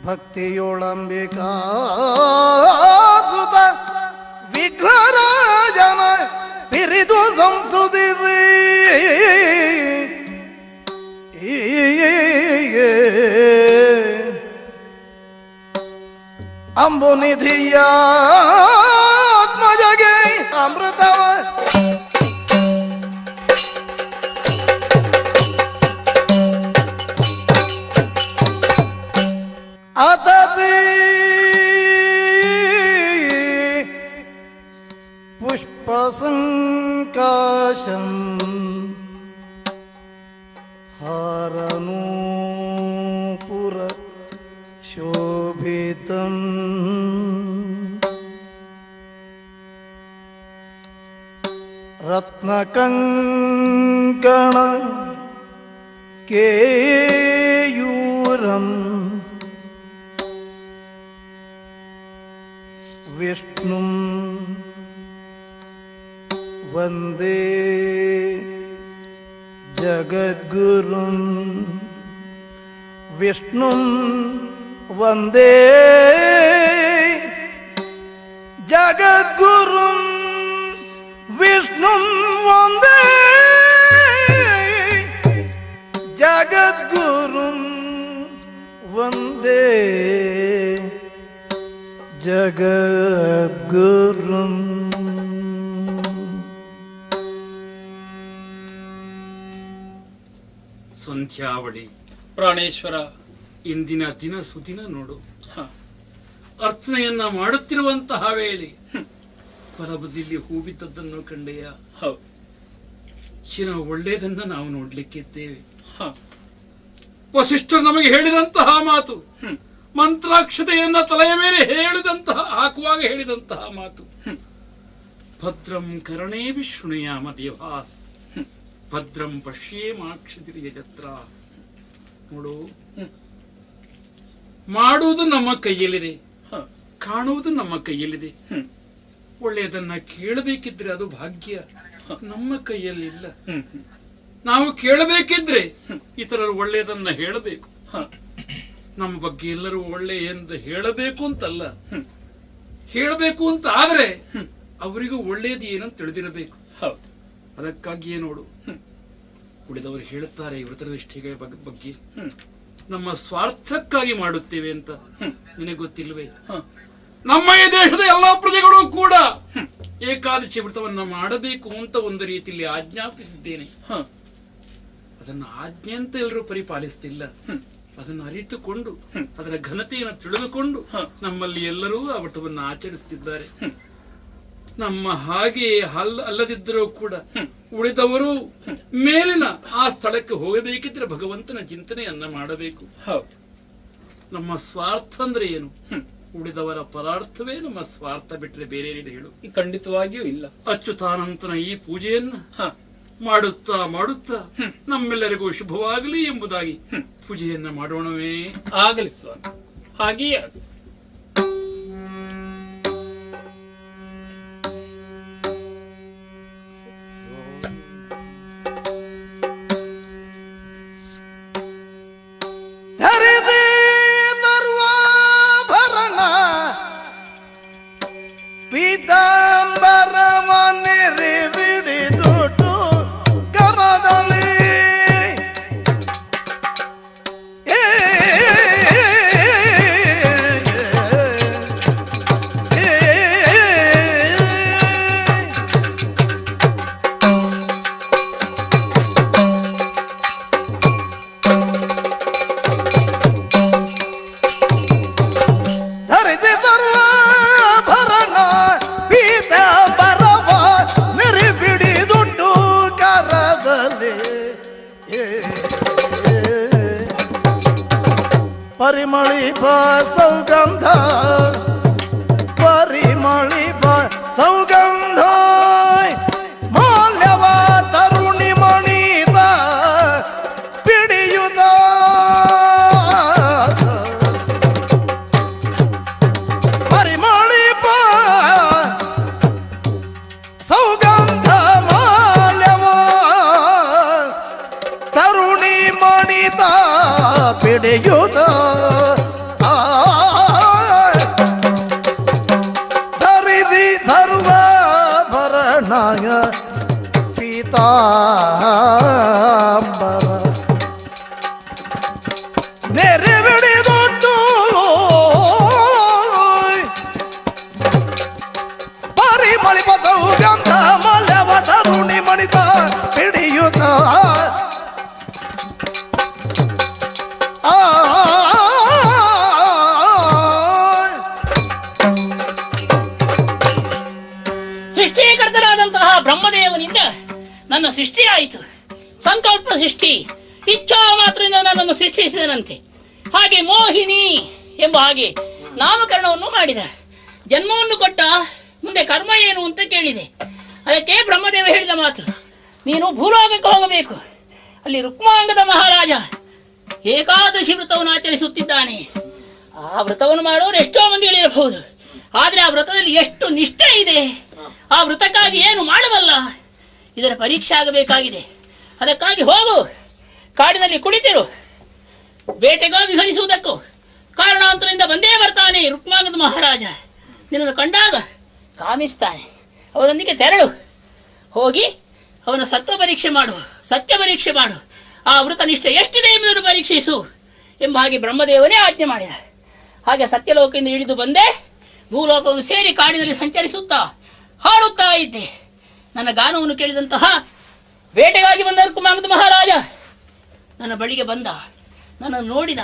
ಭಕ್ತಿಯೊಳಂಬಿಕಾ ಸುತ ವಿಘ್ನರಾಜನ ಪಿರಿದು ಸಂಸುದಿರಿ ಅಂಬುನಿಧಿಯಾತ್ಮಜಗೆ ಅಮೃತವ ಅತತಿ ಪುಷ್ಪಸಂಕಾಶಂ ಹಾರನೂಪುರ ಶೋಭಿತಂ ರತ್ನಕಂಕಣ ಕೇಯೂರಂ ವಿಷ್ಣುಂ ವಂದೇ ಜಗದ್ಗುರುಂ ವಿಷ್ಣುಂ ವಂದೇ ಜಗದ್ಗುರುಂ ವಿಷ್ಣುಂ ವಂದೇ ಜಗದ್ಗುರುಂ ವಂದೇ ಜಗದ್ಗುರುಂ. ಸಂಧ್ಯಾವಳಿ ಪ್ರಾಣೇಶ್ವರ, ಇಂದಿನ ದಿನ ಸುದಿನ ನೋಡು. ಅರ್ಚನೆಯನ್ನ ಮಾಡುತ್ತಿರುವಂತಹ ವೇಳೆ ಪರಬದಿಯಲ್ಲಿ ಹೂ ಬಿದ್ದದ್ದನ್ನು ಕಂಡೆಯ. ಏನೋ ಒಳ್ಳೆಯದನ್ನ ನಾವು ನೋಡ್ಲಿಕ್ಕಿದ್ದೇವೆ. ವಸಿಷ್ಠರು ನಮಗೆ ಹೇಳಿದಂತಹ ಮಾತು, ಮಂತ್ರಾಕ್ಷತೆಯನ್ನ ತಲೆಯ ಮೇಲೆ ಹಾಕುವಾಗ ಹೇಳಿದಂತಹ ಮಾತು, ಭದ್ರಂ ಕರ್ಣೇಭಿ ಶೃಣುಯಾಮ ದೇವಾ ಭದ್ರಂ ಪಶ್ಯೇಮಾಕ್ಷತಿರ್ಯಜತ್ರ. ನೋಡು, ಮಾಡುವುದು ನಮ್ಮ ಕೈಯಲ್ಲಿದೆ, ಕಾಣುವುದು ನಮ್ಮ ಕೈಯಲ್ಲಿದೆ. ಒಳ್ಳೆಯದನ್ನ ಕೇಳಬೇಕಿದ್ರೆ ಅದು ಭಾಗ್ಯ ನಮ್ಮ ಕೈಯಲ್ಲಿಲ್ಲ. ನಾವು ಕೇಳಬೇಕಿದ್ರೆ ಇತರರು ಒಳ್ಳೆಯದನ್ನ ಹೇಳಬೇಕು. ನಮ್ಮ ಬಗ್ಗೆ ಎಲ್ಲರೂ ಒಳ್ಳೆ ಎಂದು ಹೇಳಬೇಕು ಅಂತಲ್ಲ, ಹೇಳಬೇಕು ಅಂತ ಆದ್ರೆ ಅವರಿಗೂ ಒಳ್ಳೆಯದು ಏನಂತ ತಿಳಿದಿರಬೇಕು. ಅದಕ್ಕಾಗಿಯೇ ನೋಡು, ಉಳಿದವರು ಹೇಳುತ್ತಾರೆ ವೃತನಿಷ್ಠೆಗಳ ಬಗ್ಗೆ ನಮ್ಮ ಸ್ವಾರ್ಥಕ್ಕಾಗಿ ಮಾಡುತ್ತೇವೆ ಅಂತ. ನಿನಗೆ ಗೊತ್ತಿಲ್ವೇ, ನಮ್ಮ ಈ ದೇಶದ ಎಲ್ಲಾ ಪ್ರಜೆಗಳು ಕೂಡ ಏಕಾದಶಿ ವ್ರತವನ್ನ ಮಾಡಬೇಕು ಅಂತ ಒಂದು ರೀತಿಯಲ್ಲಿ ಆಜ್ಞಾಪಿಸಿದ್ದೇನೆ. ಅದನ್ನ ಆಜ್ಞೆ ಅಂತ ಎಲ್ಲರೂ ಪರಿಪಾಲಿಸ್ತಿಲ್ಲ. ಅದನ್ನು ಅರಿತುಕೊಂಡು ಅದರ ಘನತೆಯನ್ನು ತಿಳಿದುಕೊಂಡು ನಮ್ಮಲ್ಲಿ ಎಲ್ಲರೂ ಆ ವ್ರತವನ್ನು ಆಚರಿಸುತ್ತಿದ್ದಾರೆ. ನಮ್ಮ ಹಾಗೆ ಅಲ್ಲದಿದ್ದರೂ ಕೂಡ ಉಳಿದವರು ಮೇಲಿನ ಆ ಸ್ಥಳಕ್ಕೆ ಹೋಗಬೇಕಿದ್ರೆ ಭಗವಂತನ ಚಿಂತನೆಯನ್ನ ಮಾಡಬೇಕು. ನಮ್ಮ ಸ್ವಾರ್ಥ ಅಂದ್ರೆ ಏನು? ಉಳಿದವರ ಪರಾರ್ಥವೇ ನಮ್ಮ ಸ್ವಾರ್ಥ, ಬಿಟ್ಟರೆ ಬೇರೆ ಹೇಳು ಖಂಡಿತವಾಗಿಯೂ ಇಲ್ಲ. ಅಚ್ಯುತಾನಂತನ ಈ ಪೂಜೆಯನ್ನ ಮಾಡುತ್ತಾ ಮಾಡುತ್ತಾ ನಮ್ಮೆಲ್ಲರಿಗೂ ಶುಭವಾಗಲಿ ಎಂಬುದಾಗಿ ಪೂಜೆಯನ್ನ ಮಾಡೋಣವೇ? ಆಗಲಿ ಸ್ವಾಮಿ, ಹಾಗೆಯೇ ಆಗಲಿ. ಪರಿಮಳಿಪ ಸೌಗಂಧ, ಪರಿಮಳಿಪ ಸೌಗಂಧ, ಮಾಲ್ಯವ ತರುಣಿ ಮಣಿದ ಪಿಡಿಯುದ ಪರಿಮಳಿಪ ಸೌಗಂಧ, ಮಾಲ್ಯವ ತರುಣಿ ಮಣಿದ ಪಿಡಿಯುದ ತರುಣಿ ಮಣಿತ ಹಿಡಿಯುತ್ತ ಸೃಷ್ಟಿಕರ್ತನಾದಂತಹ ಬ್ರಹ್ಮದೇವನಿಂದ ನನ್ನ ಸೃಷ್ಟಿಯಾಯಿತು. ಸಂಕಲ್ಪ ಸೃಷ್ಟಿ, ಇಚ್ಛಾ ಮಾತ್ರದಿಂದ ನನ್ನನ್ನು ಸೃಷ್ಟಿಸಿದನಂತೆ. ಹಾಗೆ ಮೋಹಿನಿ ಎಂಬ ಹಾಗೆ ನಾಮಕರಣವನ್ನು ಮಾಡಿದ. ಜನ್ಮವನ್ನು ಕೊಟ್ಟ, ಮುಂದೆ ಕರ್ಮ ಏನು ಅಂತ ಕೇಳಿದೆ. ಅದಕ್ಕೆ ಬ್ರಹ್ಮದೇವ ಹೇಳಿದ ಮಾತು, ನೀನು ಭೂಲೋಕಕ್ಕೆ ಹೋಗಬೇಕು. ಅಲ್ಲಿ ರುಕ್ಮಾಂಗದ ಮಹಾರಾಜ ಏಕಾದಶಿ ವ್ರತವನ್ನು ಆಚರಿಸುತ್ತಿದ್ದಾನೆ. ಆ ವ್ರತವನ್ನು ಮಾಡೋರು ಎಷ್ಟೋ ಮಂದಿ ಹೇಳಿರಬಹುದು, ಆದರೆ ಆ ವ್ರತದಲ್ಲಿ ಎಷ್ಟು ನಿಷ್ಠೆ ಇದೆ, ಆ ವ್ರತಕ್ಕಾಗಿ ಏನು ಮಾಡಬಲ್ಲ, ಇದರ ಪರೀಕ್ಷೆ ಆಗಬೇಕಾಗಿದೆ. ಅದಕ್ಕಾಗಿ ಹೋಗು, ಕಾಡಿನಲ್ಲಿ ಕುಳಿತಿರು. ಬೇಟೆಗೋ ವಿಹರಿಸುವುದಕ್ಕೂ ಕಾರಣಾಂತರದಿಂದ ಬಂದೇ ಬರ್ತಾನೆ ರುಕ್ಮಾಂಗದ ಮಹಾರಾಜ. ನಿನ್ನನ್ನು ಕಂಡಾಗ ಕಾಮಿಸ್ತಾನೆ. ಅವರೊಂದಿಗೆ ತೆರಳು, ಹೋಗಿ ಅವನ ಸತ್ವ ಪರೀಕ್ಷೆ ಮಾಡು, ಸತ್ಯ ಪರೀಕ್ಷೆ ಮಾಡು, ಆ ವೃತ ನಿಷ್ಠೆ ಎಷ್ಟಿದೆ ಎಂಬುದನ್ನು ಪರೀಕ್ಷಿಸು ಎಂಬ ಹಾಗೆ ಬ್ರಹ್ಮದೇವನೇ ಆಜ್ಞೆ ಮಾಡಿದ. ಹಾಗೆ ಸತ್ಯಲೋಕದಿಂದ ಇಳಿದು ಬಂದೆ. ಭೂಲೋಕವನ್ನು ಸೇರಿ ಕಾಡಿನಲ್ಲಿ ಸಂಚರಿಸುತ್ತಾ ಹಾಡುತ್ತಾ ಇದ್ದೆ. ನನ್ನ ಗಾನವನ್ನು ಕೇಳಿದಂತಹ ಬೇಟೆಗಾಗಿ ಬಂದ ರುಕ್ಮಾಂಗದ ಮಹಾರಾಜ ನನ್ನ ಬಳಿಗೆ ಬಂದ, ನನ್ನನ್ನು ನೋಡಿದ,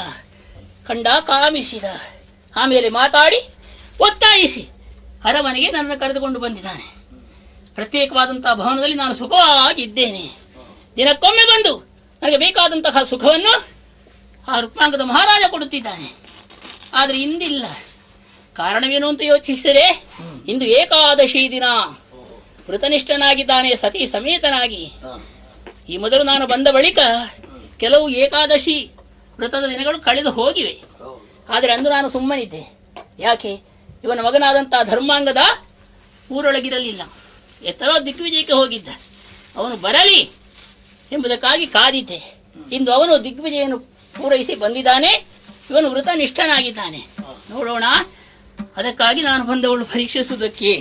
ಕಂಡ, ಕಾಮಿಸಿದ. ಆಮೇಲೆ ಮಾತಾಡಿ ಒತ್ತಾಯಿಸಿ ಅರಮನೆಗೆ ನನ್ನನ್ನು ಕರೆದುಕೊಂಡು ಬಂದಿದ್ದಾನೆ. ಪ್ರತ್ಯೇಕವಾದಂತಹ ಭವನದಲ್ಲಿ ನಾನು ಸುಖವಾಗಿದ್ದೇನೆ. ದಿನಕ್ಕೊಮ್ಮೆ ಬಂದು ನನಗೆ ಬೇಕಾದಂತಹ ಸುಖವನ್ನು ಆ ರುಕ್ಮಾಂಗದ ಮಹಾರಾಜ ಕೊಡುತ್ತಿದ್ದಾನೆ. ಆದರೆ ಇಂದಿಲ್ಲ. ಕಾರಣವೇನು ಅಂತ ಯೋಚಿಸಿದರೆ, ಇಂದು ಏಕಾದಶಿ ದಿನ. ವೃತನಿಷ್ಠನಾಗಿದ್ದಾನೆ, ಸತಿ ಸಮೇತನಾಗಿ. ಈ ಮೊದಲು ನಾನು ಬಂದ ಬಳಿಕ ಕೆಲವು ಏಕಾದಶಿ ವ್ರತದ ದಿನಗಳು ಕಳೆದು ಹೋಗಿವೆ. ಆದರೆ ಅಂದು ನಾನು ಸುಮ್ಮನಿದ್ದೆ. ಯಾಕೆ? ಇವನ ಮಗನಾದಂತಹ ಧರ್ಮಾಂಗದ ಊರೊಳಗಿರಲಿಲ್ಲ, ಎತ್ತರೋ ದಿಗ್ವಿಜಯಕ್ಕೆ ಹೋಗಿದ್ದ. ಅವನು ಬರಲಿ ಎಂಬುದಕ್ಕಾಗಿ ಕಾದಿದ್ದೆ. ಇಂದು ಅವನು ದಿಗ್ವಿಜಯನ್ನು ಪೂರೈಸಿ ಬಂದಿದ್ದಾನೆ. ಇವನು ವೃತನಿಷ್ಠನಾಗಿದ್ದಾನೆ. ನೋಡೋಣ, ಅದಕ್ಕಾಗಿ ನಾನು ಬಂದವಳು ಪರೀಕ್ಷಿಸುವುದಕ್ಕೆ.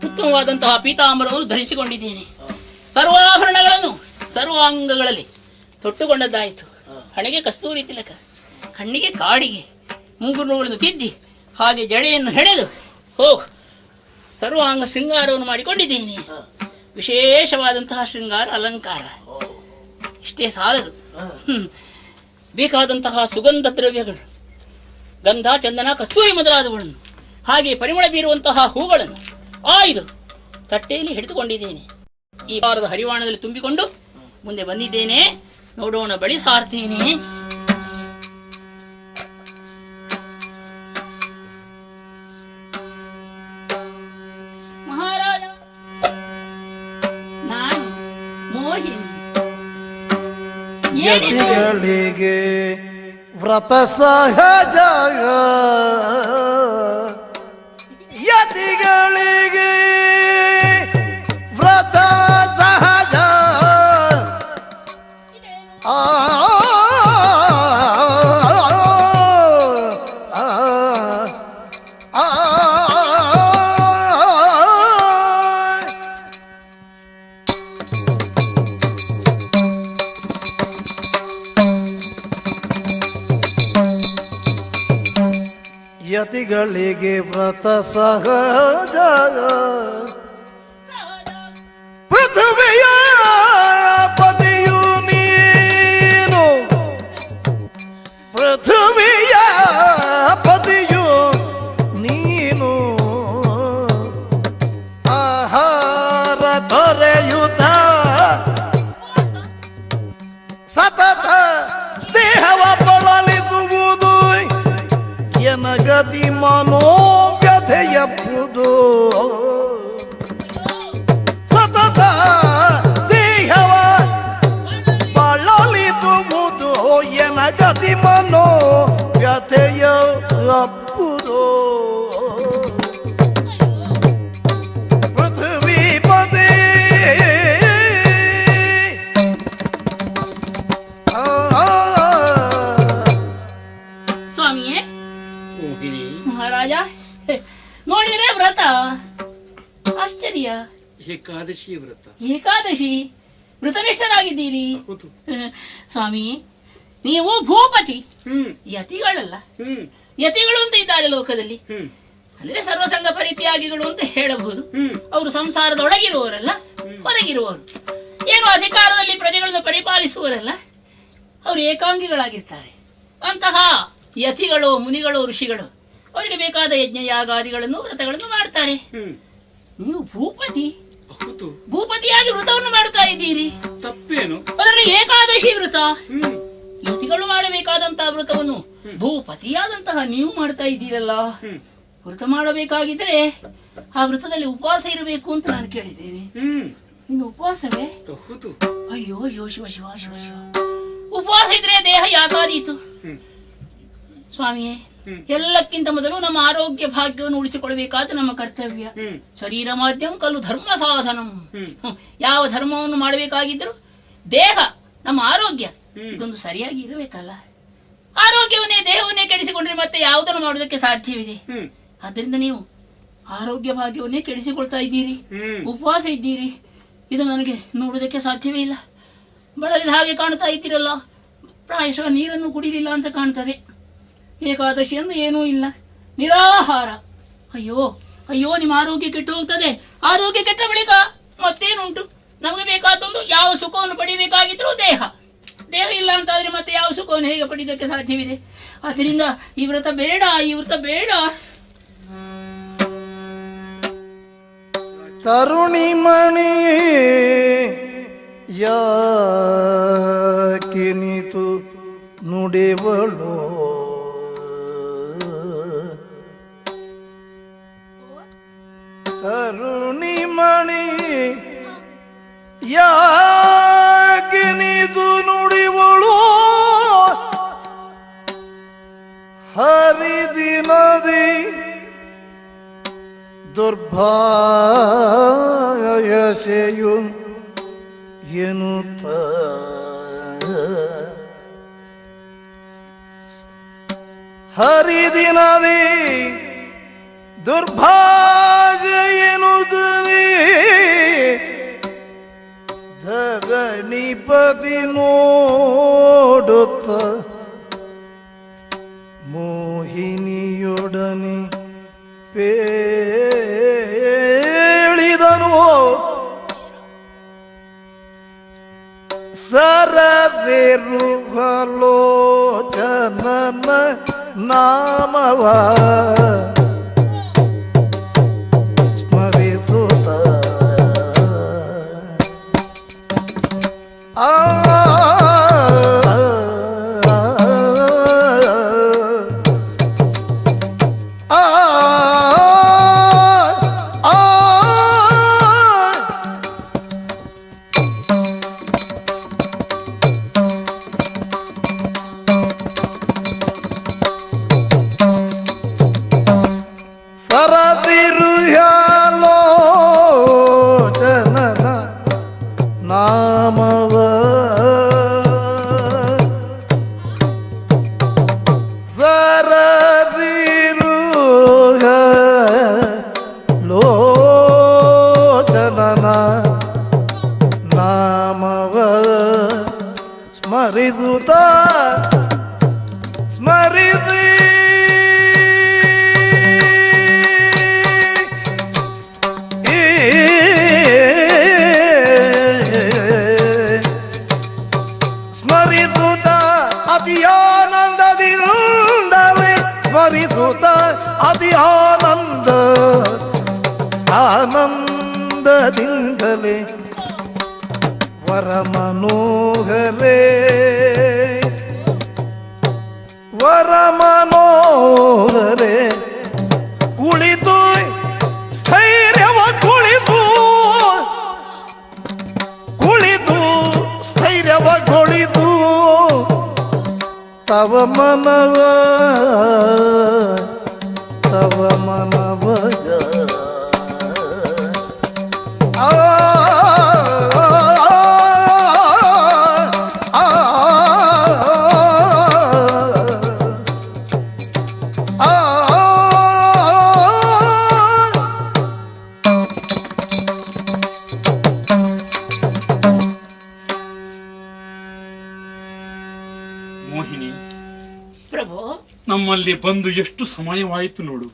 ಉತ್ತಮವಾದಂತಹ ಪೀತಾಂಬರವನ್ನು ಧರಿಸಿಕೊಂಡಿದ್ದೇನೆ. ಸರ್ವಾಭರಣಗಳನ್ನು ಸರ್ವಾಂಗಗಳಲ್ಲಿ ತೊಟ್ಟುಕೊಂಡದ್ದಾಯಿತು. ಹಣೆಗೆ ಕಸ್ತೂರಿ ತಿಲಕ, ಕಣ್ಣಿಗೆ ಕಾಡಿಗೆ, ಮುಂಗುರುಗಳನ್ನು ತಿದ್ದಿ ಹಾಗೆ ಜಡೆಯನ್ನು ಹೆಣೆದು ಸರ್ವಾಂಗ ಶೃಂಗಾರವನ್ನು ಮಾಡಿಕೊಂಡಿದ್ದೇನೆ. ವಿಶೇಷವಾದಂತಹ ಶೃಂಗಾರ ಅಲಂಕಾರ. ಇಷ್ಟೇ ಸಾಲದು, ಬೇಕಾದಂತಹ ಸುಗಂಧ ದ್ರವ್ಯಗಳು, ಗಂಧ, ಚಂದನ, ಕಸ್ತೂರಿ ಮೊದಲಾದವುಗಳನ್ನು, ಹಾಗೆ ಪರಿಮಳ ಬೀರುವಂತಹ ಹೂಗಳನ್ನು ಆಯ್ದು ತಟ್ಟೆಯಲ್ಲಿ ಹಿಡಿದುಕೊಂಡಿದ್ದೇನೆ. ಈ ವಾರದ ಹರಿವಾಣದಲ್ಲಿ ತುಂಬಿಕೊಂಡು ಮುಂದೆ ಬಂದಿದ್ದೇನೆ. ನೋಡೋಣ, ಬಳಿ ಸಾರ್ತೀನಿ. ಮಹಾರಾಜ, ನಾನು ಮೋಹಿನಿ. ಯತಿಗಳಿಗೆ ವ್ರತ ಸಹಜ, ಯತಿಗಳಿಗೆ ವ್ರತ ಸಹಜ. ಆ ಯತಿಗಳಿಗೆ ವ್ರತ ಸಹಜ. ಪೃಥ್ವಿಯ ಪತಿಯು ನೀನು, ಪೃಥ್ವಿಯ ಪತಿಯು ನೀನು. ಆಹಾರ ದೊರೆಯುತ್ತ ಸತತ ದೇಹವ ಬಳಲಿಸುವುದು ಎನಗದಿ ಮನೋವ್ಯಥೆಯಪ್ಪುದು. ಸತತ ದೇಹವ ಬಳಲಿಸುವುದು ಎನಗದಿ ಮನೋವ್ಯಥೆಯಪ್ಪುದು. ಪೃಥ್ವೀಪತಿ ಸ್ವಾಮಿಯೇ, ಮೋಹಿನಿ, ಮಹಾರಾಜ, ನೋಡಿದ್ರೆ ವ್ರತ ಆಶ್ಚರ್ಯ. ಏಕಾದಶಿ ವ್ರತ. ಏಕಾದಶಿ ವೃತನಿಷ್ಠರಾಗಿದ್ದೀರಿ. ಹೌದು. ಸ್ವಾಮಿ, ನೀವು ಭೂಪತಿ, ಹ್ಮ್ ಯತಿಗಳಲ್ಲ. ಹ್ಮ್ ಯತಿಗಳು ಅಂತ ಇದ್ದಾರೆ ಲೋಕದಲ್ಲಿ. ಹ್ಮ್ ಅಂದ್ರೆ ಸರ್ವಸಂಗ ಪರಿತ್ಯಾಗಿಗಳು ಅಂತ ಹೇಳಬಹುದು. ಅವರು ಸಂಸಾರದೊಳಗಿರುವವರಲ್ಲ, ಹೊರಗಿರುವವರು. ಏನು ಅಧಿಕಾರದಲ್ಲಿ ಪ್ರಜೆಗಳನ್ನು ಪರಿಪಾಲಿಸುವವರಲ್ಲ, ಅವರು ಏಕಾಂಗಿಗಳಾಗಿರ್ತಾರೆ. ಅಂತಹ ಯತಿಗಳು, ಮುನಿಗಳು, ಋಷಿಗಳು ಅವರಿಗೆ ಬೇಕಾದ ಯಜ್ಞ ಯಾಗಾದಿಗಳನ್ನು, ವ್ರತಗಳನ್ನು ಮಾಡ್ತಾರೆ. ನೀವು ಭೂಪತಿಯಾಗಿ ವ್ರತವನ್ನು ಮಾಡ್ತಾ ಇದ್ದೀರಿ, ತಪ್ಪೇನು? ಅದರಲ್ಲಿ ಏಕಾದಶಿ ವ್ರತ. ಯತಿಗಳು ಮಾಡಬೇಕಾದಂತಹ ವ್ರತವನ್ನು ಭೂಪತಿಯಾದಂತಹ ನೀವು ಮಾಡ್ತಾ ಇದ್ದೀರಲ್ಲ. ವ್ರತ ಮಾಡಬೇಕಾಗಿದ್ರೆ ಆ ವ್ರತದಲ್ಲಿ ಉಪವಾಸ ಇರಬೇಕು ಅಂತ ನಾನು ಕೇಳಿದ್ದೇನೆ. ಇನ್ನು ಉಪವಾಸವೇ? ಅಯ್ಯೋ ಅಯ್ಯೋ, ಶಿವ ಶಿವ ಶಿವ ಶಿವ. ಉಪವಾಸ ಇದ್ರೆ ದೇಹ ಯಾಕಾದೀತು ಸ್ವಾಮಿಯೇ? ಎಲ್ಲಕ್ಕಿಂತ ಮೊದಲು ನಮ್ಮ ಆರೋಗ್ಯ ಭಾಗ್ಯವನ್ನು ಉಳಿಸಿಕೊಳ್ಳಬೇಕಾದ ನಮ್ಮ ಕರ್ತವ್ಯ. ಶರೀರ ಮಾಧ್ಯಮ ಕಲ್ಲು ಧರ್ಮ ಸಾಧನಂ. ಯಾವ ಧರ್ಮವನ್ನು ಮಾಡಬೇಕಾಗಿದ್ರು ದೇಹ, ನಮ್ಮ ಆರೋಗ್ಯ ಇದೊಂದು ಸರಿಯಾಗಿ ಇರಬೇಕಲ್ಲ. ಆರೋಗ್ಯವನ್ನೇ, ದೇಹವನ್ನೇ ಕೆಡಿಸಿಕೊಂಡ್ರೆ ಮತ್ತೆ ಯಾವುದನ್ನು ಮಾಡುವುದಕ್ಕೆ ಸಾಧ್ಯವಿದೆ? ಆದ್ದರಿಂದ ನೀವು ಆರೋಗ್ಯ ಭಾಗ್ಯವನ್ನೇ ಕೆಡಿಸಿಕೊಳ್ತಾ ಇದ್ದೀರಿ, ಉಪವಾಸ ಇದ್ದೀರಿ. ಇದು ನನಗೆ ನೋಡುವುದಕ್ಕೆ ಸಾಧ್ಯವೇ ಇಲ್ಲ. ಬಳಲಿದ ಹಾಗೆ ಕಾಣ್ತಾ ಇದ್ದೀರಲ್ಲ, ಪ್ರಾಯಶಃ ನೀರನ್ನು ಕುಡಿಲಿಲ್ಲ ಅಂತ ಕಾಣ್ತದೆ. ಏಕಾದಶಿ ಅಂದ್ರೆ ಏನೂ ಇಲ್ಲ, ನಿರಾಹಾರ. ಅಯ್ಯೋ ಅಯ್ಯೋ, ನಿಮ್ಮ ಆರೋಗ್ಯ ಕೆಟ್ಟು ಹೋಗ್ತದೆ. ಆರೋಗ್ಯ ಕೆಟ್ಟ ಬಳಿಕ ಮತ್ತೇನುಂಟು? ನಮಗೆ ಬೇಕಾದೊಂದು ಯಾವ ಸುಖವನ್ನು ಪಡಿಬೇಕಾಗಿದ್ರು ದೇಹ ಇಲ್ಲ ಅಂತಾದ್ರೆ ಮತ್ತೆ ಯಾವ ಸುಖವನ್ನು ಹೇಗೆ ಪಡೆಯೋದಕ್ಕೆ ಸಾಧ್ಯವಿದೆ? ಆದ್ದರಿಂದ ಈ ವ್ರತ ಬೇಡ, ಈ ವ್ರತ ಬೇಡ. ತರುಣಿಮಣಿ ಯಾಕಿನಿತು ನುಡಿವಳು, ತರುಣಿಮಣಿ ಯಾಕಿನಿತು ನುಡಿವಳು, ಹರಿದಿನದಿ ದುರ್ಭಾಯಸೆಯು ಎನ್ನುತ್ತ ಹರಿದಿನದಿ ದುರ್ಭಾಗ್ಯ ಎನ್ನುತ್ತನೇ ಧರಣಿಪತಿ ನೋಡುತ್ತ ಮೋಹಿನಿಯೊಡನೆ ಪೇಳಿದನು. ಸರದಿರುವಲೋಚನನ ನಾಮವ ಸ್ಮರಿಸುತ್ತ ಸರದಿರುವಲೋಚನನ ನಾಮವ ಸರದಿರುವಲೋಚನನ ನಾಮವ ಸ್ಮರಿಸುತ್ತ ಸ್ಮರಿಸಿ ಸ್ಮರಿಸುತ್ತ ಅತಿ ಆನಂದದಿಂದಲೇ ಸ್ಮರಿಸುತ್ತ ಅತಿ ಆನಂದದಿಂದಲೇ ವರಮನೋಹರೇ ವರಮನೋಹರೇ ಕುಳಿತು ಸ್ಥೈರ್ಯವ ಕುಳಿತು ಸ್ಥೈರ್ಯವಗೊಳಿತು ತವ ಮನವ ನಮ್ಮಲ್ಲಿ ಬಂದು ಎಷ್ಟು ಸಮಯವಾಯಿತು ನೋಡು.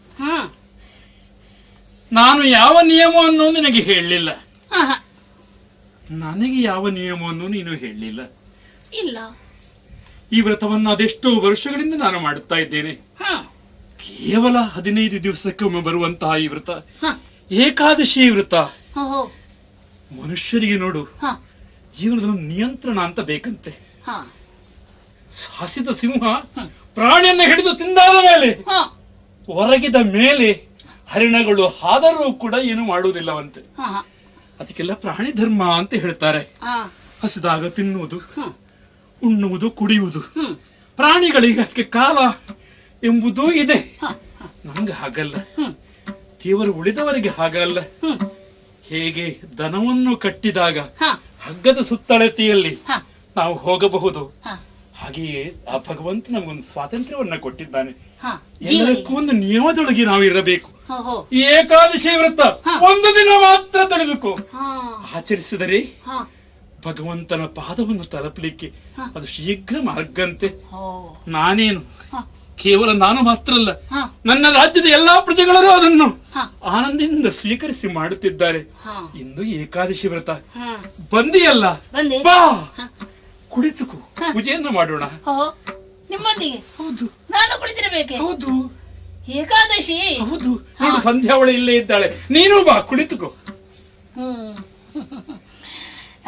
ನಾನು ಯಾವ ನಿಯಮವನ್ನು ನಿನಗೆ ಹೇಳಲಿಲ್ಲ. ಆಹಾ, ನನಗೆ ಯಾವ ನಿಯಮವನ್ನು ನೀನು ಹೇಳಲಿಲ್ಲ. ಇಲ್ಲ. ಈ ವ್ರತವನ್ನು ಅದೆಷ್ಟೋ ವರ್ಷಗಳಿಂದ ನಾನು ಮಾಡುತ್ತಾ ಇದ್ದೇನೆ. ಹ, ಕೇವಲ 15 ದಿವಸಕ್ಕೊಮ್ಮೆ ಬರುವಂತಹ ಈ ವ್ರತ, ಹ, ಏಕಾದಶಿ ವ್ರತ. ಓಹೋ, ಮನುಷ್ಯರಿಗೆ ನೋಡು, ಹ, ಜೀವನದಲ್ಲಿ ನಿಯಂತ್ರಣ ಅಂತ ಬೇಕಂತೆ. ಹ, ಹಸಿದ ಸಿಂಹ ಪ್ರಾಣಿಯನ್ನ ಹಿಡಿದು ತಿಂದಾದ ಮೇಲೆ, ಹ, ಹೊರಗಿದ ಮೇಲೆ ಹರಿಣಗಳು ಆದರೂ ಕೂಡ ಏನು ಮಾಡುವುದಿಲ್ಲವಂತೆ. ಹ, ಹ, ಅದಕ್ಕೆಲ್ಲ ಪ್ರಾಣಿ ಧರ್ಮ ಅಂತ ಹೇಳ್ತಾರೆ. ಹ, ಹಸಿದಾಗ ತಿನ್ನುವುದು, ಹ್ಮ್, ಉಣ್ಣುವುದು, ಕುಡಿಯುವುದು. ಹ್ಮ್, ಪ್ರಾಣಿಗಳಿಗೆ ಅದಕ್ಕೆ ಕಾಲ ಎಂಬುದೂ ಇದೆ. ಹ, ನಮ್ಗೆ ಹಾಗಲ್ಲ. ಹ್ಮ್, ದೇವರು ಉಳಿದವರಿಗೆ ಹಾಗಲ್ಲ. ಹ್ಮ್, ಹೇಗೆ ದನವನ್ನು ಕಟ್ಟಿದಾಗ ಹ, ಹಗ್ಗದ ಸುತ್ತಳತೆಯಲ್ಲಿ ಹ, ನಾವು ಹೋಗಬಹುದು, ಹ, ಹಾಗೆಯೇ ಆ ಭಗವಂತ ನಮಗೊಂದು ಸ್ವಾತಂತ್ರ್ಯವನ್ನ ಕೊಟ್ಟಿದ್ದಾನೆ. ಹ, ಎಲ್ಲದಕ್ಕೂ ಒಂದು ನಿಯಮದೊಳಗೆ ನಾವು ಇರಬೇಕು. ಓಹೋ, ಈ ಏಕಾದಶಿ ವ್ರತ ಹ. ಒಂದು ದಿನ ಮಾತ್ರ ತಡೆದುಕೋ. ಹ, ಆಚರಿಸಿದರೆ ಹ, ಭಗವಂತನ ಪಾದವನ್ನು ತಲುಪಲಿಕ್ಕೆ ಹ. ಅದು ಶೀಘ್ರ ಮಾರ್ಗಂತೆ. ಓ, ನಾನೇನು ಹ, ಕೇವಲ ನಾನು ಮಾತ್ರ ಅಲ್ಲ, ಹ, ನನ್ನ ರಾಜ್ಯದ ಎಲ್ಲಾ ಪ್ರಜೆಗಳರೂ ಅದನ್ನು ಹ, ಆನಂದದಿಂದ ಸ್ವೀಕರಿಸಿ ಮಾಡುತ್ತಿದ್ದಾರೆ. ಹ, ಇಂದು ಏಕಾದಶಿ ವ್ರತ. ಹ, ಬಂದಿಯಲ್ಲ, ಬಂದೆ. ಬಾ ಹ. ಕುಳಿತುಕೋ, ಹ. ಪೂಜೆಯನ್ನು ಮಾಡೋಣ. ಓಹೋ, ನಿಮ್ಮೊಂದಿಗೆ ಹೌದು ನಾನು ಕುಳಿತಿರಬೇಕೆ? ಹೌದು ಏಕಾದಶಿ. ಹೌದು. ನೋಡು, ಸಂಧ್ಯಾ ಅವಳು ಇಲ್ಲೇ ಇದ್ದಾಳೆ. ನೀನು ಬಾ, ಕುಳಿತುಕೋ. ಹ್ಮ್.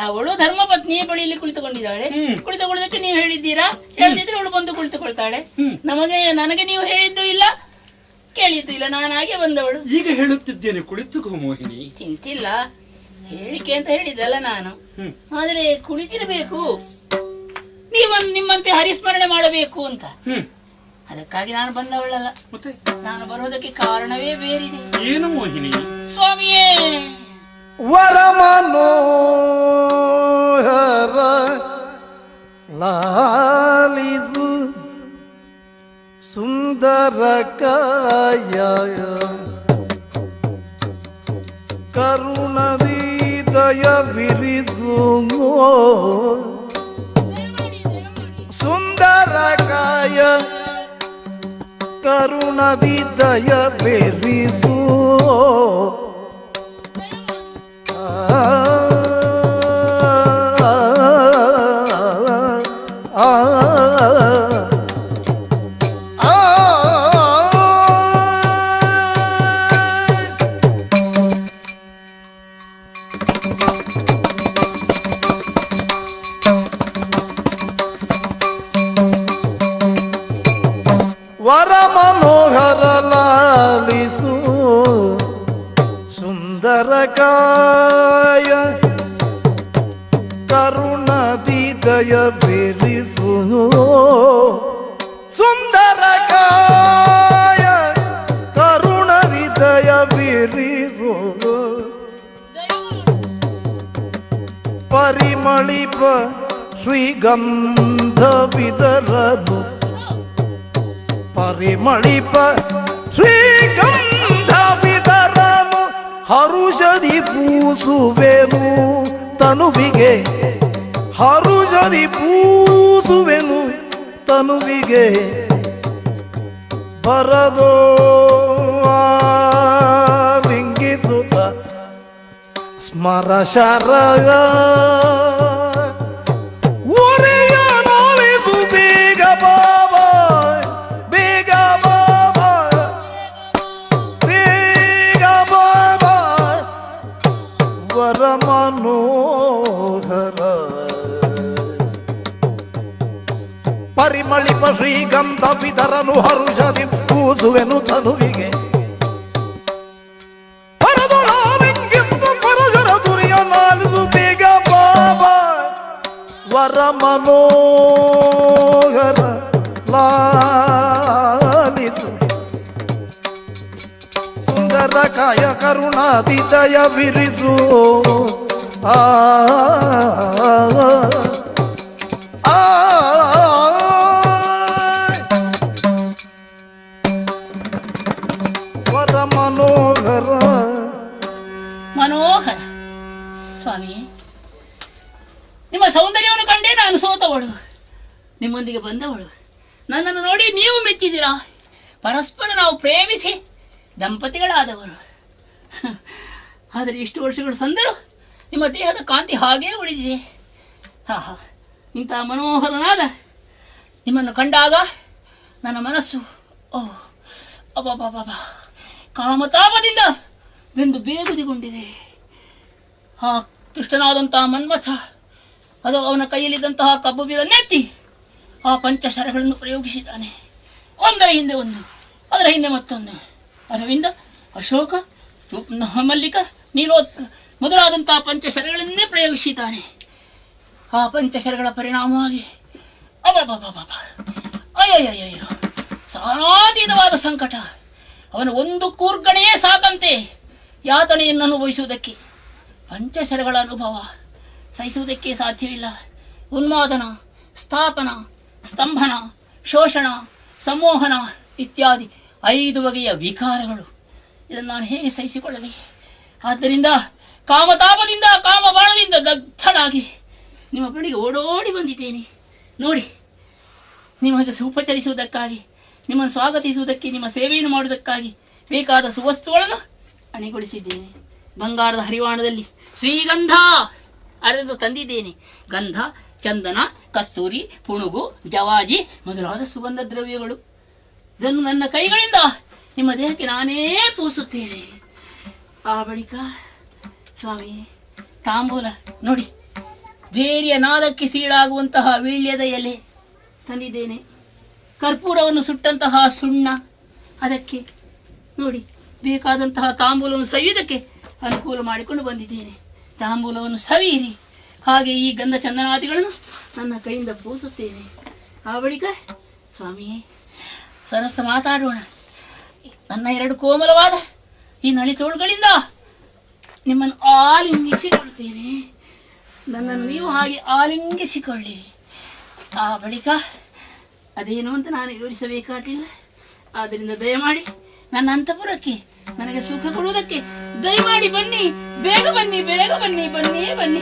ಅವಳು ಧರ್ಮಪತ್ನಿ ಬಳಿಯಲ್ಲಿ ಕುಳಿತುಕೊಂಡಿದ್ದಾಳೆ. ಹ್ಮ್. ಕುಳಿತುಕೊಳ್ಳೋದಕ್ಕೆ ನೀವು ಹೇಳಿದ್ದೀರಾ? ಹೇಳ್ದಿದ್ರೆ ಅವಳು ಬಂದು ಕುಳಿತುಕೊಳ್ತಾಳೆ. ಹ್ಮ್. ನನಗೆ ನೀವು ಹೇಳಿದ್ದು ಇಲ್ಲ, ಕೇಳಿದ್ದು ಇಲ್ಲ, ನಾನಾಗೆ ಬಂದವಳು. ಈಗ ಹೇಳುತ್ತಿದ್ದೇನೆ, ಕುಳಿತುಕೋ ಮೋಹಿನಿ. ಚಿಂತಿಲ್ಲ, ಹೇಳಿಕೆ ಅಂತ ಹೇಳಿದಲ್ಲ ನಾನು. ಹ್ಮ್. ಆದ್ರೆ ಕುಳಿತಿರಬೇಕು, ನಿಮ್ಮಂತೆ ಹರಿಸ್ಮರಣೆ ಮಾಡಬೇಕು ಅಂತ. ಹ್ಮ್. ಅದಕ್ಕಾಗಿ ನಾನು ಬಂದವಳಲ್ಲ. ಮತ್ತೆ ನಾನು ಬರೋದಕ್ಕೆ ಕಾರಣವೇ ಬೇರಿದೆ. ಏನು ಮೋಹಿನಿ? ಸ್ವಾಮಿಯೇ, ವರಮನೋಹರ ಲಾಲಿಸು ಸುಂದರ ಕಾಯ ಕರುಣದಿ ದಯವಿರಿಸು ಸುಂದರ ಕಾಯ ಕರುಣದಿ ದಯವಿರಿಸು ವರ ಮನೋಹರ ಲಾಲಿಸು ಸುಂದರ ಕಾಯ ಕರುಣದಿ ದಯ ಬಿರಿಸು ಸುಂದರ ಕಾಯ ಕರುಣದಿ ದಯ ಬಿರಿಸು ಪರಿಮಳಿಪ ಶ್ರೀಗಂಧ ವಿದರನು ಪರಿಮಳಿಪ ಶ್ರೀಗಂಧ ವಿದರನು ಹರುಷದಿ ಪೂಸುವೆನು ತನುವಿಗೆ ಹರುಷದಿ ಪೂಸುವೆನು ತನುವಿಗೆ ಬರದೋ ಲಿಂಗಿಸುತ್ತ ಸ್ಮರ ಶರಗ ಒರೆಯ ನಾಳಿದು ಬೇಗ ಬಾಬಾ ಬೇಗ ಬಾಬಾ ಬೇಗ ಬಾಬಾ ವರ ಮನೋಹರ ಪರಿಮಳಿಪ ಶ್ರೀಗಂಧ ವಿದರನು ಹರುಷದಿ ಪೂಸುವೆನು ತನುವಿಗೆ ಪರದೊಳವಿಂಗಿಂದು ಪರಶರ ದುರಿಯ ನಾಲಿದು ಬೇಗ ಬಾಬಾ ವರ ಮನೋಹರ ಲಾಲಿಸು ಸುಂದರ ಕಾಯ ಕರುಣಾದಿ ದಯ ವಿರಿಸು ಆ ವರ ಮನೋಹರ ಮನೋಹರ. ಸ್ವಾಮಿ, ನಿಮ್ಮ ಸೌಂದರ್ಯವನ್ನು ಕಂಡೇ ನಾನು ಸೋತವಳು, ನಿಮ್ಮೊಂದಿಗೆ ಬಂದವಳು. ನನ್ನನ್ನು ನೋಡಿ ನೀವು ಮೆಚ್ಚಿದ್ದೀರಾ. ಪರಸ್ಪರ ನಾವು ಪ್ರೇಮಿಸಿ ದಂಪತಿಗಳಾದವರು. ಆದರೆ ಇಷ್ಟು ವರ್ಷಗಳು ಸಂದರೂ ನಿಮ್ಮ ದೇಹದ ಕಾಂತಿ ಹಾಗೇ ಉಳಿದಿದೆ. ಹಾ, ಇಂಥ ಮನೋಹರನಾದ ನಿಮ್ಮನ್ನು ಕಂಡಾಗ ನನ್ನ ಮನಸ್ಸು ಅಬ್ಬಬ್ಬಬ್ಬ ಕಾಮತಾಪದಿಂದ ಬೆಂದು ಬೇಗುದಿಗೊಂಡಿದೆ. ಆ ದುಷ್ಟನಾದಂತಹ ಮನ್ಮಥ ಅದು ಅವನ ಕೈಯಲ್ಲಿದ್ದಂತಹ ಕಬ್ಬು ಬೀಲನ್ನೆತ್ತಿ ಆ ಪಂಚಶರಗಳನ್ನು ಪ್ರಯೋಗಿಸಿದ್ದಾನೆ. ಒಂದರ ಹಿಂದೆ ಒಂದು, ಅದರ ಹಿಂದೆ ಮತ್ತೊಂದು. ಅರವಿಂದ, ಅಶೋಕ, ಮಲ್ಲಿಕ, ನೀಲೋತ್ಪಲ ಮೊದಲಾದಂತಹ ಪಂಚಶರಗಳನ್ನೇ ಪ್ರಯೋಗಿಸಿದ್ದಾನೆ. ಆ ಪಂಚಶರಗಳ ಪರಿಣಾಮವಾಗಿ ಅಬ್ಬಬ್ಬಬ್ಬ ಅಯ್ಯಯ್ಯಯ್ಯೋ ಸಹನಾತೀತವಾದ ಸಂಕಟ. ಅವನ ಒಂದು ಕೂರ್ಗಣೆಯೇ ಸಾಕಂತೆ ಯಾತನೆಯನ್ನು ಅನುಭವಿಸುವುದಕ್ಕೆ. ಪಂಚಶರಗಳ ಅನುಭವ ಸಹಿಸುವುದಕ್ಕೆ ಸಾಧ್ಯವಿಲ್ಲ. ಉನ್ಮಾದನ, ಸ್ಥಾಪನ, ಸ್ತಂಭನ, ಶೋಷಣ, ಸಂಮೋಹನ ಇತ್ಯಾದಿ 5 ಬಗೆಯ ವಿಕಾರಗಳು. ಇದನ್ನು ನಾನು ಹೇಗೆ ಸಹಿಸಿಕೊಳ್ಳಲಿ? ಆದ್ದರಿಂದ ಕಾಮತಾಪದಿಂದ, ಕಾಮಬಾಣದಿಂದ ದಗ್ಧನಾಗಿ ನಿಮ್ಮ ಬಳಿಗೆ ಓಡೋಡಿ ಬಂದಿದ್ದೇನೆ. ನೋಡಿ, ನಿಮಗೆ ಉಪಚರಿಸುವುದಕ್ಕಾಗಿ, ನಿಮ್ಮನ್ನು ಸ್ವಾಗತಿಸುವುದಕ್ಕೆ, ನಿಮ್ಮ ಸೇವೆಯನ್ನು ಮಾಡುವುದಕ್ಕಾಗಿ ಬೇಕಾದ ಸುವಸ್ತುಗಳನ್ನು ಅಣಿಗೊಳಿಸಿದ್ದೇನೆ. ಬಂಗಾರದ ಹರಿವಾಣದಲ್ಲಿ ಶ್ರೀಗಂಧ ಅರೆದು ತಂದಿದ್ದೇನೆ. ಗಂಧ, ಚಂದನ, ಕಸ್ತೂರಿ, ಪುಣುಗು, ಜವಾಜಿ ಮೊದಲಾದ ಸುಗಂಧ ದ್ರವ್ಯಗಳು. ಇದನ್ನು ನನ್ನ ಕೈಗಳಿಂದ ನಿಮ್ಮ ದೇಹಕ್ಕೆ ನಾನೇ ಪೂಸುತ್ತೇನೆ. ಆ ಬಳಿಕ ಸ್ವಾಮಿ ತಾಂಬೂಲ ನೋಡಿ, ಬೇರಿಯ ನಾದಕ್ಕೆ ಸೀಳಾಗುವಂತಹ ವೀಳ್ಯದ ಎಲೆ ತಂದಿದ್ದೇನೆ. ಕರ್ಪೂರವನ್ನು ಸುಟ್ಟಂತಹ ಸುಣ್ಣ, ಅದಕ್ಕೆ ನೋಡಿ ಬೇಕಾದಂತಹ ತಾಂಬೂಲವನ್ನು ಸವಿಯುವುದಕ್ಕೆ ಅನುಕೂಲ ಮಾಡಿಕೊಂಡು ಬಂದಿದ್ದೇನೆ. ತಾಂಬೂಲವನ್ನು ಸವಿಯಿರಿ. ಹಾಗೆ ಈ ಗಂಧ ಚಂದನಾದಿಗಳನ್ನು ನನ್ನ ಕೈಯಿಂದ ಪೂಸುತ್ತೇನೆ. ಆ ಬಳಿಕ ಸ್ವಾಮಿಯೇ ಸರಸ ಮಾತಾಡೋಣ. ನನ್ನ 2 ಕೋಮಲವಾದ ಈ ನಳಿತೋಳುಗಳಿಂದ ನಿಮ್ಮನ್ನು ಆಲಿಂಗಿಸಿಕೊಳ್ತೇನೆ. ನನ್ನನ್ನು ನೀವು ಹಾಗೆ ಆಲಿಂಗಿಸಿಕೊಳ್ಳಿ. ಆ ಬಳಿಕ ಅದೇನು ಅಂತ ನಾನು ವಿವರಿಸಬೇಕಾಗಿಲ್ಲ. ಆದ್ದರಿಂದ ದಯಮಾಡಿ ನನ್ನ ಅಂತಃಪುರಕ್ಕೆ ನನಗೆ ಸುಖ ಕೊಡುವುದಕ್ಕೆ ದಯಮಾಡಿ ಬನ್ನಿ. ಬೇಗ ಬನ್ನಿ, ಬೇಗ ಬನ್ನಿ, ಬನ್ನಿ ಬನ್ನಿ.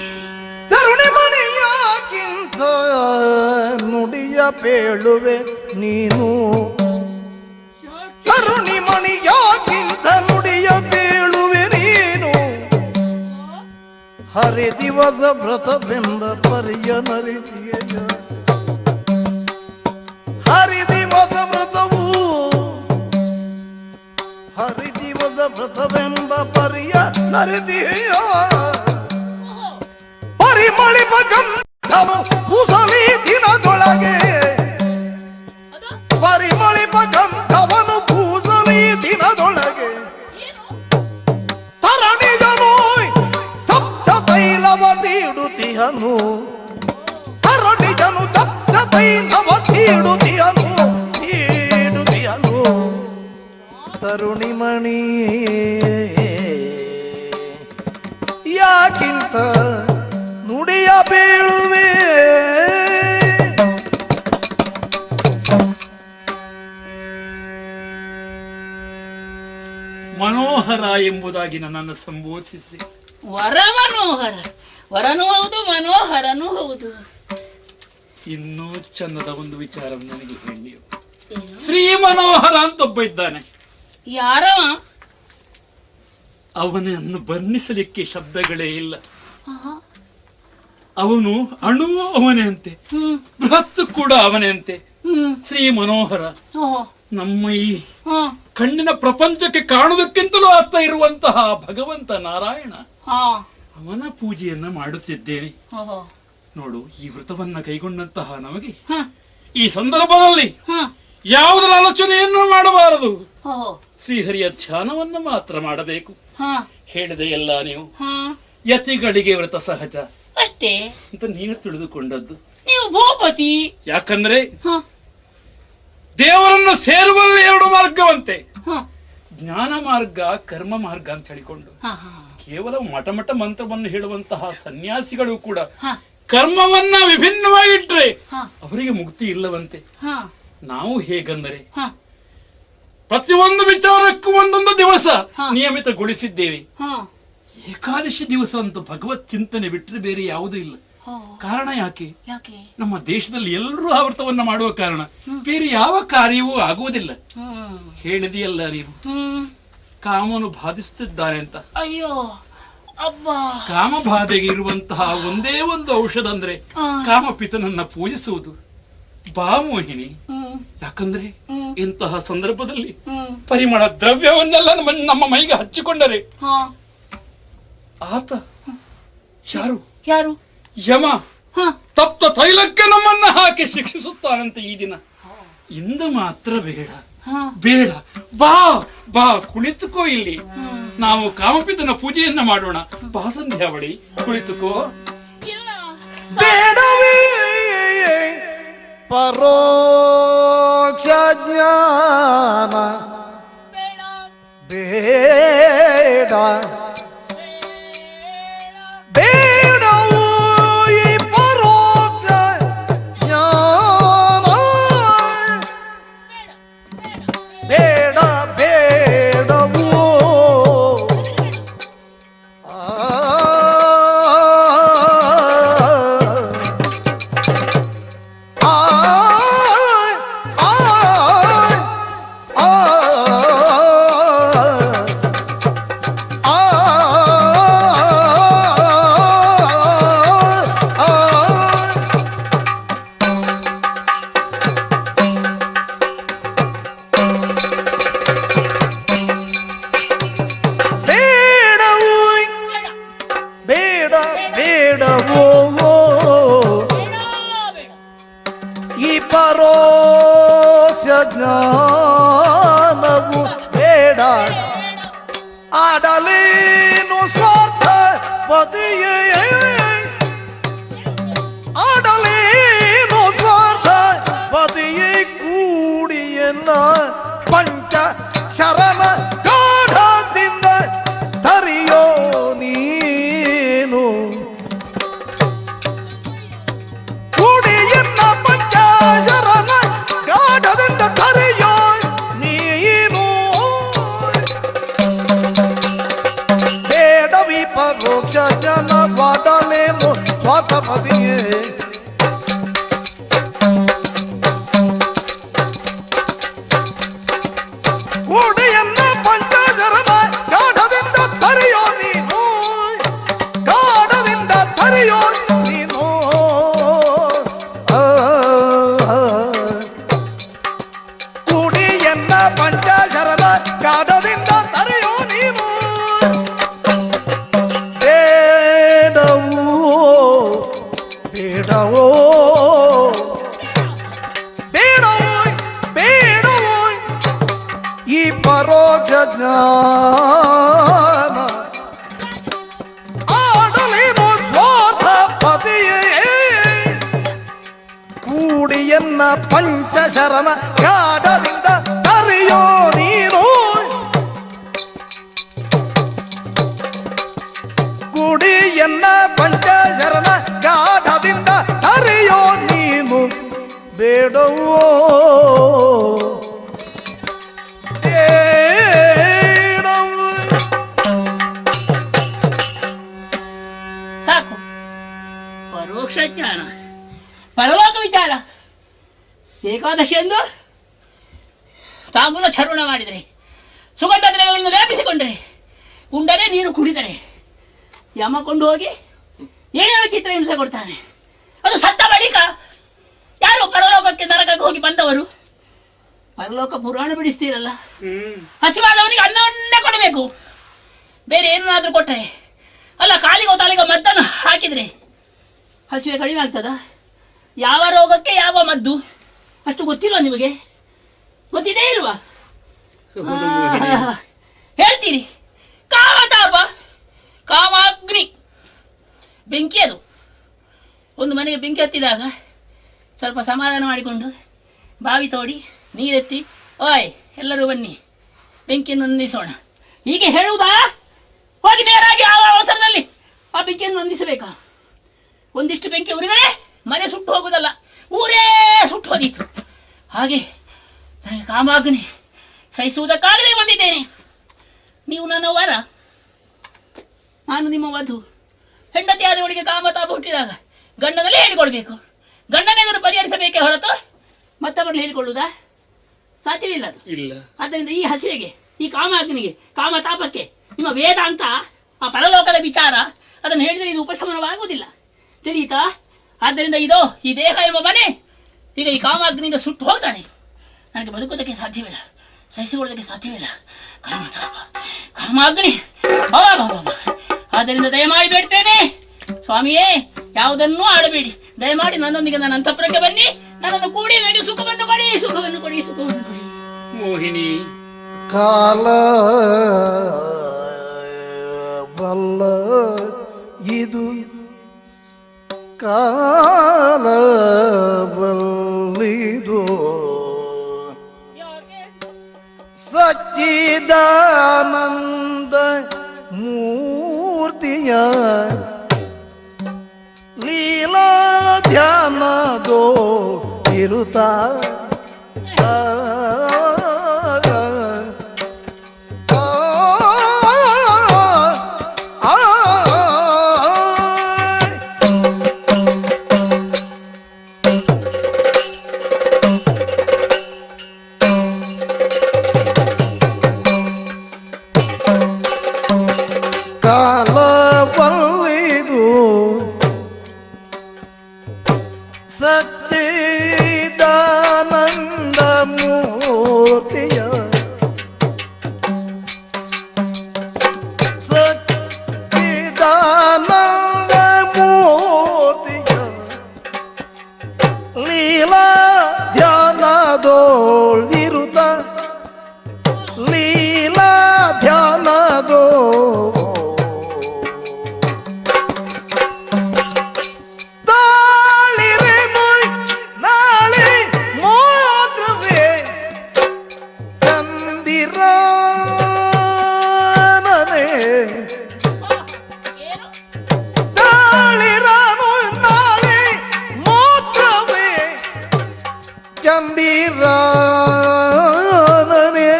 ತರುಣಿ ಮಣಿಯಾಗಿಂತ ನುಡಿಯ ಬೇಳುವೆ ನೀನು. ತರುಣಿ ಮಣಿಯಾಗಿಂತ ನುಡಿಯ ಬೇಳುವೆ ನೀನು. ಹರಿ ದಿವಸ ವ್ರತವೆಂಬ ಪರಿಯ ನರಿದಿಯ. ಹರಿ ದಿವಸ ವ್ರತವು, ಹರಿ ದಿವಸ ವ್ರತವೆಂಬ ಪರಿಯ ನರಿದಿಯ. ಪರಿಮಳಿಪ ಗಂಧವು ಪೂಸಲಿ ದಿನದೊಳಗೆ. ಪರಿಮಳಿಪ ಗಂಧವನು ಪೂಸಲಿ ದಿನದೊಳಗೆ. ತರಣಿಜನು ತಪ್ತ ತೈಲವ ತೀಡುತ್ತಿಹನು. ತರಣಿಜನು ತಪ್ತ ತೈಲವ ತೀಡುತ್ತಿಹನು. ತೀಡುತ್ತಿಹನು ತರುಣಿಮಣಿ ಯಾಕಿಂತ ನುಡಿಯ ಬೀಳುವೆ. ಮನೋಹರ ಎಂಬುದಾಗಿ ನನ್ನನ್ನು ಸಂಬೋಧಿಸಿ. ವರ ಮನೋಹರ, ವರನೂ ಹೌದು, ಮನೋಹರನೂ ಹೌದು. ಇನ್ನೂ ಚಂದದ ಒಂದು ವಿಚಾರ ನನಗೆ ಹೇಳಿ. ಶ್ರೀ ಮನೋಹರ ಅಂತ ಒಬ್ಬ ಇದ್ದಾನೆ. ಯಾರವ? ಅವನನ್ನು ವರ್ಣಿಸಲಿಕ್ಕೆ ಶಬ್ದಗಳೇ ಇಲ್ಲ. ಅವನು ಅಣುವು ಅವನೇ ಅಂತೆ, ಬೃಹತ್ ಕೂಡ ಅವನೇ ಅಂತೆ. ಶ್ರೀ ಮನೋಹರ ನಮ್ಮ ಈ ಕಣ್ಣಿನ ಪ್ರಪಂಚಕ್ಕೆ ಕಾಣುವುದಕ್ಕಿಂತಲೂ ಅರ್ಥ ಇರುವಂತಹ ಭಗವಂತ ನಾರಾಯಣ, ಅವನ ಪೂಜೆಯನ್ನ ಮಾಡುತ್ತಿದ್ದೇನೆ. ನೋಡು, ಈ ವ್ರತವನ್ನ ಕೈಗೊಂಡಂತಹ ನಮಗೆ ಈ ಸಂದರ್ಭದಲ್ಲಿ ಯಾವುದರ ಆಲೋಚನೆಯನ್ನು ಮಾಡಬಾರದು. ಶ್ರೀಹರಿಯ ಧ್ಯಾನವನ್ನು ಮಾತ್ರ ಮಾಡಬೇಕು. ಹೇಳಿದೆ ಎಲ್ಲ ನೀವು. ಯತಿಗಳಿಗೆ ವ್ರತ ಸಹಜ ಅಷ್ಟೇ ಅಂತ ನೀನು ತಿಳಿದುಕೊಂಡದ್ದು. ನೀವು ಭೂಪತಿ. ಯಾಕಂದ್ರೆ ದೇವರನ್ನು ಸೇರುವಲ್ಲಿ 2 ಮಾರ್ಗವಂತೆ, ಜ್ಞಾನ ಮಾರ್ಗ, ಕರ್ಮ ಮಾರ್ಗ ಅಂತ ಹೇಳಿಕೊಂಡು ಕೇವಲ ಮಠ ಮಂತ್ರವನ್ನು ಹೇಳುವಂತಹ ಸನ್ಯಾಸಿಗಳು ಕೂಡ ಕರ್ಮವನ್ನ ವಿಭಿನ್ನವಾಗಿಟ್ರೆ ಅವರಿಗೆ ಮುಕ್ತಿ ಇಲ್ಲವಂತೆ. ನಾವು ಹೇಗಂದರೆ ಪ್ರತಿಯೊಂದು ವಿಚಾರಕ್ಕೂ ಒಂದೊಂದು ದಿವಸ ನಿಯಮಿತಗೊಳಿಸಿದ್ದೇವೆ. ಏಕಾದಶಿ ದಿವಸ ಅಂತೂ ಭಗವತ್ ಚಿಂತನೆ ಬಿಟ್ಟರೆ ಬೇರೆ ಯಾವುದೂ ಇಲ್ಲ. ಕಾರಣ ಯಾಕೆ? ನಮ್ಮ ದೇಶದಲ್ಲಿ ಎಲ್ಲರೂ ಆ ವ್ರತವನ್ನ ಮಾಡುವ ಕಾರಣ ಬೇರೆ ಯಾವ ಕಾರ್ಯವೂ ಆಗುವುದಿಲ್ಲ. ಹೇಳಿದೆಯಲ್ಲ ನೀವು. ಕಾಮನು ಬಾಧಿಸುತ್ತಿದ್ದಾನೆ ಅಂತ. ಅಯ್ಯೋ ಅಬ್ಬಾ, ಕಾಮಬಾಧೆಗೆ ಇರುವಂತಹ ಒಂದೇ ಒಂದು ಔಷಧ ಅಂದ್ರೆ ಕಾಮಪಿತನನ್ನ ಪೂಜಿಸುವುದು. ಬಾ ಮೋಹಿನಿ, ಯಾಕಂದ್ರೆ ಇಂತಹ ಸಂದರ್ಭದಲ್ಲಿ ಪರಿಮಳ ದ್ರವ್ಯವನ್ನೆಲ್ಲ ನಮ್ಮ ಮೈಗೆ ಹಚ್ಚಿಕೊಂಡರೆ ಆತ ಯಾರು ಯಾರು ಯಮ ತಪ್ತ ತೈಲಕ್ಕೆ ನಮ್ಮನ್ನ ಹಾಕಿ ಶಿಕ್ಷಿಸುತ್ತಾನಂತೆ. ಈ ದಿನ ಇಂದು ಮಾತ್ರ ಬೇಡ ಬೇಡ, ಬಾ ಬಾ ಕುಳಿತುಕೋ ಇಲ್ಲಿ, ನಾವು ಕಾಮಪಿತನ ಪೂಜೆಯನ್ನ ಮಾಡೋಣ. ಬಾ ಸಂಧ್ಯಾವಳಿ, ಕುಳಿತುಕೋ. ಬೇಡವೇ ಪರೋಕ್ಷ ಜ್ಞಾನ, ಬೇಡ ಬೇಡವು ಈ ಪರೋಕ್ಷ ಜ್ಞಾನ, ಬೇಡ ಬೇಡವು ಈ ಪರೋಕ್ಷ ಜ್ಞಾನವು ಬೇಡ. ಆಡಲೇನು ಸ್ವಾರ್ಥ ಪತಿಯೇ, ಆಡಲೇನು ಸ್ವಾರ್ಥ ಪತಿಯೇ, ಕೂಡಿಯನ್ನ ಪಂಚ ಶರಣ ಗಾಢದಿಂದ ತರಿಯೋ ನೀನು, ಕೂಡಿಯನ್ನ ಪಂಚ ಶರಣ ಗಾಢದಿಂದ ತರಿಯೋ ನೀನು. ಬೇಡವಿ ಪರೋಕ್ಷ ಜನ ಬಾಡಲೇನು ಸ್ವಾರ್ಥಪದಿಯೇ, ಕೂಡಿಯನ್ನ ಪಂಚ ಶರಣ ಗಾಢದಿಂದ ತರಿಯೋ ನೀನು, ಗಾಢದಿಂದ ತರಿಯೋ ನೀನು. ಕೂಡಿಯನ್ನ ಪಂಚ ಶರಣ ಗಾಢದಿಂದ ತರಿಯೋ ನೀನು. ಬೇಡವೋ ಬೇಡವೋ ಬೇಡವೋ ಬೇಡವೋ ಈ ಪರೋಕ್ಷ ಜ್ಞಾನ, ಆಡಲೇನು ಸ್ವಾರ್ಥ ಪತಿಯೇ, ಕೂಡಿಯನ್ನ ಪಂಚಶರಣ ಗಾಢದಿಂದ ತರಿಯೋ ನೀನು, ಕೂಡಿಯನ್ನ ಪಂಚಶರಣ ಗಾಢದಿಂದ ತರಿಯೋ ನೀನು. ಬೇಡವೋ ಬೇಡವೋ. ಸಾಕು. ಪರೋಕ್ಷ ಜ್ಞಾನ, ಪರಲೋಕ ವಿಚಾರ, ಏಕಾದಶಿ ಎಂದು ತಾಂಬೂಲ ಚರ್ವಣ ಮಾಡಿದರೆ, ಸುಗಂಧ ದ್ರವ್ಯಗಳನ್ನು ಲೇಪಿಸಿಕೊಂಡರೆ, ಉಂಡರೆ ನೀರು ಕುಡಿದರೆ, ಯಮ ಕೊಂಡು ಹೋಗಿ ಏನೇನೋ ಚಿತ್ರ ಹಿಂಸೆ ಕೊಡ್ತಾನೆ. ಅದು ಸತ್ತ ಬಳಿಕ ಯಾರು ಪರಲೋಕಕ್ಕೆ ನರಕಕ್ಕೆ ಹೋಗಿ ಬಂದವರು ಪರಲೋಕ ಪುರಾಣ ಬಿಡಿಸ್ತೀರಲ್ಲ, ಹಸಿವಾದವನಿಗೆ ಅನ್ನವನ್ನೇ ಕೊಡಬೇಕು, ಬೇರೆ ಏನಾದ್ರೂ ಕೊಟ್ಟರೆ ಅಲ್ಲ, ಕಾಲಿಗೋ ತಾಲಿಗೋ ಮದ್ದನ್ನು ಹಾಕಿದ್ರೆ ಹಸಿವೆ ಕಡಿಮೆ ಆಗ್ತದ? ಯಾವ ರೋಗಕ್ಕೆ ಯಾವ ಮದ್ದು ಅಷ್ಟು ಗೊತ್ತಿಲ್ವಾ ನಿಮಗೆ? ಗೊತ್ತಿದೆ ಇಲ್ವಾ? ಹೇಳ್ತೀರಿ. ಕಾಮತಾಪ, ಕಾಮಾಗ್ನಿ, ಬೆಂಕಿ. ಅದು ಒಂದು ಮನೆಗೆ ಬೆಂಕಿ ಹತ್ತಿದಾಗ ಸ್ವಲ್ಪ ಸಮಾಧಾನ ಮಾಡಿಕೊಂಡು ಬಾವಿ ತೋಡಿ ನೀರೆತ್ತಿ, ಓಯ್ ಎಲ್ಲರೂ ಬನ್ನಿ ಬೆಂಕಿಯನ್ನು ನಂದಿಸೋಣ, ಹೀಗೆ ಹೇಳುವುದಾ? ಹೋಗಿ ನೇರಾಗಿ ಆ ಅವಸರದಲ್ಲಿ ಆ ಬೆಂಕಿಯನ್ನು ನಂದಿಸಬೇಕಾ? ಒಂದಿಷ್ಟು ಬೆಂಕಿ ಉರಿದರೆ ಮನೆ ಸುಟ್ಟು ಹೋಗುವುದಲ್ಲ, ಊರೇ ಸುಟ್ಟು ಹೋದಿತ್ತು. ಹಾಗೆ ನನಗೆ ಕಾಮಾಗ್ನಿ ಸಹಿಸುವುದಕ್ಕಾಗಲೇ ಬಂದಿದ್ದೇನೆ. ನೀವು ನನ್ನ ವರ, ನಾನು ನಿಮ್ಮ ವಧು. ಹೆಂಡತಿ ಆದವಳಿಗೆ ಕಾಮತಾಪ ಹುಟ್ಟಿದಾಗ ಗಂಡನಲ್ಲಿ ಹೇಳಿಕೊಳ್ಬೇಕು, ಗಂಡನೆದುರು ಪರಿಹರಿಸಬೇಕೇ ಹೊರತು ಮತ್ತೊಬ್ಬರಲ್ಲಿ ಹೇಳಿಕೊಳ್ಳುವುದಾ? ಸಾಧ್ಯವಿಲ್ಲ ಅದು. ಇಲ್ಲ. ಆದ್ದರಿಂದ ಈ ಹಸಿವೆಗೆ ಈ ಕಾಮಾಗ್ನಿಗೆ ಕಾಮತಾಪಕ್ಕೆ ನಿಮ್ಮ ವೇದಾಂತ ಆ ಪರಲೋಕದ ವಿಚಾರ ಅದನ್ನು ಹೇಳಿದರೆ ಇದು ಉಪಶಮನವಾಗುವುದಿಲ್ಲ, ತಿಳಿಯಿತಾ? ಆದ್ದರಿಂದ ಇದು ಈ ದೇಹ ಎಂಬ ಮನೆ ಈಗ ಈ ಕಾಮಾಗ್ನಿಯಿಂದ ಸುಟ್ಟು ಹೋಗ್ತಾನೆ. ನನಗೆ ಬದುಕೋದಕ್ಕೆ ಸಾಧ್ಯವಿಲ್ಲ, ಸಹಿಸಿಕೊಳ್ಳೋದಕ್ಕೆ ಸಾಧ್ಯವಿಲ್ಲ. ಕಾಮತಾಪ, ಕಾಮಾಗ್ನಿ, ಆದ್ದರಿಂದ ದಯಮಾಡಿ ಬೇಡ್ತೇನೆ ಸ್ವಾಮಿಯೇ, ಯಾವುದನ್ನೂ ಆಡಬೇಡಿ. ದಯಮಾಡಿ ನನ್ನೊಂದಿಗೆ ನನ್ನ ಅಂತಃಪುರಕ್ಕೆ ಬನ್ನಿ, ನನ್ನನ್ನು ಕೂಡಿ ನಡಿ, ಸುಖವನ್ನು ಕೊಡಿ, ಸುಖವನ್ನು ಕೊಡಿ, ಸುಖವನ್ನು ಕೊಡಿ. ಮೋಹಿನಿ, ಕಾಲ ಬಲ್ಲ ಇದು, ಕಾಲ ಬಲ್ಲಿದು, ಸಚ್ಚಿದಾನಂದ ಮೂರ್ತಿಯ ಲೀಲಾ ಧ್ಯಾನದೋ ಇರುತ್ತ ಕಾಲವಲ್ಲಿದು ಸಚ್ಚಿದಾನಂದ ಮೂರ್ತಿಯ ಸಚ್ಚಿದಾನಂದ ಮೂರ್ತಿಯ ಲೀಲಾ ಧ್ಯಾನದೋಳಿರುತ್ತ ಲೀಲಾ ಧ್ಯಾನದೋ ಚಂದಿರಾನನೆ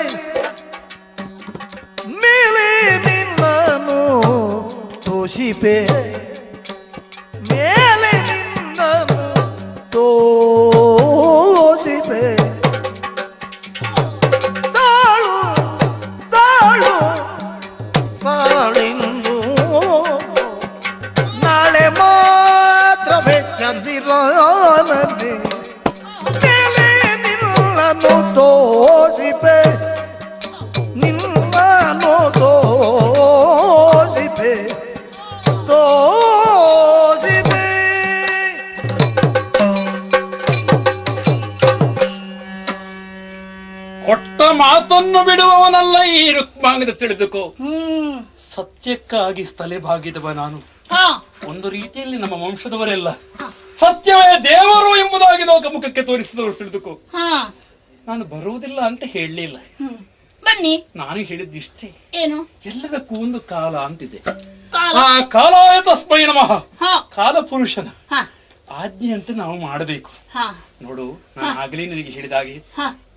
ಮೇಲೆ ನಿನ್ನನು ತೋಷಿಪೆ, ಮೇಲೆ ನಿನ್ನನು ತೋಷಿಪೆ, ತಾಳು ತಾಳು ತಾಳಿಂದು ನಾಳೆ ಮಾತ್ರವೇ ಚಂದಿರಾನನೆ ತೋಷಿಪೆ, ನಿನ್ನನು ತೋಷಿಪೆ, ತೋಷಿಪೆ. ಕೊಟ್ಟ ಮಾತನ್ನು ಬಿಡುವವನಲ್ಲ ಈ ರುಕ್ಮಾಂಗದ, ತಿಳಿದುಕೋ. ಸತ್ಯಕ್ಕಾಗಿ ತಲೆ ಬಾಗಿದವ ನಾನು. ಒಂದು ರೀತಿಯಲ್ಲಿ ನಮ್ಮ ವಂಶದವರೆಲ್ಲ ಸತ್ಯವೇ ದೇವರು ಎಂಬುದಾಗಿ ಲೋಕಮುಖಕ್ಕೆ ತೋರಿಸಿದವರು, ತಿಳಿದುಕೋ. ನಾನು ಬರುವುದಿಲ್ಲ ಅಂತ ಹೇಳಲಿಲ್ಲ, ಬನ್ನಿ. ನಾನು ಹೇಳಿದ್ದಿಷ್ಟೇ, ಏನು? ಎಲ್ಲದಕ್ಕೂ ಒಂದು ಕಾಲ ಅಂತಿದೆ. ಆ ಕಾಲಾಯ ತಸ್ಮೈ ನಮಃ. ಕಾಲ ಪುರುಷನ ಆಜ್ಞೆಯಂತೆ ನಾವು ಮಾಡಬೇಕು. ನೋಡು, ನಾನು ಆಗಲೇ ನಿನಗೆ ಹೇಳಿದಾಗೆ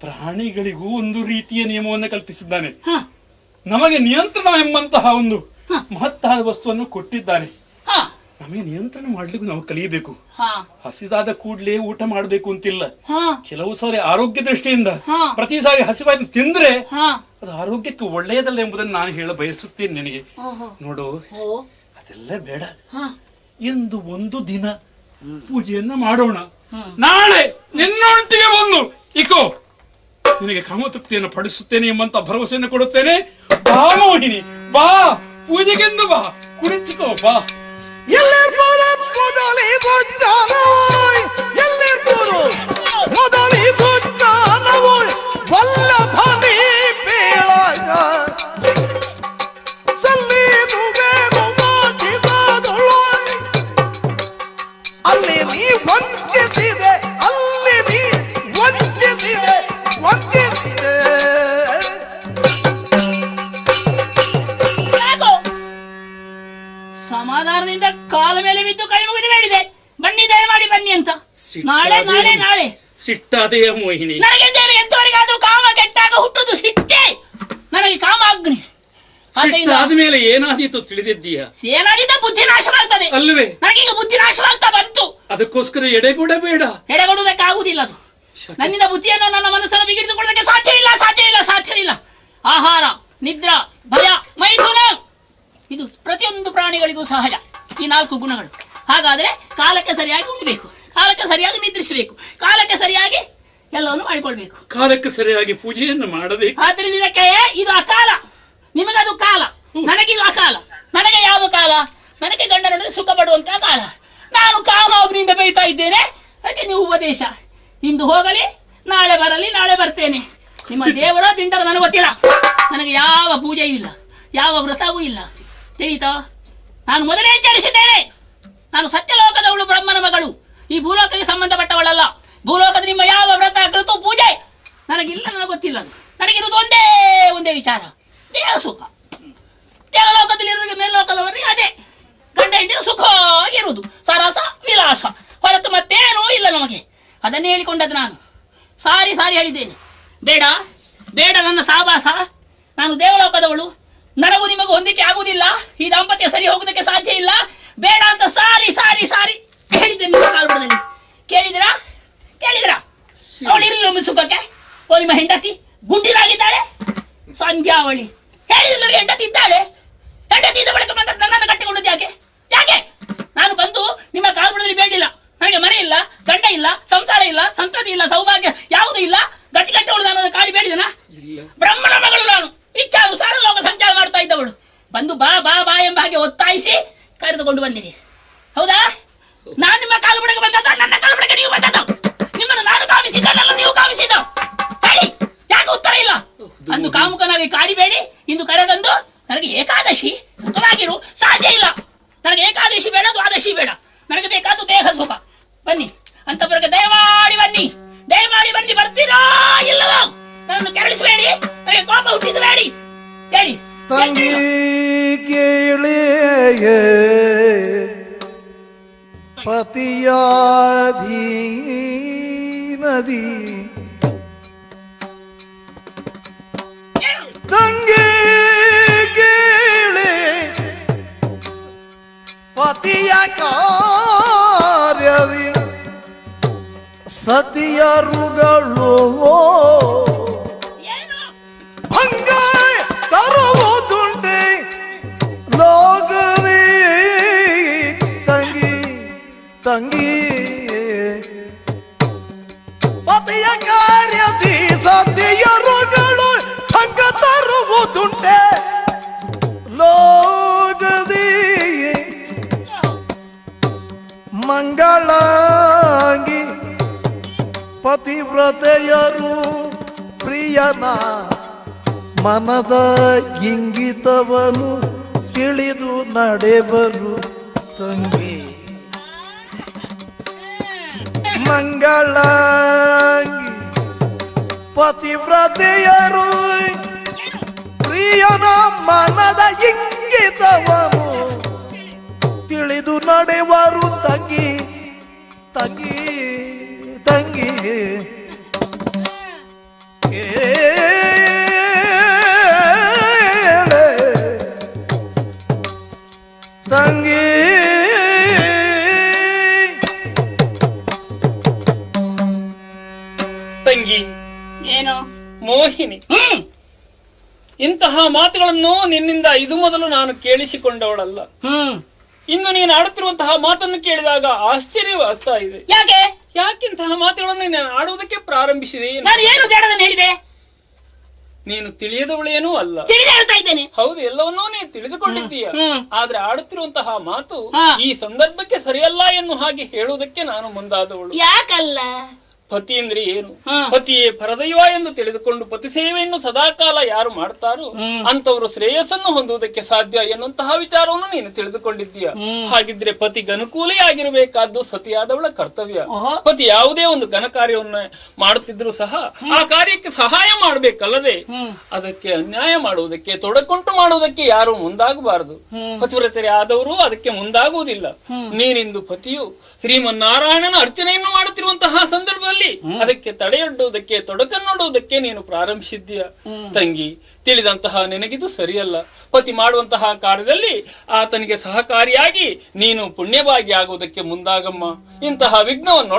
ಪ್ರಾಣಿಗಳಿಗೂ ಒಂದು ರೀತಿಯ ನಿಯಮವನ್ನು ಕಲ್ಪಿಸಿದ್ದಾನೆ. ನಮಗೆ ನಿಯಂತ್ರಣ ಎಂಬಂತಹ ಒಂದು ಮಹತ್ತಾದ ವಸ್ತುವನ್ನು ಕೊಟ್ಟಿದ್ದಾನೆ. ನಮಗೆ ನಿಯಂತ್ರಣ ಮಾಡ್ಲಿಕ್ಕೂ ನಾವು ಕಲಿಯಬೇಕು. ಹಸಿದಾದ ಕೂಡ್ಲೇ ಊಟ ಮಾಡ್ಬೇಕು ಅಂತಿಲ್ಲ. ಕೆಲವು ಸಾರಿ ಆರೋಗ್ಯ ದೃಷ್ಟಿಯಿಂದ ಪ್ರತಿ ಸಾರಿ ಹಸಿವಾಯ್ತು ತಿಂದ್ರೆ ಅದು ಆರೋಗ್ಯಕ್ಕೆ ಒಳ್ಳೆಯದಲ್ಲ ಎಂಬುದನ್ನು ನಾನು ಹೇಳ ಬಯಸುತ್ತೇನೆ ನಿನಗೆ. ನೋಡು, ಅದೆಲ್ಲ ಬೇಡ. ಎಂದು ಒಂದು ದಿನ ಪೂಜೆಯನ್ನ ಮಾಡೋಣ. ನಾಳೆ ನಿನ್ನೊಂಟಿಗೆ ಬಂದು ಇಕೋ ನಿನಗೆ ಕಾಮತೃಪ್ತಿಯನ್ನು ಪಡಿಸುತ್ತೇನೆ ಎಂಬಂತ ಭರವಸೆಯನ್ನು ಕೊಡುತ್ತೇನೆ. ಬಾ ಮೋಹಿನಿ, ಬಾ, ಪೂಜೆಗೆಂದು ಬಾ, ಕುಳಿತುಕೋ, ಬಾ. ಮೊದಲಿಗೂ ಜ್ಞಾನವೋ ವಲ್ಲಭನಿ ಬೇಳಗ ಸಲ್ಲಿಸುವೆನು ವಾಚಿದದೊಳು. ಅಲ್ಲಿ ನೀ ವಂಚಿಸಿದೆ, ಅಲ್ಲಿ ನೀ ವಂಚಿಸಿದೆ, ವಂಚಿಸಿದೆ. ಸಮಾಧಾನದಿಂದ ಕಾಲ ಮೇಲೆ ಬಿದ್ದು ಕೈ ಮುಗಿದು ಬೇಡಿದೆ, ಬನ್ನಿ ದಯಮಾಡಿ ಬನ್ನಿ ಅಂತ. ನಾಳೆ ನಾಳೆ ನಾಳೆ ಸಿಟ್ಟಾದೆಯ ಮೋಹಿನಿ? ನನಗೆಂದೇನು ಎಂತವರಿಗಾದ್ರೂ ಕಾಮ ಕೆಟ್ಟಾಗ ಹುಟ್ಟುದು ಸಿಟ್ಟೆ. ನನಗೆ ಕಾಮಾಗ್ನಿ. ಆದ್ಮೇಲೆ ಏನಾದೀತು ತಿಳಿದಿದ್ದೀಯಾ? ಏನಾದಿದ್ದ ಬುದ್ಧಿ ನಾಶವಾಗ್ತದೆ ಅಲ್ವೇ? ನನಗೀಗ ಬುದ್ಧಿ ನಾಶವಾಗ್ತಾ ಬಂತು. ಅದಕ್ಕೋಸ್ಕರ ಎಡೆಗೂಡ ಬೇಡ. ಎಡೆಗೊಡುವುದಕ್ಕೆ ಆಗುವುದಿಲ್ಲ. ಅದು ನನ್ನಿಂದ ಬುದ್ಧಿಯನ್ನು ನನ್ನ ಮನಸ್ಸನ್ನು ಬಿಗಿಡಿದುಕೊಳ್ಳೋದಕ್ಕೆ ಸಾಧ್ಯವಿಲ್ಲ, ಸಾಧ್ಯವಿಲ್ಲ, ಸಾಧ್ಯವಿಲ್ಲ. ಆಹಾರ ಎಲ್ಲರಿಗೂ ಸಹಜ ಈ 4 ಗುಣಗಳು. ಹಾಗಾದ್ರೆ ಕಾಲಕ್ಕೆ ಸರಿಯಾಗಿ ಉಣ್ಬೇಕು, ಕಾಲಕ್ಕೆ ಸರಿಯಾಗಿ ನಿದ್ರಿಸಬೇಕು, ಕಾಲಕ್ಕೆ ಸರಿಯಾಗಿ ಎಲ್ಲವನ್ನು ಮಾಡಿಕೊಳ್ಬೇಕು, ಕಾಲಕ್ಕೆ ಸರಿಯಾಗಿ ಪೂಜೆಯನ್ನು ಮಾಡಬೇಕು. ಆದ್ರಿಂದ ಇದಕ್ಕೆ ಇದು ಅಕಾಲ, ನಿಮಗದು ಕಾಲ, ನನಗಿದು ಅಕಾಲ. ನನಗೆ ಯಾವ ಕಾಲ? ನನಗೆ ಗಂಡನೊಡನೆ ಸುಖ ಪಡುವಂತಹ ಕಾಲ. ನಾನು ಕಾಮಾಗ್ನಿಯಿಂದ ಬೈತಾ ಇದ್ದೇನೆ, ಅದಕ್ಕೆ ನೀವು ಉಪದೇಶ. ಇಂದು ಹೋಗಲಿ, ನಾಳೆ ಬರಲಿ, ನಾಳೆ ಬರ್ತೇನೆ. ನಿಮ್ಮ ದೇವರ ದಿಂಡರ ನನಗೆ ಗೊತ್ತಿಲ್ಲ. ನನಗೆ ಯಾವ ಪೂಜೆಯೂ ಇಲ್ಲ, ಯಾವ ವ್ರತವೂ ಇಲ್ಲ. ತಿಳಿತಾ? ನಾನು ಮೊದಲೇ ಎಚ್ಚರಿಸಿದ್ದೇನೆ, ನಾನು ಸತ್ಯಲೋಕದವಳು, ಬ್ರಹ್ಮನ ಮಗಳು. ಈ ಭೂಲೋಕಕ್ಕೆ ಸಂಬಂಧಪಟ್ಟವಳಲ್ಲ. ಭೂಲೋಕದ ನಿಮ್ಮ ಯಾವ ವ್ರತ ಕೃತು ಪೂಜೆ ನನಗಿಲ್ಲ, ನನಗೆ ಗೊತ್ತಿಲ್ಲ. ನನಗಿರುವುದು ಒಂದೇ ವಿಚಾರ, ದೇಹ ಸುಖ. ದೇವಲೋಕದಲ್ಲಿರುವವರಿಗೆ ಮೇಲ್ಲೋಕದವರಿಗೆ ಅದೇ ಗಂಡ ಹೆಂಡಿನ ಸುಖವಾಗಿರುವುದು, ಸರಸ ವಿಲಾಸ, ಹೊರತು ಮತ್ತೇನೂ ಇಲ್ಲ ನಮಗೆ. ಅದನ್ನೇ ಹೇಳಿಕೊಂಡದ್ದು ನಾನು. ಸಾರಿ ಹೇಳಿದ್ದೇನೆ. ಬೇಡ ಬೇಡ ನನ್ನ ಸಾವಾಸ. ನಾನು ದೇವಲೋಕದವಳು, ನನಗೂ ನಿಮಗೂ ಹೊಂದಿಕೆ ಆಗುವುದಿಲ್ಲ, ಈ ದಾಂಪತ್ಯ ಸರಿ ಹೋಗುವುದಕ್ಕೆ ಸಾಧ್ಯ ಇಲ್ಲ, ಬೇಡ ಅಂತ ಸಾರಿ ಹೇಳಿದ್ದೇನೆ ನಿಮ್ಮ ಕಾಲ್ಬುಡದಲ್ಲಿ. ಕೇಳಿದಿರಾ? ಅವಳು ಇರಲಿಲ್ಲ ಒಮ್ಮೆ ಸುಖಕ್ಕೆ. ಓ ನಿಮ್ಮ ಹೆಂಡತಿ ಗುಂಡಿನಾಗಿದ್ದಾಳೆ, ಸಂಧ್ಯಾವಳಿ. ಹೇಳಿದಿಲ್ಲ ಹೆಂಡತಿ ಇದ್ದಾಳೆ. ಹೆಂಡತಿ ಇದ್ದ ಬಳಿಕ ಬಂದ ನನ್ನನ್ನು ಕಟ್ಟಿಕೊಂಡದ್ದು ಯಾಕೆ? ನಾನು ಬಂದು ನಿಮ್ಮ ಕಾಲ್ಬುಡದಲ್ಲಿ ಬೇಡಿಲ್ಲ. ನನಗೆ ಮನೆ ಇಲ್ಲ, ಗಂಡ ಇಲ್ಲ, ಸಂಸಾರ ಇಲ್ಲ, ಸಂತತಿ ಇಲ್ಲ, ಸೌಭಾಗ್ಯ ಯಾವುದೂ ಇಲ್ಲ. ಗತಿ ಕಟ್ಟವಳು ನಾನು ಕಾಡಿ ಬೇಡಿದನ? ಬ್ರಹ್ಮನ ಮಗಳು ನಾನು, ಇಚ್ಛಾನುಸಾರ ಲೋಕ ಸಂಚಾರ ಮಾಡ್ತಾ ಇದ್ದವಳು. ಬಂದು ಬಾ ಎಂಬ ಹಾಗೆ ಒತ್ತಾಯಿಸಿ ಕರೆದುಕೊಂಡು ಬಂದಿರಿ. ಹೌದಾ? ನಾನು ನಿಮ್ಮ ಕಾಲ್ಬುಡಕ್ಕೆ ಬಂದದ್ದು, ನನ್ನ ಕಾಲ್ಬುಡಕ್ಕೆ ನೀವು ಬಂದದ್ದು. ನಿಮ್ಮನ್ನು ನಾನು ಕಾಮಿಸಿದ್ದಲ್ಲ, ನೀವು ಕಾಮಿಸಿದ. ಹೇಳಿ, ಯಾಕೆ ಉತ್ತರ ಇಲ್ಲ? ಅಂದು ಕಾಮುಕನಾಗಿ ಕಾಡಿಬೇಡಿ, ಇಂದು ಕರೆದಂದು ನನಗೆ ಏಕಾದಶಿ ಸುಖವಾಗಿರು ಸಾಧ್ಯ ಇಲ್ಲ. ನನಗೆ ಏಕಾದಶಿ ಬೇಡ, ದ್ವಾದಶಿ ಬೇಡ. ನನಗೆ ಬೇಕಾದ್ದು ದೇಹ ಸುಖ. ಬನ್ನಿ ಅಂತವರೆಗೆ ದಯಮಾಡಿ ಬನ್ನಿ, ಬರ್ತೀರಾ ಇಲ್ಲವೋ? ನನ್ನನ್ನು ಕೆರಳಿಸಬೇಡಿ, ನನಗೆ ಕೋಪ ಹುಟ್ಟಿಸಬೇಡಿ. ಹೇಳಿ. ತಂಗಿ ಕೇಳಿಯೇ ಪತಿಯಾಧೀನದಿ, ತಂಗಿ ಕೇಳಿ ಪತಿಯ ಕಾರ್ಯದಿ ಸತಿಯರುಗಳು ಭಂಗ ತರುವುದುಂಟೆ ಲೋಕವೇ. ತಂಗಿ ಪತಿಯ ಕಾರ್ಯದಿ ಸತಿಯರುಗಳು ಭಂಗ ತರುವುದುಂಟೆ ಲೋಕದಿ. ಮಂಗಳಾಂಗಿ ಪತಿವ್ರತೆಯರು ಪ್ರಿಯನ ಮನದ ಇಂಗಿತವನು ತಿಳಿದು ನಡೆವರು. ತಂಗಿ ಮಂಗಳಾಂಗಿ ಪತಿವ್ರತೆಯರು ಪ್ರಿಯನ ಮನದ ಇಂಗಿತವನು ತಿಳಿದು ನಡೆವರು. ತಂಗಿ ತಂಗಿ ಏನು ಮೋಹಿನಿ, ಇಂತಹ ಮಾತುಗಳನ್ನು ನಿನ್ನಿಂದ ಇದು ಮೊದಲು ನಾನು ಕೇಳಿಸಿಕೊಂಡವಳಲ್ಲ. ಇನ್ನು ನೀನು ಆಡುತ್ತಿರುವಂತಹ ಮಾತನ್ನು ಕೇಳಿದಾಗ ಆಶ್ಚರ್ಯವಾಗ್ತಾ ಇದೆ. ಯಾಕೆಂತಹ ಮಾತುಗಳನ್ನು ನಾನು ಆಡುವುದಕ್ಕೆ ಪ್ರಾರಂಭಿಸಿದೆ? ನಾನು ಏನು ಬೇಡದನ್ನು ಹೇಳಿದೆ? ನೀನು ತಿಳಿಯದವಳೇನೂ ಅಲ್ಲ. ಹೇಳ್ತಾ ಇದ್ದೇನೆ. ಹೌದು, ಎಲ್ಲವನ್ನೂ ನೀನು ತಿಳಿದುಕೊಂಡಿದ್ದೀಯ. ಆದ್ರೆ ಆಡುತ್ತಿರುವಂತಹ ಮಾತು ಈ ಸಂದರ್ಭಕ್ಕೆ ಸರಿಯಲ್ಲ ಎನ್ನು ಹಾಗೆ ಹೇಳುವುದಕ್ಕೆ ನಾನು ಮುಂದಾದವಳು. ಯಾಕಲ್ಲ? ಪತಿ ಅಂದ್ರೆ ಏನು? ಪತಿಯೇ ಪರದೈವ ಎಂದು ತಿಳಿದುಕೊಂಡು ಪತಿ ಸೇವೆಯನ್ನು ಸದಾಕಾಲ ಯಾರು ಮಾಡ್ತಾರೋ ಅಂತವರು ಶ್ರೇಯಸ್ಸನ್ನು ಹೊಂದುವುದಕ್ಕೆ ಸಾಧ್ಯ ಎನ್ನುವಂತಹ ವಿಚಾರವನ್ನು ನೀನು ತಿಳಿದುಕೊಂಡಿದ್ದೀಯ. ಹಾಗಿದ್ರೆ ಪತಿಗೆ ಅನುಕೂಲ ಆಗಿರಬೇಕಾದ್ದು ಸತಿಯಾದವಳ ಕರ್ತವ್ಯ. ಪತಿ ಯಾವುದೇ ಒಂದು ಘನ ಕಾರ್ಯವನ್ನು ಮಾಡುತ್ತಿದ್ರು ಸಹ ಆ ಕಾರ್ಯಕ್ಕೆ ಸಹಾಯ ಮಾಡಬೇಕಲ್ಲದೆ ಅದಕ್ಕೆ ಅನ್ಯಾಯ ಮಾಡುವುದಕ್ಕೆ, ತೊಡಕೊಂಟು ಮಾಡುವುದಕ್ಕೆ ಯಾರು ಮುಂದಾಗಬಾರದು. ಪತಿವ್ರತರೇ ಆದವರು ಅದಕ್ಕೆ ಮುಂದಾಗುವುದಿಲ್ಲ. ನೀನಿಂದು ಪತಿಯು ಶ್ರೀಮನ್ನಾರಾಯಣನ ಅರ್ಚನೆಯನ್ನು ಮಾಡುತ್ತಿರುವಂತಹ ಸಂದರ್ಭದಲ್ಲಿ ಅದಕ್ಕೆ ತಡೆಯೊಡ್ಡುವುದಕ್ಕೆ, ತೊಡಕನ್ನೊಡ್ಡುವುದಕ್ಕೆ ನೀನು ಪ್ರಾರಂಭಿಸಿದ್ದೀಯ. ತಂಗಿ, ತಿಳಿದಂತಹ ನಿನಗಿದು ಸರಿಯಲ್ಲ. ಪತಿ ಮಾಡುವಂತಹ ಕಾರ್ಯದಲ್ಲಿ ಆತನಿಗೆ ಸಹಕಾರಿಯಾಗಿ ನೀನು ಪುಣ್ಯಭಾಗಿ ಆಗುವುದಕ್ಕೆ ಮುಂದಾಗಮ್ಮ. ಇಂತಹ ವಿಘ್ನವನ್ನು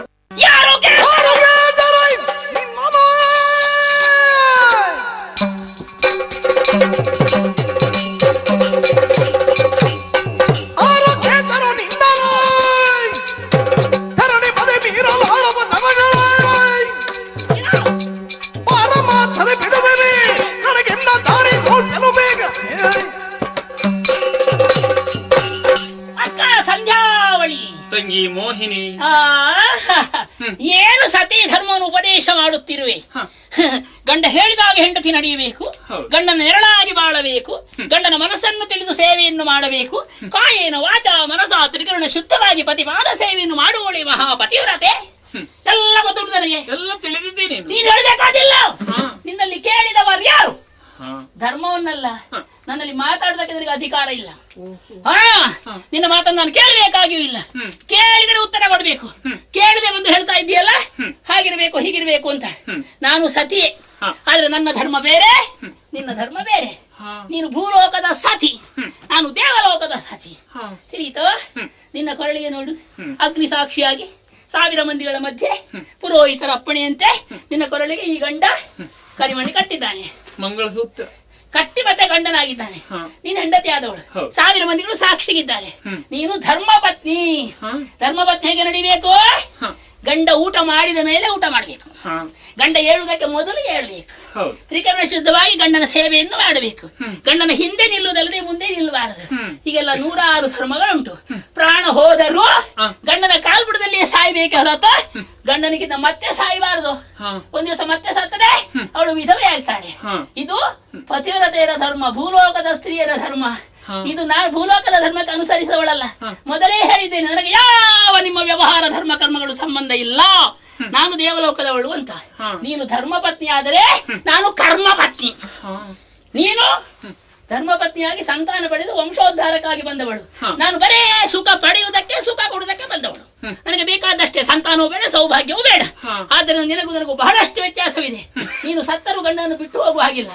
ಸತಿ ಧರ್ಮವನ್ನು ಉಪದೇಶ ಮಾಡುತ್ತಿರುವೆ. ಗಂಡ ಹೇಳಿದಾಗ ಹೆಂಡತಿ ನಡೆಯಬೇಕು, ಗಂಡನ ನೆರಳಾಗಿ ಬಾಳಬೇಕು, ಗಂಡನ ಮನಸ್ಸನ್ನು ತಿಳಿದು ಸೇವೆಯನ್ನು ಮಾಡಬೇಕು. ಕಾಯೇನ ವಾಚ ಮನಸ ತ್ರಿಕರಣ ಶುದ್ಧವಾಗಿ ಪತಿಪಾದ ಸೇವೆಯನ್ನು ಮಾಡುವಳಿ ಮಹಾಪತಿವ್ರತೆ. ಎಲ್ಲ ಗೊತ್ತುಂಟು ನನಗೆ, ಎಲ್ಲ ತಿಳಿದಿದ್ದೇನೆ. ನೀನು ಹೇಳಬೇಕಾದಿಲ್ಲ. ನಿನ್ನಲ್ಲಿ ಕೇಳಿದವರು ಯಾರು? ಧರ್ಮವನ್ನಲ್ಲ, ನನ್ನಲ್ಲಿ ಮಾತಾಡೋದಕ್ಕೆ ನನಗೆ ಅಧಿಕಾರ ಇಲ್ಲ. ನಿನ್ನ ಮಾತನ್ನು ನಾನು ಕೇಳಬೇಕಾಗಿಯೂ ಇಲ್ಲ. ಕೇಳಿದರೆ ಉತ್ತರ ಕೊಡ್ಬೇಕು. ಕೇಳದೆ ಬಂದು ಹೇಳ್ತಾ ಇದ್ದೀಯಲ್ಲ ಹಾಗಿರ್ಬೇಕು ಹೀಗಿರ್ಬೇಕು ಅಂತ. ನಾನು ಸತಿಯೇ, ಆದ್ರೆ ನನ್ನ ಧರ್ಮ ಬೇರೆ, ನಿನ್ನ ಧರ್ಮ ಬೇರೆ. ನೀನು ಭೂಲೋಕದ ಸತಿ, ನಾನು ದೇವಲೋಕದ ಸತಿ. ತಿಳಿಯಿತೋ? ನಿನ್ನ ಕೊರಳಿಗೆ ನೋಡು, ಅಗ್ನಿ ಸಾಕ್ಷಿಯಾಗಿ 1000 ಮಂದಿಗಳ ಮಧ್ಯೆ ಪುರೋಹಿತರ ಅಪ್ಪಣೆಯಂತೆ ನಿನ್ನ ಕೊರಳಿಗೆ ಈ ಗಂಡ ಕರಿಮಣಿ ಕಟ್ಟಿದ್ದಾನೆ, ಮಂಗಳಸೂತ್ರ ಕಟ್ಟಿ ಮತ್ತೆ ಗಂಡನಾಗಿದ್ದಾನೆ. ನೀನು ಹೆಂಡತಿ ಆದವಳು, 1000 ಮಂದಿಗಳು ಸಾಕ್ಷಿಗಿದ್ದಾರೆ. ನೀನು ಧರ್ಮಪತ್ನಿ. ಧರ್ಮಪತ್ನಿ ಹೇಗೆ ನಡಿಬೇಕು? ಗಂಡ ಊಟ ಮಾಡಿದ ಮೇಲೆ ಊಟ ಮಾಡಬೇಕು, ಗಂಡ ಏಳುವುದಕ್ಕೆ ಮೊದಲು ಏಳಬೇಕು, ತ್ರಿಕರಣ ಶುದ್ಧವಾಗಿ ಗಂಡನ ಸೇವೆಯನ್ನು ಮಾಡಬೇಕು, ಗಂಡನ ಹಿಂದೆ ನಿಲ್ಲುವುದಲ್ಲದೆ ಮುಂದೆ ನಿಲ್ಲಬಾರದು. ಹೀಗೆಲ್ಲ 106 ಧರ್ಮಗಳುಂಟು. ಪ್ರಾಣ ಹೋದರೂ ಗಂಡನ ಕಾಲ್ಬುಡದಲ್ಲಿಯೇ ಸಾಯ್ಬೇಕೆ ಹೊರತು ಗಂಡನಿಗಿಂತ ಮತ್ತೆ ಸಾಯಬಾರದು. ಒಂದ್ ದಿವಸ ಮತ್ತೆ ಸತ್ತರೆ ಅವಳು ವಿಧವೆ ಆಗ್ತಾಳೆ. ಇದು ಪತಿವ್ರತೆಯರ ಧರ್ಮ, ಭೂಲೋಕದ ಸ್ತ್ರೀಯರ ಧರ್ಮ. ಇದು ನಾನು ಭೂಲೋಕದ ಧರ್ಮಕ್ಕೆ ಅನುಸರಿಸವಳಲ್ಲ. ಮೊದಲೇ ಹೇಳಿದ್ದೇನೆ, ನನಗೆ ಯಾವ ನಿಮ್ಮ ವ್ಯವಹಾರ ಧರ್ಮ ಕರ್ಮಗಳು ಸಂಬಂಧ ಇಲ್ಲ. ನಾನು ದೇವಲೋಕದವಳು ಅಂತ. ನೀನು ಧರ್ಮಪತ್ನಿ ಆದರೆ ನಾನು ಕರ್ಮಪತ್ನಿ. ನೀನು ಧರ್ಮಪತ್ನಿಯಾಗಿ ಸಂತಾನ ಪಡೆದು ವಂಶೋದ್ಧಾರಕ್ಕಾಗಿ ಬಂದವಳು. ನಾನು ಬರೇ ಸುಖ ಪಡೆಯುವುದಕ್ಕೆ, ಸುಖ ಕೊಡುವುದಕ್ಕೆ ಬಂದವಳು. ನನಗೆ ಬೇಕಾದಷ್ಟೇ ಸಂತಾನವೂ ಬೇಡ, ಸೌಭಾಗ್ಯವೂ ಬೇಡ. ಆದ್ದರಿಂದ ನಿನಗೂ ನನಗೂ ಬಹಳಷ್ಟು ವ್ಯತ್ಯಾಸವಿದೆ. ನೀನು ಸತ್ತರೂ ಗಂಡನ್ನು ಬಿಟ್ಟು ಹೋಗುವ ಹಾಗಿಲ್ಲ.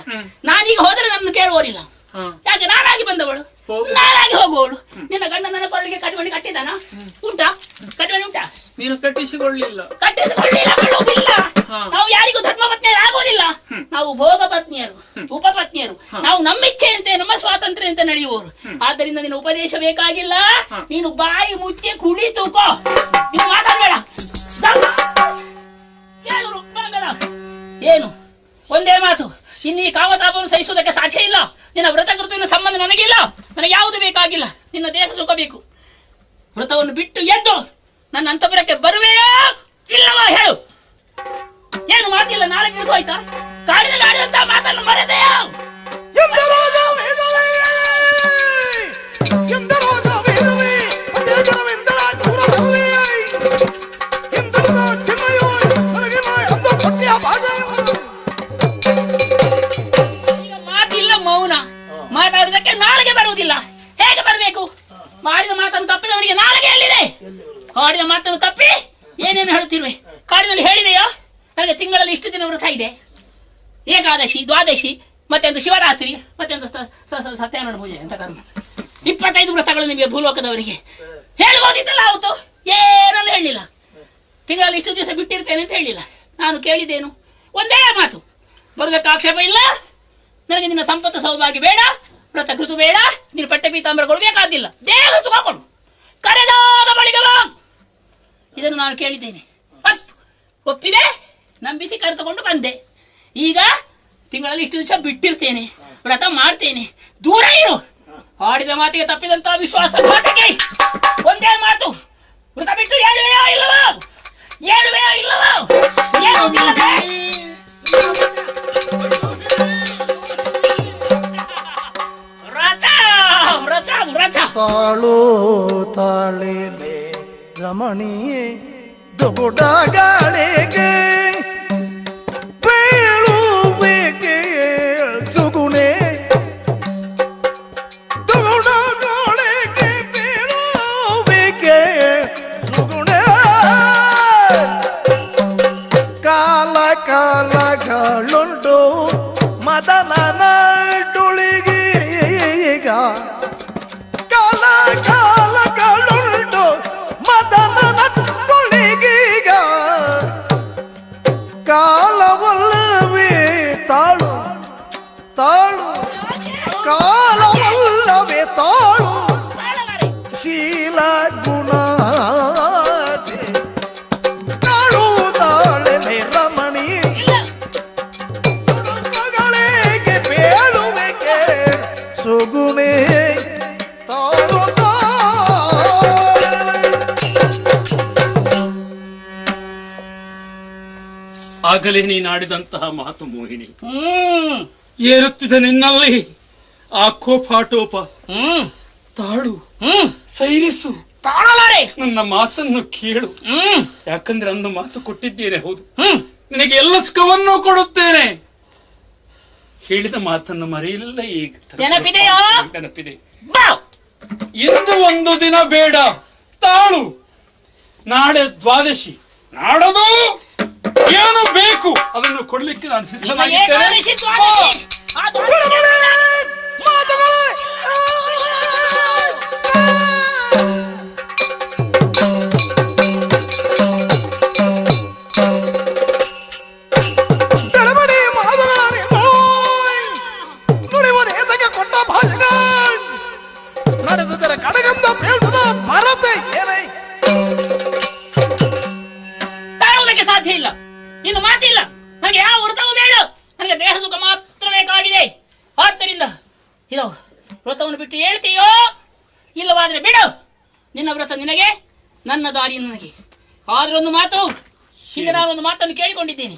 ನಾನೀಗ ಹೋದರೆ ನನ್ನನ್ನು ಕೇಳುವವರಿಲ್ಲ. ಯಾಕೆ? ನಾನಾಗಿ ಬಂದವಳು, ನಾನಾಗಿ ಹೋಗುವವಳು. ನಿನ್ನ ಗಂಡ ನನ್ನ ಕೊರಳಿಗೆ ಕಟ್ಮಣಿ ಕಟ್ಟಿದಾನ? ಉಂಟಾ? ಕಟ್ಮಣಿ ಉಂಟಾ? ನೀನು ಕಟ್ಟಿಸಿಕೊಳ್ಳಿಲ್ಲ. ಕಟ್ಟಿಸಿಕೊಳ್ಳುವುದಿಲ್ಲ. ನಾವು ಯಾರಿಗೂ ಧರ್ಮಪತ್ನಿಯರಾಗುವುದಿಲ್ಲ. ನಾವು ಭೋಗ ಪತ್ನಿಯರು, ಉಪಪತ್ನಿಯರು. ನಾವು ನಮ್ಮಿಚ್ಛೆಯಂತೆ, ನಮ್ಮ ಸ್ವಾತಂತ್ರ್ಯ ಅಂತ ನಡೆಯುವವರು. ಆದ್ದರಿಂದ ನಿನ್ನ ಉಪದೇಶ ಬೇಕಾಗಿಲ್ಲ. ನೀನು ಬಾಯಿ ಮುಚ್ಚಿ ಕುಳಿತುಕೋ, ನೀನು ಮಾತಾಡಬೇಡ. ಏನು? ಒಂದೇ ಮಾತು, ಇನ್ನೀ ಕಾಮತಾಪವನ್ನು ಸಹಿಸುವುದಕ್ಕೆ ಸಾಧ್ಯ ಇಲ್ಲ. ನಿನ್ನ ವ್ರತಕೃತಿನ ಸಂಬಂಧ ನನಗಿಲ್ಲ. ನನಗೆ ಯಾವುದು ಬೇಕಾಗಿಲ್ಲ. ನಿನ್ನ ದೇಹ ಸುಖ ಬೇಕು. ವ್ರತವನ್ನು ಬಿಟ್ಟು ಎದ್ದು ನನ್ನ ಅಂತಃಪುರಕ್ಕೆ ಬರುವೆಯೋ ಇಲ್ಲವೋ ಹೇಳು. ಏನು ಮಾತಿಲ್ಲ, ನಾಳೆ ಆಯ್ತಾ? ಕಾಡಿನಲ್ಲಿ ಆಡಿದಂತ ಮಾತನ್ನು ಮರೆತೆಯೋ? ಮಾತಿಲ್ಲ, ಮೌನ. ಮಾತಾಡುವುದಕ್ಕೆ ನಾಳೆಗೆ ಬರುವುದಿಲ್ಲ. ಹೇಗೆ ಬರಬೇಕು? ಮಾಡಿದ ಮಾತನ್ನು ತಪ್ಪಿದವನಿಗೆ ನಾಳೆಗೆ ಎಲ್ಲಿದೆ? ಆಡಿದ ಮಾತನ್ನು ತಪ್ಪಿ ಏನೇನು ಹೇಳುತ್ತಿರುವೆ? ಕಾಡಿನಲ್ಲಿ ಹೇಳಿದೆಯೋ ನನಗೆ ತಿಂಗಳಲ್ಲಿ ಇಷ್ಟು ದಿನ ವ್ರತ ಇದೆ, ಏಕಾದಶಿ, ದ್ವಾದಶಿ, ಮತ್ತೆಂದು ಶಿವರಾತ್ರಿ, ಮತ್ತೆಂದು ಸತ್ಯನಾರಾಯಣ ಪೂಜೆ ಅಂತ ಕರ್ಮ. 25 ವ್ರತಗಳು ನಿಮಗೆ ಭೂಲೋಕದವರಿಗೆ. ಹೇಳ್ಬೋದಿತ್ತಲ್ಲ ಅವತ್ತು, ಏನನ್ನು ಹೇಳಿಲ್ಲ. ತಿಂಗಳಲ್ಲಿ ಇಷ್ಟು ದಿವಸ ಬಿಟ್ಟಿರ್ತೇನೆ ಅಂತ ಹೇಳಿಲ್ಲ. ನಾನು ಕೇಳಿದ್ದೇನು? ಒಂದೇ ಮಾತು, ಬರುವುದಕ್ಕೆ ಆಕ್ಷೇಪ ಇಲ್ಲ. ನನಗೆ ನಿನ್ನ ಸಂಪತ್ತು ಸೌಭಾಗ್ಯ ಬೇಡ, ವ್ರತ ಕೃತು ಬೇಡ, ನೀನು ಪಟ್ಟೆ ಪೀತಾಂಬರ ಕೊಡಬೇಕಾದಿಲ್ಲ, ದೇಹ ಸುಖ ಕೊಡು, ಕರೆದಾದ ಬಳಿಕ ಬಾ. ಇದನ್ನು ನಾನು ಕೇಳಿದ್ದೇನೆ, ಒಪ್ಪಿದೆ, ನಂಬಿಸಿ ಕರೆದುಕೊಂಡು ಬಂದೆ. ಈಗ ತಿಂಗಳಲ್ಲಿ ಇಷ್ಟು ದಿವಸ ಬಿಟ್ಟಿರ್ತೇನೆ, ವ್ರತ ಮಾಡ್ತೇನೆ, ದೂರ ಇರು. ಆಡಿದ ಮಾತಿಗೆ ತಪ್ಪಿದಂತಹ ವಿಶ್ವಾಸ ಘಾತಕಿ. ಒಂದೇ ಮಾತು, ವ್ರತ ಬಿಟ್ಟು ಹೇಳುವೆಯೋ ಇಲ್ಲವೋ? ಹೇಳುವೆಯೋ ಇಲ್ಲವೋ? ಹೇಳುವುದಿಲ್ಲವೇ? ತಾಳು ತಾಳಿಲೆ ರಮಣಿಯೇ ದುಗುಡಗಳಿಗೆ ಬೇಳುವಿಕೆ ಸುಗುಣೆ ದುಗುಡಗಳಿಗೆ ಬೇಳುವಿಕೆ ಸುಗುಣೆ ಕಾಲ ಕಾಲಗಳುಂಟು ಮದನ ನಡುಳಿಗೀಗ ಕಾಲ ಕಾಲಗಳುಂಟು ಮದನ ನಡುಳಿಗೀಗ ಕಾಲವಲ್ಲವೇ ತಾಳು ತಾಳು ಕಾಲವಲ್ಲವೇ ತಾಳು ಶೀಲ ಗುಣ ತಾಳು ತಾಳೆ ರಮಣಿ ಮಗಳಿಗೆ ಬೇಳುವೆಗೆ ಸುಗುಣೆ ತಾಳು ತಾಳೆ ಆಗಲೇ ನೀನಾಡಿದಂತಹ ಮಾತು ಮೋಹಿನಿ. ಹ್ಮ್ ಏರುತ್ತಿದೆ ನಿನ್ನಲ್ಲಿ ಆ ಕೋಪಾಟೋಪ. ತಾಳು, ಸೈರಿಸು, ತಾಳಲಾರೆ. ನನ್ನ ಮಾತನ್ನು ಕೇಳು. ಯಾಕಂದ್ರೆ ಅಂದು ಮಾತು ಕೊಟ್ಟಿದ್ದೇನೆ. ಹೌದು, ನಿನಗೆ ಎಲ್ಲ ಸುಖವನ್ನು ಕೊಡುತ್ತೇನೆ. ಹೇಳಿದ ಮಾತನ್ನು ಮರೆಯಲಿಲ್ಲ. ಈಗ ನೆನಪಿದೆಯಾ? ನೆನಪಿದೆ. ಇಂದು ಒಂದು ದಿನ ಬೇಡ, ತಾಳು. ನಾಳೆ ದ್ವಾದಶಿ, ನಾಡದು ಏನು ಬೇಕು ಅದನ್ನು ಕೊಡ್ಲಿಕ್ಕೆ ನಾನು ಸಿದ್ಧನಾಗಿದ್ದೇನೆ. ನಡೆಸಿದರೆ ಕಡಗಂದ ಬೇಡದ ಮರತೆ ಏನೇ ತಾಳುವುದಕ್ಕೆ ಸಾಧ್ಯ ಇಲ್ಲ. ಇನ್ನು ಮಾತಿಲ್ಲ. ನನಗೆ ಯಾವ ವ್ರತವೂ ಬೇಡ. ನನಗೆ ದೇಹ ಸುಖ ಮಾತ್ರ ಬೇಕಾಗಿದೆ. ಆದ್ದರಿಂದ ಇದು ವ್ರತವನ್ನು ಬಿಟ್ಟು ಹೇಳ್ತೀಯೋ ಇಲ್ಲವಾದ್ರೆ ಬಿಡು. ನಿನ್ನ ವ್ರತ ನಿನಗೆ, ನನ್ನ ದಾರಿ ನನಗೆ. ಆದ್ರೆ ಒಂದು ಮಾತು, ಹಿಂದೆ ನಾನೊಂದು ಮಾತನ್ನು ಕೇಳಿಕೊಂಡಿದ್ದೇನೆ.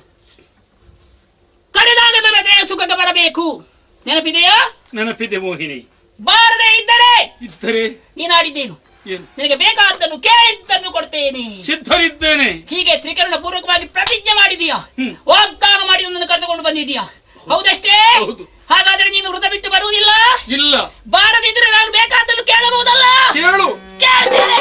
ಕರೆದಾಗ ನನ್ನ ದೇಹ ಸುಖಕ್ಕೆ ಬರಬೇಕು. ನೆನಪಿದೆಯಾ? ನೆನಪಿದೆ ಮೋಹಿನಿ. ಬಾರದೆ ಇದ್ದರೆ ನೀನಾಡಿದ್ದೇನು? ನಿನಗೆ ಬೇಕಾದ್ದನ್ನು ಕೇಳಿದ್ದನ್ನು ಕೊಡ್ತೇನೆ. ಸಿದ್ಧರಿದ್ದೇನೆ. ಹೀಗೆ ತ್ರಿಕರಣ ಪೂರ್ವಕವಾಗಿ ಪ್ರತಿಜ್ಞೆ ಮಾಡಿದೀಯಾ, ವಾಗ್ದಾನ ಮಾಡಿ ನನ್ನನ್ನು ಕರೆದುಕೊಂಡು ಬಂದಿದೀಯಾ. ಹೌದಷ್ಟೇ? ಹಾಗಾದ್ರೆ ನೀನು ವೃತ ಬಿಟ್ಟು ಬರುವುದಿಲ್ಲ? ಇಲ್ಲ. ಬಾರದಿದ್ರೆ ನಾನು ಬೇಕಾದ್ದನ್ನು ಕೇಳಬಹುದಲ್ಲ? ಕೇಳು. ಕೇಳ್ತೇನೆ.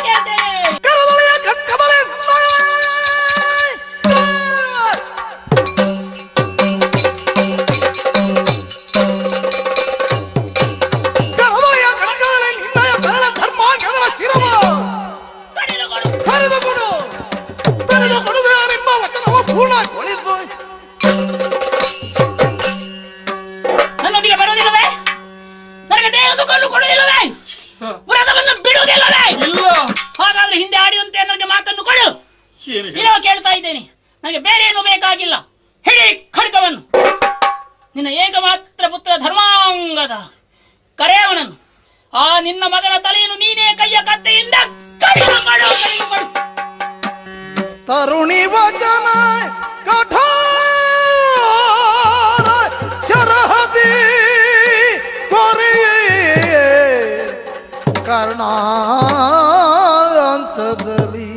ನನ್ನೊಂದಿಗೆ ಬರುವುದಿಲ್ಲವೇ? ನನಗೆ ದೇಹ ಸುಖವನ್ನು ಕೊಡುವುದಿಲ್ಲವೇ? ವ್ರತವನ್ನು ಬಿಡುವುದಿಲ್ಲವೇ? ಹಾಗಾದ್ರೆ ಹಿಂದೆ ಆಡಿದಂತೆ ನನಗೆ ಮಾತನ್ನು ಕೊಡು. ಇರೋ ಕೇಳ್ತಾ ಇದ್ದೇನೆ. ನನಗೆ ಬೇರೆ ಏನು ಬೇಕಾಗಿಲ್ಲ. ಹಿಡಿ ಖಡ್ಗವನ್ನು. ನಿನ್ನ ಏಕಮಾತ್ರ ಪುತ್ರ ಧರ್ಮಾಂಗದ ಕರೆಯವನನ್ನು, ಆ ನಿನ್ನ ಮಗನ ತಲೆಯನ್ನು ನೀನೇ ಕೈಯ ಕತ್ತೆಯಿಂದ ಕಡಿದು ಮಾಡು. ತರುಣಿ ವಚನ ಕಠೋರ ಶರಹದಿ ಕೊರೆಯೇ ಕರ್ಣಾಂತದಲ್ಲಿ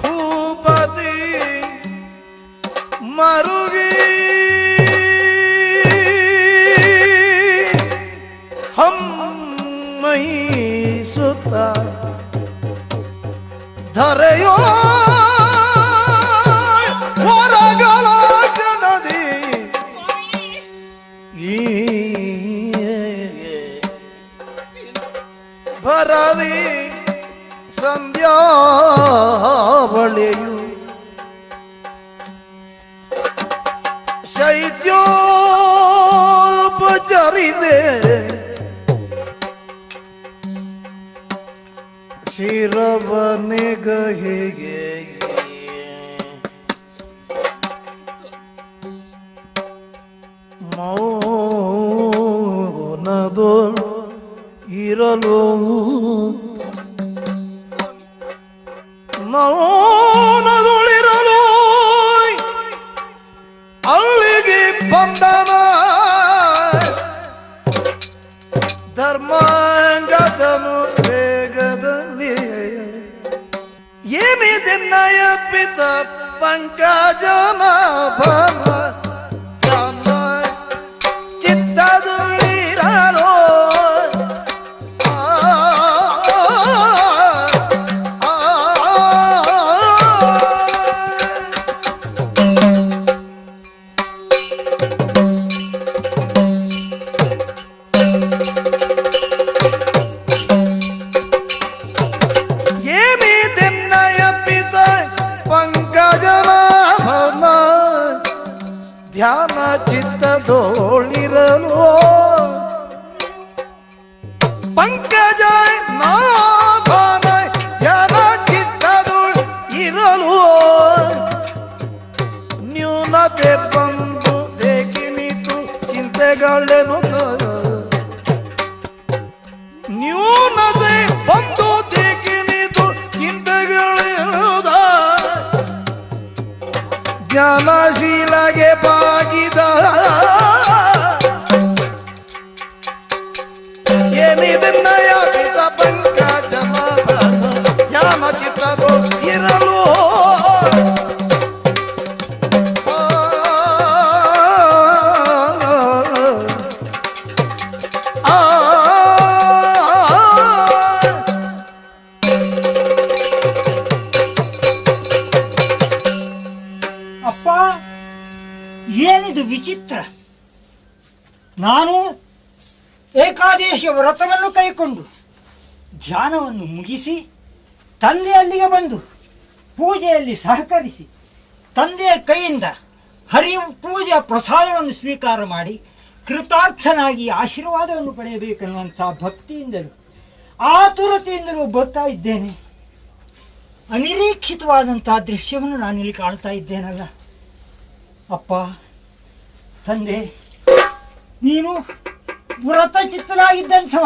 ಭೂಪತಿ ಮರುಗಿ ಹಮ್ಮೈಸುತ್ತ ಧರೆಯೋ ಹೊರಗಳ ಗಣದಿ ಭರವಿ ಸಂಧ್ಯಾವಳೆಯು ಶೈತ್ಯೋಪಚರಿದೆ ಶಿರವನೆಗಹಿಗೆ ಮೌನದೋ ಇರಲು ಮೌನದೊಳಿರಲು ಅಲ್ಲಿಗೆ ಬಂದನ ಧರ್ಮಾಂಗದನು ವೇಗದಲ್ಲಿ ಏನಿದೆ ನಯ ಪಿತ ಪಂಕಜನ ಭವ ಚಿತ್ತದುಳಿರಲು ಧ್ಯಾನ ಚಿತ್ತದೋಳಿರಲು ಪಂಕಜ ನಾಭನ ಧ್ಯಾನ ಚಿತ್ತದೋಳು ಇರಲು ನ್ಯೂನತೆ ಬಂದು ದೇಕಿನಿತು ಚಿಂತೆಗಳೇನು ನ್ಯೂನತೆ ಬಂದು ದೇಕಿನಿತು ಚಿಂತೆಗಳೇನುದ ಜ್ಞಾನಶೀಲಗೆ ಬಾಗಿದ ಏನಿದನ್ನಯ ಪಿತ ಪಂಕಜನ ಜ್ಞಾನ ಚಿತ್ತದು ಇರಲು ಅಪ್ಪ, ಏನಿದು ವಿಚಿತ್ರ! ನಾನು ಏಕಾದಶಿ ವ್ರತವನ್ನು ಕೈಕೊಂಡು ಧ್ಯಾನವನ್ನು ಮುಗಿಸಿ ತಂದೆ ಅಲ್ಲಿಗೆ ಬಂದು ಪೂಜೆಯಲ್ಲಿ ಸಹಕರಿಸಿ ತಂದೆಯ ಕೈಯಿಂದ ಹರಿವು ಪೂಜೆಯ ಪ್ರಸಾದವನ್ನು ಸ್ವೀಕಾರ ಮಾಡಿ ಕೃತಾರ್ಥನಾಗಿ ಆಶೀರ್ವಾದವನ್ನು ಪಡೆಯಬೇಕೆನ್ನುವಂಥ ಭಕ್ತಿಯಿಂದಲೂ ಆತುರತೆಯಿಂದಲೂ ಬರ್ತಾ ಇದ್ದೇನೆ. ಅನಿರೀಕ್ಷಿತವಾದಂತಹ ದೃಶ್ಯವನ್ನು ನಾನಿಲ್ಲಿ ಕಾಣ್ತಾ ಇದ್ದೇನಲ್ಲ ಅಪ್ಪ. ತಂದೆ, ನೀನು ವ್ರತಚಿತ್ತನಾಗಿದ್ದಂಥವ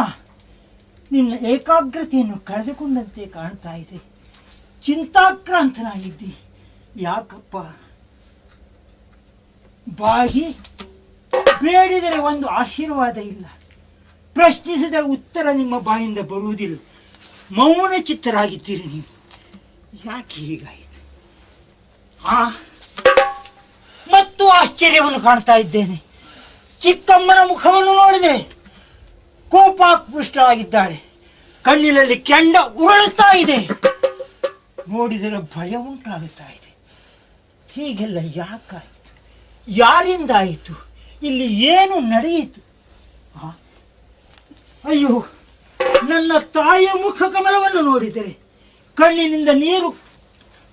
ನಿನ್ನ ಏಕಾಗ್ರತೆಯನ್ನು ಕಳೆದುಕೊಂಡಂತೆ ಕಾಣ್ತಾ ಇದೆ. ಚಿಂತಾಕ್ರಾಂತನಾಗಿದ್ದಿ. ಯಾಕಪ್ಪ? ಬಾಗಿ ಬೇಡಿದರೆ ಒಂದು ಆಶೀರ್ವಾದ ಇಲ್ಲ, ಪ್ರಶ್ನಿಸಿದರೆ ಉತ್ತರ ನಿಮ್ಮ ಬಾಯಿಂದ ಬರುವುದಿಲ್ಲ. ಮೌನ ಚಿತ್ತರಾಗಿದ್ದೀರಿ ನೀವು. ಯಾಕೆ ಹೀಗಾಯಿತು? ಮತ್ತು ಆಶ್ಚರ್ಯವನ್ನು ಕಾಣ್ತಾ ಇದ್ದೇನೆ. ಚಿಕ್ಕಮ್ಮನ ಮುಖವನ್ನು ನೋಡಿದರೆ ಕೋಪಾಕೃಷ್ಟವಾಗಿದ್ದಾಳೆ. ಕಣ್ಣಿನಲ್ಲಿ ಕೆಂಡ ಉರುಳುತ್ತಾ ಇದೆ. ನೋಡಿದರೆ ಭಯ ಉಂಟಾಗುತ್ತಾ ಇದೆ. ಹೀಗೆಲ್ಲ ಯಾಕಾಯಿತು? ಯಾರಿಂದ ಆಯಿತು? ಇಲ್ಲಿ ಏನು ನಡೆಯಿತು? ಅಯ್ಯೋ, ನನ್ನ ತಾಯಿಯ ಮುಖ ಕಮಲವನ್ನು ನೋಡಿದರೆ ಕಣ್ಣಿನಿಂದ ನೀರು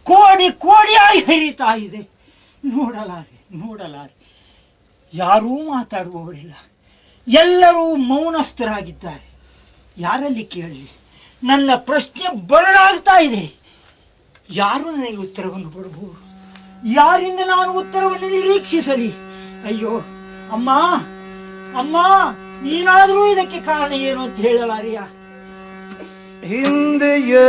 ಕೋಡಿ ಕೋಡಿಯಾಗಿ ಹರಿತಾ ಇದೆ. ನೋಡಲಾರೆ. ಯಾರೂ ಮಾತಾಡುವವರಿಲ್ಲ. ಎಲ್ಲರೂ ಮೌನಸ್ಥರಾಗಿದ್ದಾರೆ. ಯಾರಲ್ಲಿ ಕೇಳಲಿ? ನನ್ನ ಪ್ರಶ್ನೆ ಬರಲಾಗ್ತಾ ಇದೆ. ಯಾರು ನನಗೆ ಉತ್ತರವನ್ನು ಕೊಡಬಹುದು? ಯಾರಿಂದ ನಾನು ಉತ್ತರವನ್ನು ನಿರೀಕ್ಷಿಸಲಿ? ಅಯ್ಯೋ ಅಮ್ಮ, ನೀನಾದರೂ ಇದಕ್ಕೆ ಕಾರಣ ಏನು ಅಂತ ಹೇಳಲಾರಿಯಾ? ಹಿಂದೆಯೇ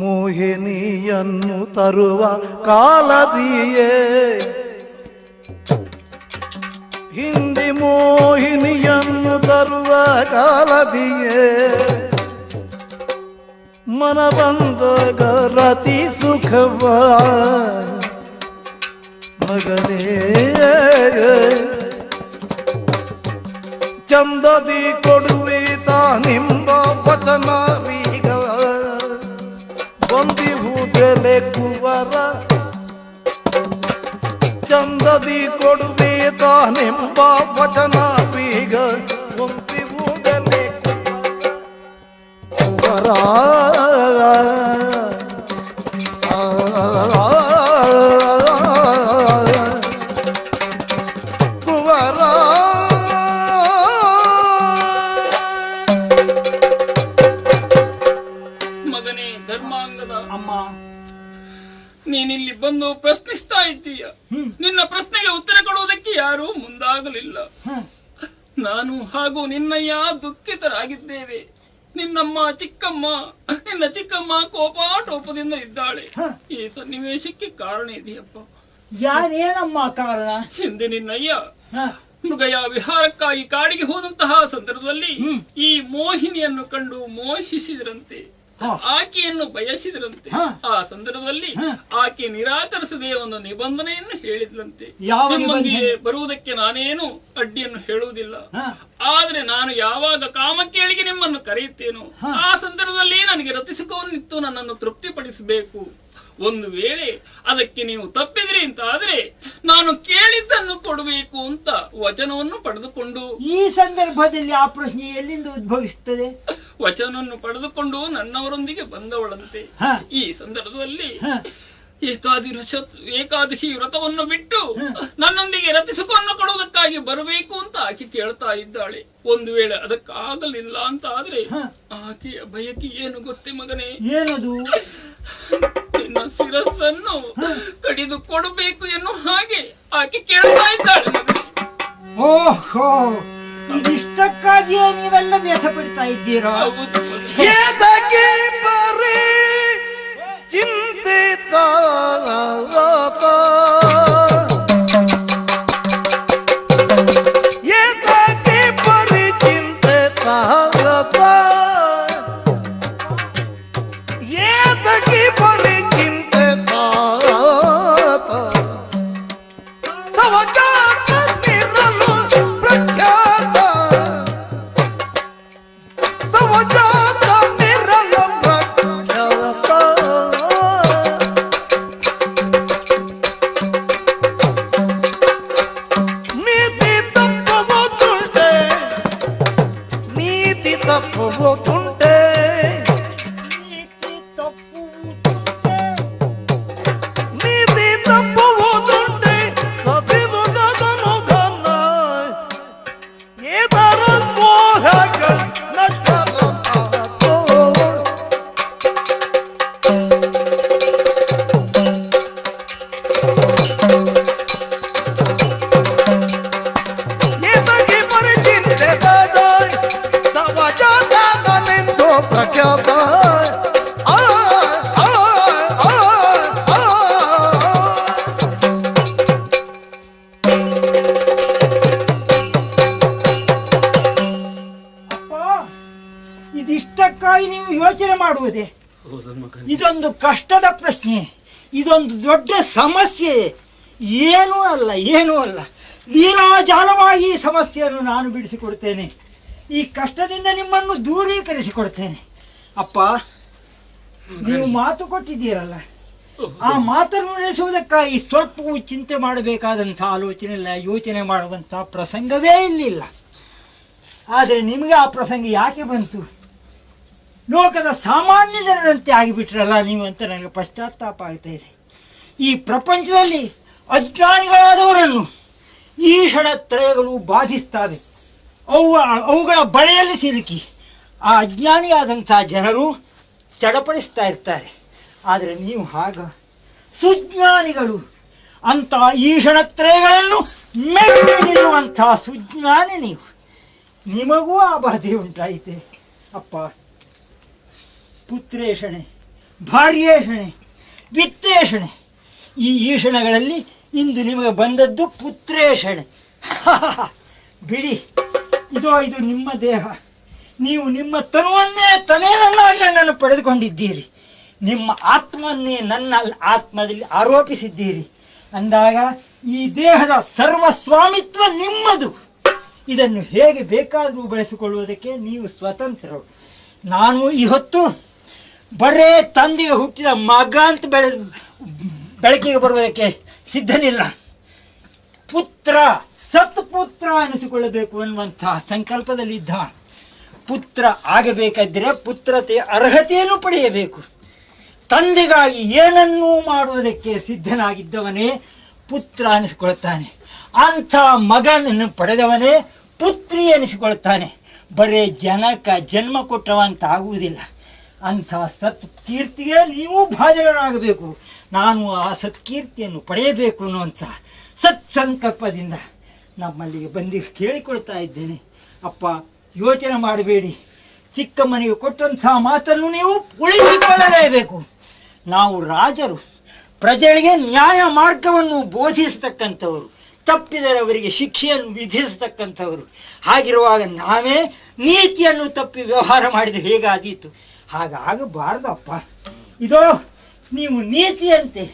ಮೋಹಿನಿಯನ್ನು ತರುವ ಕಾಲದಿಯೇ, ಹಿಂದೆ ಮೋಹಿನಿಯನ್ನು ತರುವ ಕಾಲದಿಯೇ, ಮನ ಬಂದಾಗ ರತಿ ಸುಖವ ಮಗನೇ, ಚಂದದಿ ಕೊಡುವೆ ತಾನಿಂಬ ವಚನ ಬೀಗ ಬಂದಿಹುದೆಲೆ ಕುವರ, ಚಂದದಿ ಕೊಡುವೆ ತಾನೆಂಬ ವಚನ ಬೀಗ ಬಂದಿಹುದೆಲೆ ಕುವರ. ನೀನಿಲ್ಲಿ ಬಂದು ಪ್ರಶ್ನಿಸ್ತಾ ಇದ್ದೀಯ. ನಿನ್ನ ಪ್ರಶ್ನೆಗೆ ಉತ್ತರ ಕೊಡುವುದಕ್ಕೆ ಯಾರೂ ಮುಂದಾಗಲಿಲ್ಲ. ನಾನು ಹಾಗೂ ನಿನ್ನಯ್ಯ ದುಃಖಿತರಾಗಿದ್ದೇವೆ. ನಿನ್ನ ಚಿಕ್ಕಮ್ಮ ಕೋಪಾಟೋಪದಿಂದ ಇದ್ದಾಳೆ. ಈ ಸನ್ನಿವೇಶಕ್ಕೆ ಕಾರಣ ಇದೆಯಪ್ಪ. ಯಾರೇನಮ್ಮ ಕಾರಣ? ಹಿಂದೆ ನಿನ್ನಯ್ಯ ಮೃಗಯ ವಿಹಾರಕ್ಕಾಗಿ ಕಾಡಿಗೆ ಹೋದಂತಹ ಸಂದರ್ಭದಲ್ಲಿ ಈ ಮೋಹಿನಿಯನ್ನು ಕಂಡು ಮೋಹಿಸಿದ್ರಂತೆ, ಆಕೆಯನ್ನು ಬಯಸಿದ್ರಂತೆ. ಆ ಸಂದರ್ಭದಲ್ಲಿ ಆಕೆ ನಿರಾಕರಿಸದೆ ಒಂದು ನಿಬಂಧನೆಯನ್ನು ಹೇಳಿದ್ಲಂತೆ. ನಿಮ್ಮೊಂದಿಗೆ ಬರುವುದಕ್ಕೆ ನಾನೇನು ಅಡ್ಡಿಯನ್ನು ಹೇಳುವುದಿಲ್ಲ, ಆದ್ರೆ ನಾನು ಯಾವಾಗ ಕಾಮಕೇಳಿಗೆ ನಿಮ್ಮನ್ನು ಕರೆಯುತ್ತೇನೋ ಆ ಸಂದರ್ಭದಲ್ಲಿ ನನಗೆ ರತಿಸಿಕೊಂಡಿತ್ತು ನನ್ನನ್ನು ತೃಪ್ತಿಪಡಿಸಬೇಕು. ಒಂದು ವೇಳೆ ಅದಕ್ಕೆ ನೀವು ತಪ್ಪಿದ್ರಿ ಅಂತ ಆದ್ರೆ ನಾನು ಕೇಳಿದ್ದನ್ನು ಕೊಡಬೇಕು ಅಂತ ವಚನವನ್ನು ಪಡೆದುಕೊಂಡು. ಈ ಸಂದರ್ಭದಲ್ಲಿ ಆ ಪ್ರಶ್ನೆ ಎಲ್ಲಿಂದ ಉದ್ಭವಿಸುತ್ತದೆ? ವಚನವನ್ನು ಪಡೆದುಕೊಂಡು ನನ್ನವರೊಂದಿಗೆ ಬಂದವಳಂತೆ. ಈ ಸಂದರ್ಭದಲ್ಲಿ ಏಕಾದಶಿ ವ್ರತವನ್ನು ಬಿಟ್ಟು ನನ್ನೊಂದಿಗೆ ರತಿಸುಖವನ್ನು ಕೊಡುವುದಕ್ಕಾಗಿ ಬರಬೇಕು ಅಂತ ಆಕೆ ಕೇಳ್ತಾ ಇದ್ದಾಳೆ. ಒಂದು ವೇಳೆ ಅದಕ್ಕಾಗಲಿಲ್ಲ ಅಂತ ಆದ್ರೆ ಆಕೆಯ ಬಯಕೆ ಏನು ಗೊತ್ತೇ ಮಗನೇ? ಏನದು? ನಿನ್ನ ಶಿರಸ್ಸನ್ನು ಕಡಿದು ಕೊಡಬೇಕು ಎನ್ನುವ ಹಾಗೆ ಆಕೆ ಕೇಳ್ತಾ ಇದ್ದಾಳೆ ಮಗನೇ. ಓಹೋ, ಇಷ್ಟಕ್ಕಾಗಿಯೇ ನೀವೆಲ್ಲ ವ್ಯಥೆ ಪಡ್ತಾ ಇದ್ದೀರಾ? ಚಿಂತಿತ ಪ್ರಖ್ಯಾತ ಇದಿಷ್ಟಕ್ಕಾಗಿ ನೀವು ಯೋಚನೆ ಮಾಡುವುದೇ? ಇದೊಂದು ಕಷ್ಟದ ಪ್ರಶ್ನೆ, ಇದೊಂದು ದೊಡ್ಡ ಸಮಸ್ಯೆ. ಏನೂ ಅಲ್ಲ. ಲೀಲಾಜಾಲವಾಗಿ ಈ ಸಮಸ್ಯೆಯನ್ನು ನಾನು ಬಿಡಿಸಿಕೊಡ್ತೇನೆ. ಈ ಕಷ್ಟದಿಂದ ನಿಮ್ಮನ್ನು ದೂರೀಕರಿಸಿಕೊಡ್ತೇನೆ. ಅಪ್ಪ, ನೀವು ಮಾತು ಕೊಟ್ಟಿದ್ದೀರಲ್ಲ, ಆ ಮಾತನ್ನು ನಡೆಸುವುದಕ್ಕಾಗಿ ಸ್ವಲ್ಪವೂ ಚಿಂತೆ ಮಾಡಬೇಕಾದಂಥ ಆಲೋಚನೆ ಇಲ್ಲ, ಯೋಚನೆ ಮಾಡುವಂಥ ಪ್ರಸಂಗವೇ ಇಲ್ಲಿಲ್ಲ. ಆದರೆ ನಿಮಗೆ ಆ ಪ್ರಸಂಗ ಯಾಕೆ ಬಂತು? ಲೋಕದ ಸಾಮಾನ್ಯ ಜನರಂತೆ ಆಗಿಬಿಟ್ರಲ್ಲ ನೀವು ಅಂತ ನನಗೆ ಪಶ್ಚಾತ್ತಾಪ ಆಗ್ತಾ ಇದೆ. ಈ ಪ್ರಪಂಚದಲ್ಲಿ ಅಜ್ಞಾನಿಗಳಾದವರನ್ನು ಈಷಣತ್ರಯಗಳು ಬಾಧಿಸ್ತವೆ. ಅವುಗಳ ಬಳೆಯಲ್ಲಿ ಸಿಲುಕಿ ಆ ಅಜ್ಞಾನಿಯಾದಂಥ ಜನರು ಚಡಪಡಿಸ್ತಾ ಇರ್ತಾರೆ. ಆದರೆ ನೀವು ಹಾಗ ಸುಜ್ಞಾನಿಗಳು, ಅಂಥ ಈಷಣತ್ರಯಗಳನ್ನು ಮೆಟ್ಟಿ ನಿಲ್ಲುವಂಥ ಸುಜ್ಞಾನಿ ನೀವು. ನಿಮಗೂ ಆ ಬಾಧೆ ಉಂಟಾಯಿತೆ ಅಪ್ಪ. ಪುತ್ರೇಷಣೆ, ಭಾರ್ಯೇಷಣೆ, ವಿತ್ತೇಷಣೆ, ಈ ಈಷಣಗಳಲ್ಲಿ ಇಂದು ನಿಮಗೆ ಬಂದದ್ದು ಪುತ್ರೇಷಣೆ. ಬಿಡಿ, ಇದು ನಿಮ್ಮ ದೇಹ. ನೀವು ನಿಮ್ಮ ತನುವನ್ನೇ ನನ್ನನ್ನು ಪಡೆದುಕೊಂಡಿದ್ದೀರಿ. ನಿಮ್ಮ ಆತ್ಮವನ್ನೇ ನನ್ನ ಆತ್ಮದಲ್ಲಿ ಆರೋಪಿಸಿದ್ದೀರಿ. ಅಂದಾಗ ಈ ದೇಹದ ಸರ್ವಸ್ವಾಮಿತ್ವ ನಿಮ್ಮದು. ಇದನ್ನು ಹೇಗೆ ಬೇಕಾದರೂ ಬಳಸಿಕೊಳ್ಳುವುದಕ್ಕೆ ನೀವು ಸ್ವತಂತ್ರರು. ನಾನು ಈ ಹೊತ್ತು ಬರೇ ತಂದೆಗೆ ಹುಟ್ಟಿದ ಮಗ ಅಂತ ಬೆಳಕಿಗೆ ಬರುವುದಕ್ಕೆ ಸಿದ್ಧನಿಲ್ಲ. ಪುತ್ರ, ಸತ್ಪುತ್ರ ಅನಿಸಿಕೊಳ್ಳಬೇಕು ಅನ್ನುವಂತಹ ಸಂಕಲ್ಪದಲ್ಲಿದ್ದ. ಪುತ್ರ ಆಗಬೇಕಾದ್ರೆ ಪುತ್ರತೆಯ ಅರ್ಹತೆಯನ್ನು ಪಡೆಯಬೇಕು. ತಂದೆಗಾಗಿ ಏನನ್ನೂ ಮಾಡುವುದಕ್ಕೆ ಸಿದ್ಧನಾಗಿದ್ದವನೇ ಪುತ್ರ ಅನಿಸಿಕೊಳ್ಳುತ್ತಾನೆ. ಅಂಥ ಮಗನನ್ನು ಪಡೆದವನೇ ಪುತ್ರಿ ಅನಿಸಿಕೊಳ್ಳುತ್ತಾನೆ. ಬರೇ ಜನಕ ಜನ್ಮ ಕೊಟ್ಟವಂತ ಆಗುವುದಿಲ್ಲ. ಅಂಥ ಸತ್ಕೀರ್ತಿಗೆ ನೀವು ಭಾಜನರಾಗಬೇಕು. ನಾನು ಆ ಸತ್ಕೀರ್ತಿಯನ್ನು ಪಡೆಯಬೇಕು ಅನ್ನುವಂಥ ಸತ್ಸಂಕಲ್ಪದಿಂದ ನಮ್ಮಲ್ಲಿಗೆ ಬಂದು ಕೇಳಿಕೊಳ್ತಾ ಇದ್ದೇನೆ. ಅಪ್ಪ, ಯೋಚನೆ ಮಾಡಬೇಡಿ. ಚಿಕ್ಕಮ್ಮನಿಗೆ ಕೊಟ್ಟಂಥ ಮಾತನ್ನು ನೀವು ಉಳಿಸಿಕೊಳ್ಳಲೇಬೇಕು. ನಾವು ರಾಜರು, ಪ್ರಜೆಗಳಿಗೆ ನ್ಯಾಯ ಮಾರ್ಗವನ್ನು ಬೋಧಿಸತಕ್ಕಂಥವರು, ತಪ್ಪಿದರೆ ಅವರಿಗೆ ಶಿಕ್ಷೆಯನ್ನು ವಿಧಿಸತಕ್ಕಂಥವರು. ಹಾಗಿರುವಾಗ ನಾವೇ ನೀತಿಯನ್ನು ತಪ್ಪಿ ವ್ಯವಹಾರ ಮಾಡಿದರೆ ಹೇಗಾದೀತು? ಹಾಗಾಗಬಾರ್ದಪ್ಪ. ಇದೋ ನೀವು ನೀತಿಯಂತೆ,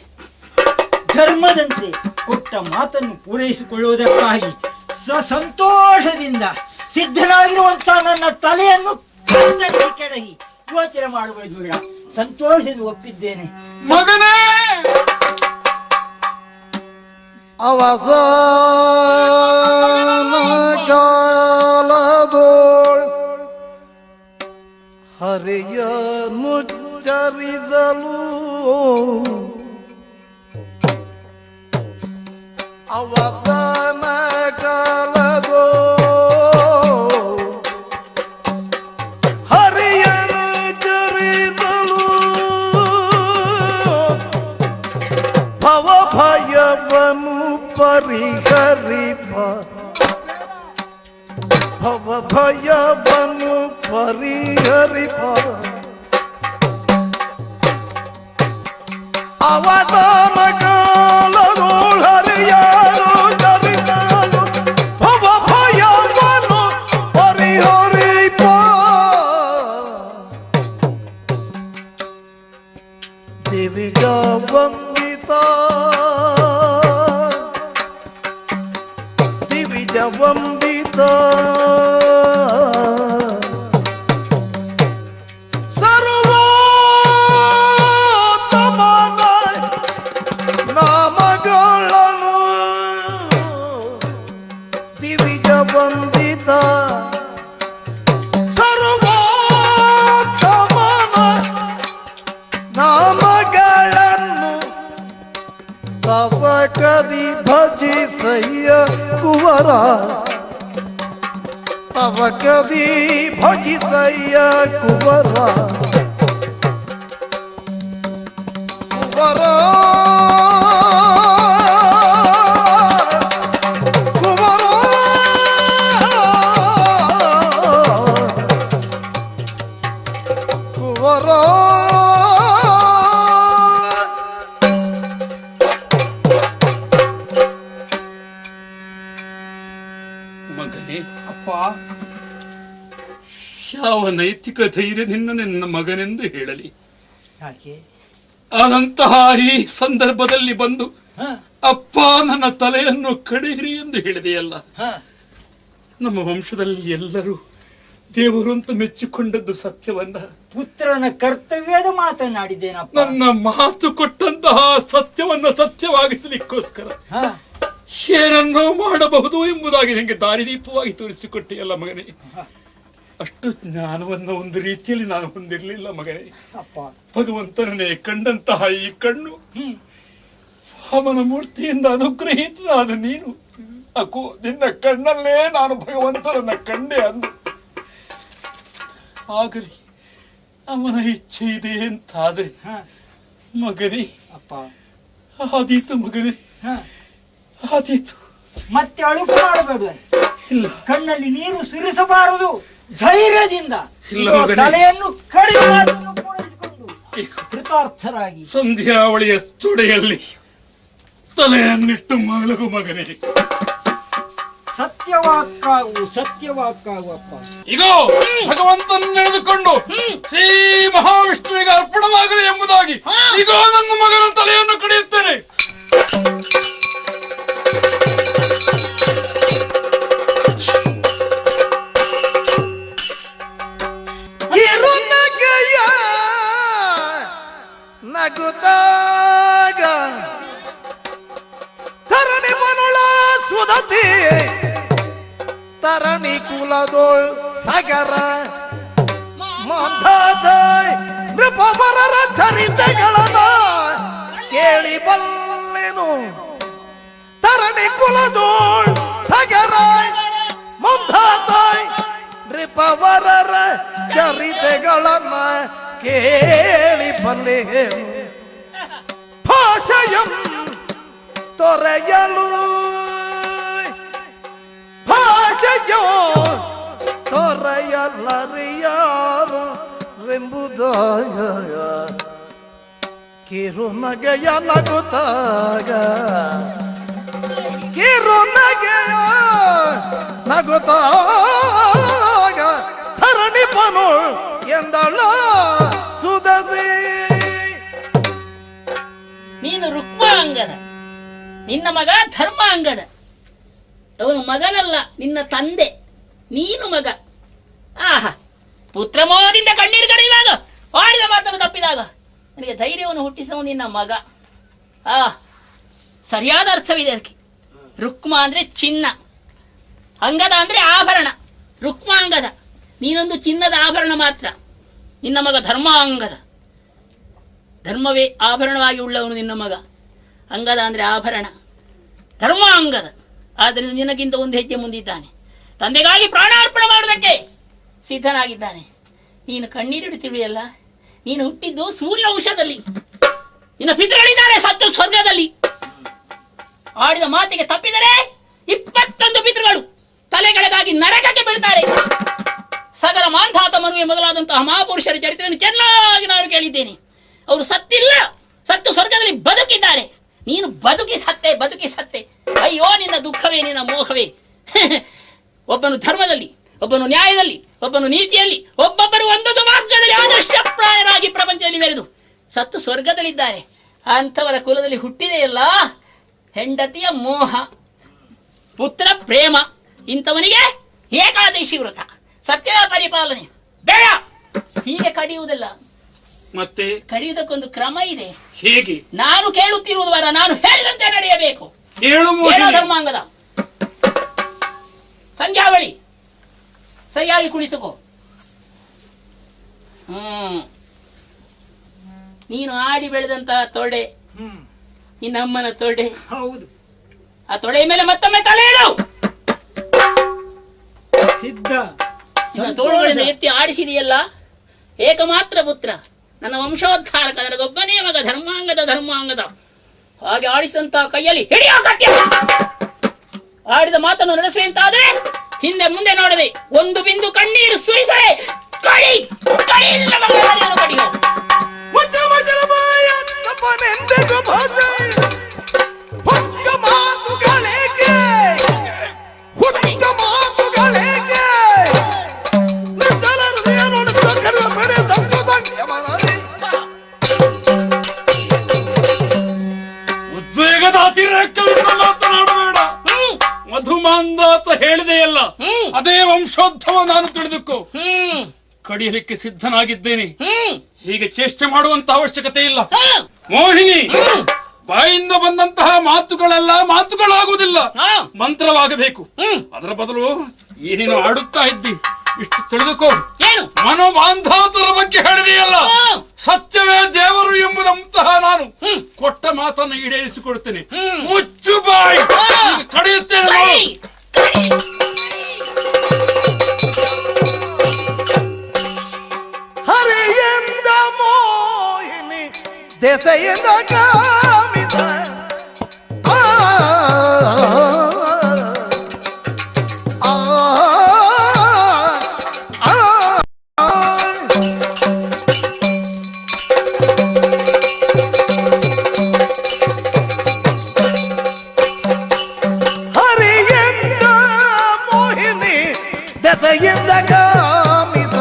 ಧರ್ಮದಂತೆ ಕೊಟ್ಟ ಮಾತನ್ನು ಪೂರೈಸಿಕೊಳ್ಳುವುದಕ್ಕಾಗಿ ಸಂತೋಷದಿಂದ ಸಿದ್ಧನಾಗಿರುವಂಥ ನನ್ನ ತಲೆಯನ್ನು ಕೆಡಹಿ ಯೋಚನೆ ಮಾಡುವುದು ಬೇಡ. ಸಂತೋಷದಿಂದ ಒಪ್ಪಿದ್ದೇನೆ ಮಗನೇ. ಅವಸಾನ ಕಾಲದೋಳ್ ಹರಿಯನ್ನು ಚರಿಸಲು ಅವಸಾನ ಕಾಲದೋ ಹರಿಯನ್ನು ಚರಿಸಲು ಭವ ಭಯವನ್ನು ಪರಿಹರಿಪ ಭವ ಭಯವನ್ನು ಪರಿಹರಿಪ ಅವಸಾನ ಕಾಲದೋಳ್ ಹರಿಯನು ಚರಿಸಲು ಭವ ಭಯವನ್ನು ಪರಿಹರಿಪ ದಿವಿಜ ವಂದಿತ ದಿವಿಜ ವಂದಿತ ಕದಿ ಭಜಿಸಯ್ಯ ಕುವರ ತವ ಕದಿ ಭಜಿಸಯ್ಯ ಕುವರ ಕುವರ ಕುವರ ಮಗನೇ, ಅಪ್ಪ ಯಾವ ನೈತಿಕ ಧೈರ್ಯ ನಿನ್ನ ಮಗನೆಂದು ಹೇಳಲಿ? ಯಾಕೆ ಆದಂತಹ ಈ ಸಂದರ್ಭದಲ್ಲಿ ಬಂದು ಹ ಅಪ್ಪ ನನ್ನ ತಲೆಯನ್ನು ಕಡಿಯಿರಿ ಎಂದು ಹೇಳಿದೆಯಲ್ಲ. ಹ ನಮ್ಮ ವಂಶದಲ್ಲಿ ಎಲ್ಲರೂ ದೇವರು ಅಂತ ಮೆಚ್ಚಿಕೊಂಡದ್ದು ಸತ್ಯವನ್ನ. ಪುತ್ರನ ಕರ್ತವ್ಯದ ಮಾತನಾಡಿದ್ದೇನಪ್ಪ. ನನ್ನ ಮಾತು ಕೊಟ್ಟಂತಹ ಸತ್ಯವನ್ನ ಸತ್ಯವಾಗಿಸಲಿಕ್ಕೋಸ್ಕರ ಹ ಏನನ್ನೋ ಮಾಡಬಹುದು ಎಂಬುದಾಗಿ ನನಗೆ ದಾರಿದೀಪವಾಗಿ ತೋರಿಸಿಕೊಟ್ಟೆಯಲ್ಲ ಮಗನೇ. ಅಷ್ಟು ಜ್ಞಾನವನ್ನ ಒಂದು ರೀತಿಯಲ್ಲಿ ನಾನು ಹೊಂದಿರಲಿಲ್ಲ ಮಗನೇ. ಅಪ್ಪ ಭಗವಂತನೇ ಕಂಡಂತಹ ಈ ಕಣ್ಣು, ಅವನ ಮೂರ್ತಿಯಿಂದ ಅನುಗ್ರಹಿತನಾದ ನೀನು ಅಕು ನಿನ್ನ ಕಣ್ಣಲ್ಲೇ ನಾನು ಭಗವಂತನನ್ನ ಕಂಡೆ ಅಂದು. ಆಗಲಿ ಅವನ ಇಚ್ಛೆ ಇದೆ ಅಂತಾದ್ರೆ ಹ ಮಗನೇ, ಅಪ್ಪ ಆದೀತು ಮಗನೇ, ಹ ಆದೀತು. ಮತ್ತೆ ಅಳುಕು ಮಾಡಬೇಡ. ಇಲ್ಲ ಕಣ್ಣಲ್ಲಿ ನೀರು ಸುರಿಸಬಾರದು. ಧೈರ್ಯದಿಂದ ಇಲ್ಲ ಇರುವ ಮಗನೇ. ತಲೆಯನ್ನು ಕಡಿದು ಮಾತನ್ನು ಕೂಡಿಸಿಕೊಂಡು ಕೃತಾರ್ಥರಾಗಿ ಸಂಧ್ಯಾವಳಿಯ ತೊಡೆಯಲ್ಲಿ ತಲೆಯನ್ನಿಟ್ಟು ಮಲಗು ಮಗನೇ. ಸತ್ಯವಾಕ್ಕಾಗು ಸತ್ಯವಾಕ್ಕಾಗು ಅಪ್ಪ. ಈಗೋ ಭಗವಂತನ ನಡೆದುಕೊಂಡು ಶ್ರೀ ಮಹಾವಿಷ್ಣುವಿಗೆ ಅರ್ಪಣವಾಗಲಿ ಎಂಬುದಾಗಿ ಈಗೋ ನನ್ನ ಮಗನ ತಲೆಯನ್ನು ಕಡಿಯುತ್ತೇನೆ. ಕಿರುನಗೆಯ ನಗುತ್ತಾಗ ತರಣಿ ಮನುಳ ಸುದತಿ ತರಣಿ ಕುಲದೋಳ್ ಸಾಗರ ಮಂದದ ನೃಪವರರ ಚರಿತೆಗಳನ್ನ ಕೇಳಿ ಬಲ್ಲೆನು. ತರಣಿ ಕುಲದೋಳ್ ಸಾಗರ ಮಂದದ ನೃಪವರರ ಚರಿತೆಗಳನ್ನ ಕೇಳಿ ಬಲ್ಲೆನು. ಭಾಷೆಯಂ ತೊರೆಯಲು ಭಾಷೆಯೋ ತೊರೆಯಲ್ಲರಿಯಾರೆಂಬುದಾಯ ಕಿರುನಗೆಯ ನಗುತ್ತಾಗ ಕಿರುನಗೆಯ ನಗುತ್ತಾಗ ಧರಣಿ ಪನು ಎಂದಳ ಸುದದಿ. ನೀನು ರುಕ್ಮಾಂಗದ, ನಿನ್ನ ಮಗ ಧರ್ಮಾಂಗದ. ಅವನು ಮಗನಲ್ಲ, ನಿನ್ನ ತಂದೆ. ನೀನು ಮಗ. ಆಹಾ, ಪುತ್ರ ಮೋಹದಿಂದ ಕಣ್ಣೀರು ಕರೆಯುವಾಗ, ಆಡಿದ ಮಾತನ್ನು ತಪ್ಪಿದಾಗ ನನಗೆ ಧೈರ್ಯವನ್ನು ಹುಟ್ಟಿಸುವ ನಿನ್ನ ಮಗ. ಸರಿಯಾದ ಅರ್ಥವಿದೆ ಅದಕ್ಕೆ. ರುಕ್ಮ ಅಂದ್ರೆ ಚಿನ್ನ, ಅಂಗದ ಅಂದ್ರೆ ಆಭರಣ. ರುಕ್ಮಾಂಗದ, ನೀನೊಂದು ಚಿನ್ನದ ಆಭರಣ ಮಾತ್ರ. ನಿನ್ನ ಮಗ ಧರ್ಮಾಂಗದ, ಧರ್ಮವೇ ಆಭರಣವಾಗಿ ಉಳ್ಳವನು ನಿನ್ನ ಮಗ. ಅಂಗದ ಅಂದರೆ ಆಭರಣ, ಧರ್ಮಾಂಗದ. ಆದ್ದರಿಂದ ನಿನಗಿಂತ ಒಂದು ಹೆಜ್ಜೆ ಮುಂದಿದ್ದಾನೆ. ತಂದೆಗಾಗಿ ಪ್ರಾಣಾರ್ಪಣೆ ಮಾಡುವುದಕ್ಕೆ ಸಿದ್ಧನಾಗಿದ್ದಾನೆ. ನೀನು ಕಣ್ಣೀರಿಡುತ್ತಿರುವೆಯಲ್ಲ, ನೀನು ಹುಟ್ಟಿದ್ದು ಸೂರ್ಯ ವಂಶದಲ್ಲಿ. ನಿನ್ನ ಪಿತೃಗಳಿದ್ದಾರೆ ಸತ್ತು ಸ್ವರ್ಗದಲ್ಲಿ. ಆಡಿದ ಮಾತಿಗೆ ತಪ್ಪಿದರೆ 21 ಪಿತೃಗಳು ತಲೆಗಳಿಗಾಗಿ ನರಕಕ್ಕೆ ಬೀಳ್ತಾರೆ. ಸಗರ ಮಾಂಧಾತ ಮನುವೆ ಮೊದಲಾದಂತಹ ಮಹಾಪುರುಷರ ಚರಿತ್ರೆಯನ್ನು ಚೆನ್ನಾಗಿ ನಾನು ಕೇಳಿದ್ದೇನೆ. ಅವರು ಸತ್ತಿಲ್ಲ, ಸತ್ತು ಸ್ವರ್ಗದಲ್ಲಿ ಬದುಕಿದ್ದಾರೆ. ನೀನು ಬದುಕಿ ಸತ್ತೆ. ಅಯ್ಯೋ ನಿನ್ನ ದುಃಖವೇ, ನಿನ್ನ ಮೋಹವೇ. ಒಬ್ಬನು ಧರ್ಮದಲ್ಲಿ, ಒಬ್ಬನು ನ್ಯಾಯದಲ್ಲಿ, ಒಬ್ಬನು ನೀತಿಯಲ್ಲಿ, ಒಬ್ಬೊಬ್ಬರು ಒಂದೊಂದು ಮಾರ್ಗದಲ್ಲಿ ಆದರ್ಶಪ್ರಾಯರಾಗಿ ಪ್ರಪಂಚದಲ್ಲಿ ಮೆರೆದು ಸತ್ತು ಸ್ವರ್ಗದಲ್ಲಿದ್ದಾರೆ. ಅಂಥವರ ಕುಲದಲ್ಲಿ ಹುಟ್ಟಿದೆಯಲ್ಲ ಹೆಂಡತಿಯ ಮೋಹ, ಪುತ್ರ ಪ್ರೇಮ. ಇಂಥವನಿಗೆ ಏಕಾದಶಿ ವ್ರತ, ಸತ್ಯದ ಪರಿಪಾಲನೆ ಬೇಡ. ಹೀಗೆ ಕಡಿಯುವುದಿಲ್ಲ, ಮತ್ತೆ ಕಡಿಯುವುದಕ್ಕೊಂದು ಕ್ರಮ ಇದೆ. ಹೇಗೆ? ನಾನು ಕೇಳುತ್ತಿರುವುದು ವರ, ನಾನು ಹೇಳಿದಂತೆ ನಡೆಯಬೇಕು. ಹೇಳು ಧರ್ಮಾಂಗದ. ಸಂಧ್ಯಾವಳಿ ಸರಿಯಾಗಿ ಕುಳಿತುಕೋ. ನೀನು ಆಡಿ ಬೆಳೆದಂತಹ ತೊಡೆ, ನಿನ್ನಮ್ಮನ ತೊಡೆ. ಹೌದು, ಆ ತೊಡೆಯ ಮೇಲೆ ಮತ್ತೊಮ್ಮೆ ತಲೆ ಇಡು. ಸಿದ್ಧ. ನಿನ್ನ ತೋಳುಗಳಿಂದ ಎತ್ತಿ ಆಡಿಸಿದೆಯಲ್ಲ, ಏಕಮಾತ್ರ ಪುತ್ರ, ನನ್ನ ವಂಶೋದ್ಧಾರಕ, ನನಗೊಬ್ಬನೇ ಮಗ, ಧರ್ಮಾಂಗದ. ಹಾಗೆ ಆಡಿಸಂತಹ ಕೈಯಲ್ಲಿ ಹಿಡಿಯೋ ಕತ್ಯ. ಆಡಿದ ಮಾತನ್ನು ನಡೆಸುವಂತಾದ್ರೆ ಹಿಂದೆ ಮುಂದೆ ನೋಡದೆ ಒಂದು ಬಿಂದು ಕಣ್ಣೀರು ಸುರಿಸದೆ ಕಡಿಯೋ. ಮಾತುಗಳಿಗೆ ನಿನ್ನದೇ ವಂಶೋದ್ಭವ ನಾನು ತಿಳಿದುಕೋ. ಹ್ಮ್ ಕಡಿಯಲಿಕ್ಕೆ ಸಿದ್ಧನಾಗಿದ್ದೇನೆ. ಹ್ಮ್ ಹೀಗೆ ಚೇಷ್ಟೆ ಮಾಡುವಂತ ಅವಶ್ಯಕತೆ ಇಲ್ಲ. ಹಾ. ಮೋಹಿನಿ, ಬಾಯಿಂದ ಬಂದಂತಹ ಮಾತುಗಳೆಲ್ಲ ಮಾತುಗಳಾಗುವುದಿಲ್ಲ, ಹಾ. ಮಂತ್ರವಾಗಬೇಕು. ಹ್ಮ್ ಅದರ ಬದಲು ಏನೇನು ಆಡುತ್ತಾ ಇದ್ದಿ ಇಷ್ಟು ತಿಳಿದುಕೋ. ಏನು ಮನೋಬಾಂಧವತರ ಬಗ್ಗೆ ಹೇಳಿದೆಯಲ್ಲ, ಹಾ. ಸತ್ಯವೇ ದೇವರು ಎಂಬುದಂತಹ ನಾನು ಹ್ಮ್. ಕೊಟ್ಟ ಮಾತನ್ನು ಈಡೇರಿಸಿಕೊಡ್ತೇನೆ. ಹ್ಮ್. ಮುಚ್ಚು ಬಾಯಿ, ಹಾ. ಈಗ ಕಡಿಯುತ್ತೇನೆ. ಕಡಿ, ಕಡಿ. ಹರಿಯಿಂದ ಮೋಹಿನಿ ದೆಸೆಯಿಂದ ಕಾಮಿತ ಆ, ಆ, ಆ, ಆ. ಹರಿಯಿಂದ ಮೋಹಿನಿ ದೆಸೆಯಿಂದ ಕಾಮಿತ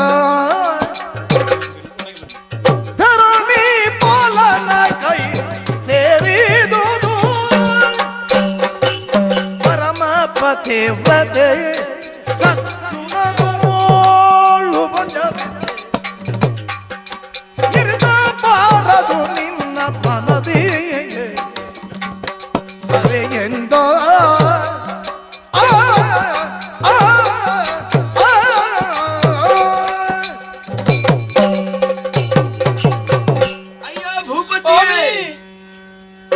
ಧರಣಿ ಪಾಲನ ಕೈ ಸೇರಿದುದು ಪರಮ ಪತಿವ್ರತೆ ಸತ್ಸುನದೋಳು ಭಜನೆ ಇರಿದ ಬಾರದು ನಿನ್ನ ಮನದಿ ಹರೆಯಿಂದ ಆ, ಆ, ಆ, ಅಯ್ಯ ಭೂಪತಿಯೇ,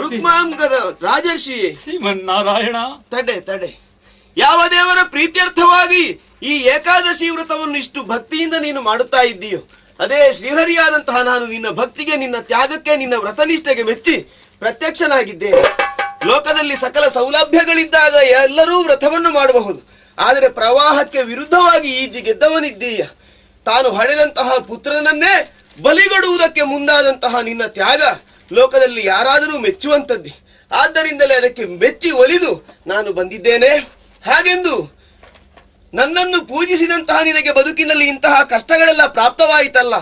ರುಕ್ಮಾಂಗದ ರಾಜರ್ಷಿ, ಶ್ರೀಮನ್ನಾರಾಯಣ, ತಡೆ ತಡೆ. ಯಾವ ದೇವರ ಪ್ರೀತ್ಯರ್ಥವಾಗಿ ಈ ಏಕಾದಶಿ ವ್ರತವನ್ನು ಇಷ್ಟು ಭಕ್ತಿಯಿಂದ ನೀನು ಮಾಡುತ್ತಾ ಇದ್ದೀಯೋ, ಅದೇ ಶ್ರೀಹರಿಯಾದಂತಹ ನಾನು ನಿನ್ನ ಭಕ್ತಿಗೆ, ನಿನ್ನ ತ್ಯಾಗಕ್ಕೆ, ನಿನ್ನ ವ್ರತನಿಷ್ಠೆಗೆ ಮೆಚ್ಚಿ ಪ್ರತ್ಯಕ್ಷನಾಗಿದ್ದೇನೆ. ಲೋಕದಲ್ಲಿ ಸಕಲ ಸೌಲಭ್ಯಗಳಿದ್ದಾಗ ಎಲ್ಲರೂ ವ್ರತವನ್ನು ಮಾಡಬಹುದು. ಆದರೆ ಪ್ರವಾಹಕ್ಕೆ ವಿರುದ್ಧವಾಗಿ ಈಜಿ ಗೆದ್ದವನಿದ್ದೀಯ. ತಾನು ಹಡೆದಂತಹ ಪುತ್ರನನ್ನೇ ಬಲಿಗೊಡುವುದಕ್ಕೆ ಮುಂದಾದಂತಹ ನಿನ್ನ ತ್ಯಾಗ ಲೋಕದಲ್ಲಿ ಯಾರಾದರೂ ಮೆಚ್ಚುವಂಥದ್ದೇ. ಆದ್ದರಿಂದಲೇ ಅದಕ್ಕೆ ಮೆಚ್ಚಿ ಒಲಿದು ನಾನು ಬಂದಿದ್ದೇನೆ. ಹಾಗೆಂದು ನನ್ನನ್ನು ಪೂಜಿಸಿದಂತಹ ನಿನಗೆ ಬದುಕಿನಲ್ಲಿ ಇಂತಹ ಕಷ್ಟಗಳೆಲ್ಲ ಪ್ರಾಪ್ತವಾಯಿತಲ್ಲ,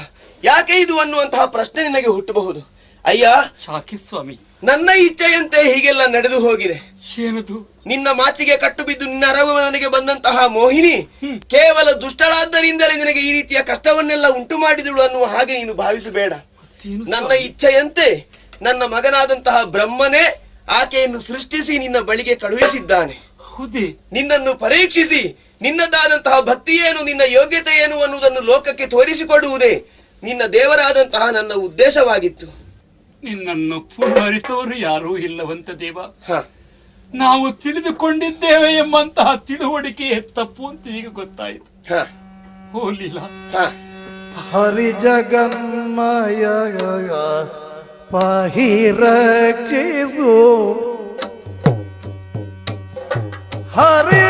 ಯಾಕೆ ಇದು ಅನ್ನುವಂತಹ ಪ್ರಶ್ನೆ ನಿನಗೆ ಹುಟ್ಟಬಹುದು. ಅಯ್ಯ, ಶಾಕಿ ಸ್ವಾಮಿ, ನನ್ನ ಇಚ್ಛೆಯಂತೆ ಹೀಗೆಲ್ಲ ನಡೆದು ಹೋಗಿದೆ. ಏನದು? ನಿನ್ನ ಮಾತಿಗೆ ಕಟ್ಟು ಬಿದ್ದು ನಿನ್ನ ಅರಮನೆಗೆ ಬಂದಂತಹ ಮೋಹಿನಿ ಕೇವಲ ದುಷ್ಟಳಾದ್ದರಿಂದಲೇ ನಿನಗೆ ಈ ರೀತಿಯ ಕಷ್ಟವನ್ನೆಲ್ಲ ಉಂಟು ಮಾಡಿದಳು ಅನ್ನುವ ಹಾಗೆ ನೀನು ಭಾವಿಸಬೇಡ. ನನ್ನ ಇಚ್ಛೆಯಂತೆ ನನ್ನ ಮಗನಾದಂತಹ ಬ್ರಹ್ಮನೇ ಆಕೆಯನ್ನು ಸೃಷ್ಟಿಸಿ ನಿನ್ನ ಬಳಿಗೆ ಕಳುಹಿಸಿದ್ದಾನೆ. ಹೌದೇ? ನಿನ್ನನ್ನು ಪರೀಕ್ಷಿಸಿ ನಿನ್ನದಾದಂತಹ ಭಕ್ತಿ ಏನು, ನಿನ್ನ ಯೋಗ್ಯತೆ ಏನು ಅನ್ನುವುದನ್ನು ಲೋಕಕ್ಕೆ ತೋರಿಸಿಕೊಡುವುದೇ ನಿನ್ನ ದೇವರಾದಂತಹ ನನ್ನ ಉದ್ದೇಶವಾಗಿತ್ತು. ನಿನ್ನನ್ನು ಪೂರ್ವರಿತವರು ಯಾರೂ ಇಲ್ಲವಂತ ದೇವ. ಹ, ನಾವು ತಿಳಿದುಕೊಂಡಿದ್ದೇವೆ ಎಂಬಂತಹ ತಿಳುವಳಿಕೆ ತಪ್ಪು ಅಂತ ಈಗ ಗೊತ್ತಾಯಿತು. ಹ, ಹೋಲಿಲ್ಲ. ಹ. ಹರಿ ಜಗನ್ಮಯ ಪಾಹಿ ರಕ್ಷಿಸು ಹರಿ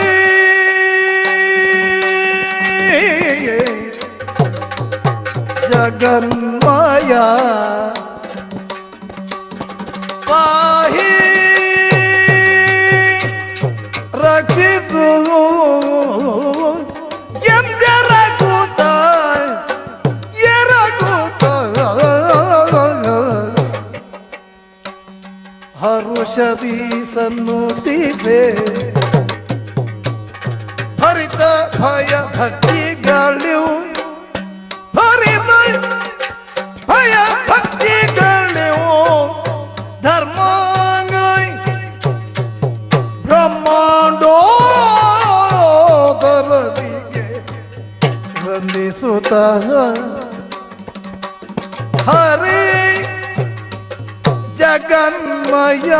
ಜಗನ್ಮಯ ಪಾಹಿ ರಕ್ಷಿಸು ಎಂದೆರಗುತ್ತ ಎರಗುತ್ತ ಹರುಷದಿ ಸನ್ನುತಿಸೆ ಹರಿತ ಭಯ ಭಕ್ತಿಗಳು ಹರಿತ ಭಯ ಭಕ್ತಿಗಳು ಧರ್ಮಾಂಗೈ ಬ್ರಹ್ಮಾಂಡೋದರದಿಗೆ ವಂದಿಸುತ್ತ ಹರಿ ಜಗನ್ಮಯ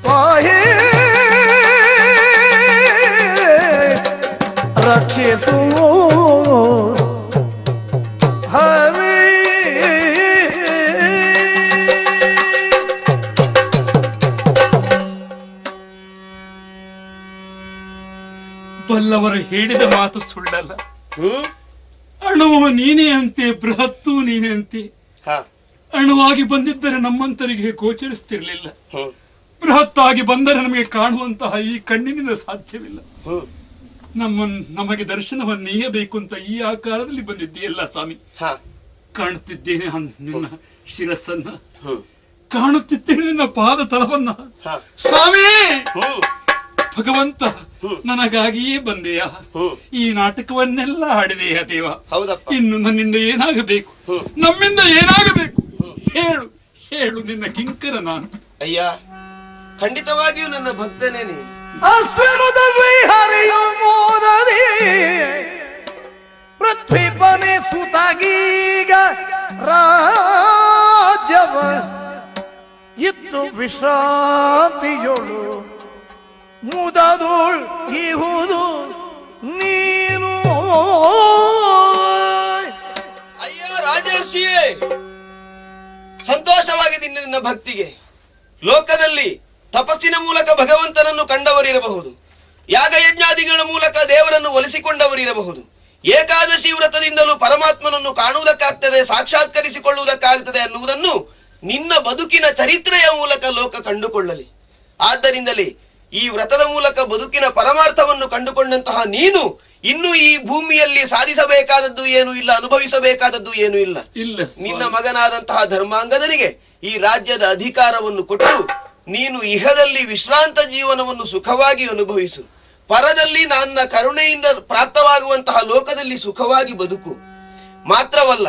ಪಾಹಿ ರಕ್ಷಿಸು ಹರಿ ಬಲ್ಲವರು ಹೇಳಿದ ಮಾತು ಸುಳ್ಳಲ್ಲ. ಹ್ಮ್, ಅಣುವು ನೀನೇ ಅಂತೆ, ಬೃಹತ್ತು ನೀನೇ ಅಂತೆ. ಹ, ಅಣುವಾಗಿ ಬಂದಿದ್ದರೆ ನಮ್ಮಂತರಿಗೆ ಗೋಚರಿಸ್ತಿರ್ಲಿಲ್ಲ. ಹ್ಮ್, ಬೃಹತ್ತಾಗಿ ಬಂದರೆ ನಮಗೆ ಕಾಣುವಂತಹ ಈ ಕಣ್ಣಿನಿಂದ ಸಾಧ್ಯವಿಲ್ಲ. ಹ್ಮ್, ನಮಗೆ ದರ್ಶನವನ್ನು ನೀಯಬೇಕು ಅಂತ ಈ ಆಕಾರದಲ್ಲಿ ಬಂದಿದ್ದೀಯಲ್ಲ ಸ್ವಾಮಿ. ಹ, ಕಾಣುತ್ತಿದ್ದೇನೆ ನಿನ್ನ ಶಿರಸ್ಸನ್ನ, ಹ್ಮ್, ಕಾಣುತ್ತಿದ್ದೇನೆ ನಿನ್ನ ಪಾದ ತಲವನ್ನ. ಹ, ಸ್ವಾಮಿ, ಹ್ಮ್. ಭಗವಂತ ನನಗಾಗಿಯೇ ಬಂದೆಯ ಈ ನಾಟಕವನ್ನೆಲ್ಲ ಹಾಡಿದೆಯ ದೇವ. ಹೌದಪ್ಪ. ಇನ್ನು ನನ್ನಿಂದ ಏನಾಗಬೇಕು, ನಮ್ಮಿಂದ ಏನಾಗಬೇಕು ಹೇಳು, ಹೇಳು ನಿನ್ನ ಕಿಂಕರ ನಾನು. ಅಯ್ಯ, ಖಂಡಿತವಾಗಿಯೂ ನನ್ನ ಭಕ್ತನೇ ನೀನು. ಅಶ್ವಿನುದಲ್ಲಿ ಹರಿಯು ಮೋದರಿ ಪೃಥ್ವಿಪನೆ ಸುತಗೀಗ ರಾಜ್ಯವ ಇತ್ತು ವಿಶ್ರಾಂತಿಯೊಳು ಮುದದೋಳ್ ಇಹುದು ನೀನು. ಅಯ್ಯ ರಾಜರ್ಷಿಯೇ, ಸಂತೋಷವಾಗಿದೆ ನಿನ್ನ ಭಕ್ತಿಗೆ. ಲೋಕದಲ್ಲಿ ತಪಸ್ಸಿನ ಮೂಲಕ ಭಗವಂತನನ್ನು ಕಂಡವರಿರಬಹುದು, ಯಾಗಯಜ್ಞಾದಿಗಳ ಮೂಲಕ ದೇವರನ್ನು ಒಲಿಸಿಕೊಂಡವರಿರಬಹುದು. ಏಕಾದಶಿ ವ್ರತದಿಂದಲೂ ಪರಮಾತ್ಮನನ್ನು ಕಾಣುವುದಕ್ಕಾಗ್ತದೆ, ಸಾಕ್ಷಾತ್ಕರಿಸಿಕೊಳ್ಳುವುದಕ್ಕಾಗ್ತದೆ ಅನ್ನುವುದನ್ನು ನಿನ್ನ ಬದುಕಿನ ಚರಿತ್ರೆಯ ಮೂಲಕ ಲೋಕ ಕಂಡುಕೊಳ್ಳಲಿ. ಆದ್ದರಿಂದಲೇ ಈ ವ್ರತದ ಮೂಲಕ ಬದುಕಿನ ಪರಮಾರ್ಥವನ್ನು ಕಂಡುಕೊಂಡಂತಹ ನೀನು ಇನ್ನು ಈ ಭೂಮಿಯಲ್ಲಿ ಸಾಧಿಸಬೇಕಾದದ್ದು ಏನೂ ಇಲ್ಲ, ಅನುಭವಿಸಬೇಕಾದದ್ದು ಏನೂ ಇಲ್ಲ. ನಿನ್ನ ಮಗನಾದಂತಹ ಧರ್ಮಾಂಗದನಿಗೆ ಈ ರಾಜ್ಯದ ಅಧಿಕಾರವನ್ನು ಕೊಟ್ಟು ನೀನು ಇಹದಲ್ಲಿ ವಿಶ್ರಾಂತ ಜೀವನವನ್ನು ಸುಖವಾಗಿ ಅನುಭವಿಸು, ಪರದಲ್ಲಿ ನನ್ನ ಕರುಣೆಯಿಂದ ಪ್ರಾಪ್ತವಾಗುವಂತಹ ಲೋಕದಲ್ಲಿ ಸುಖವಾಗಿ ಬದುಕು. ಮಾತ್ರವಲ್ಲ,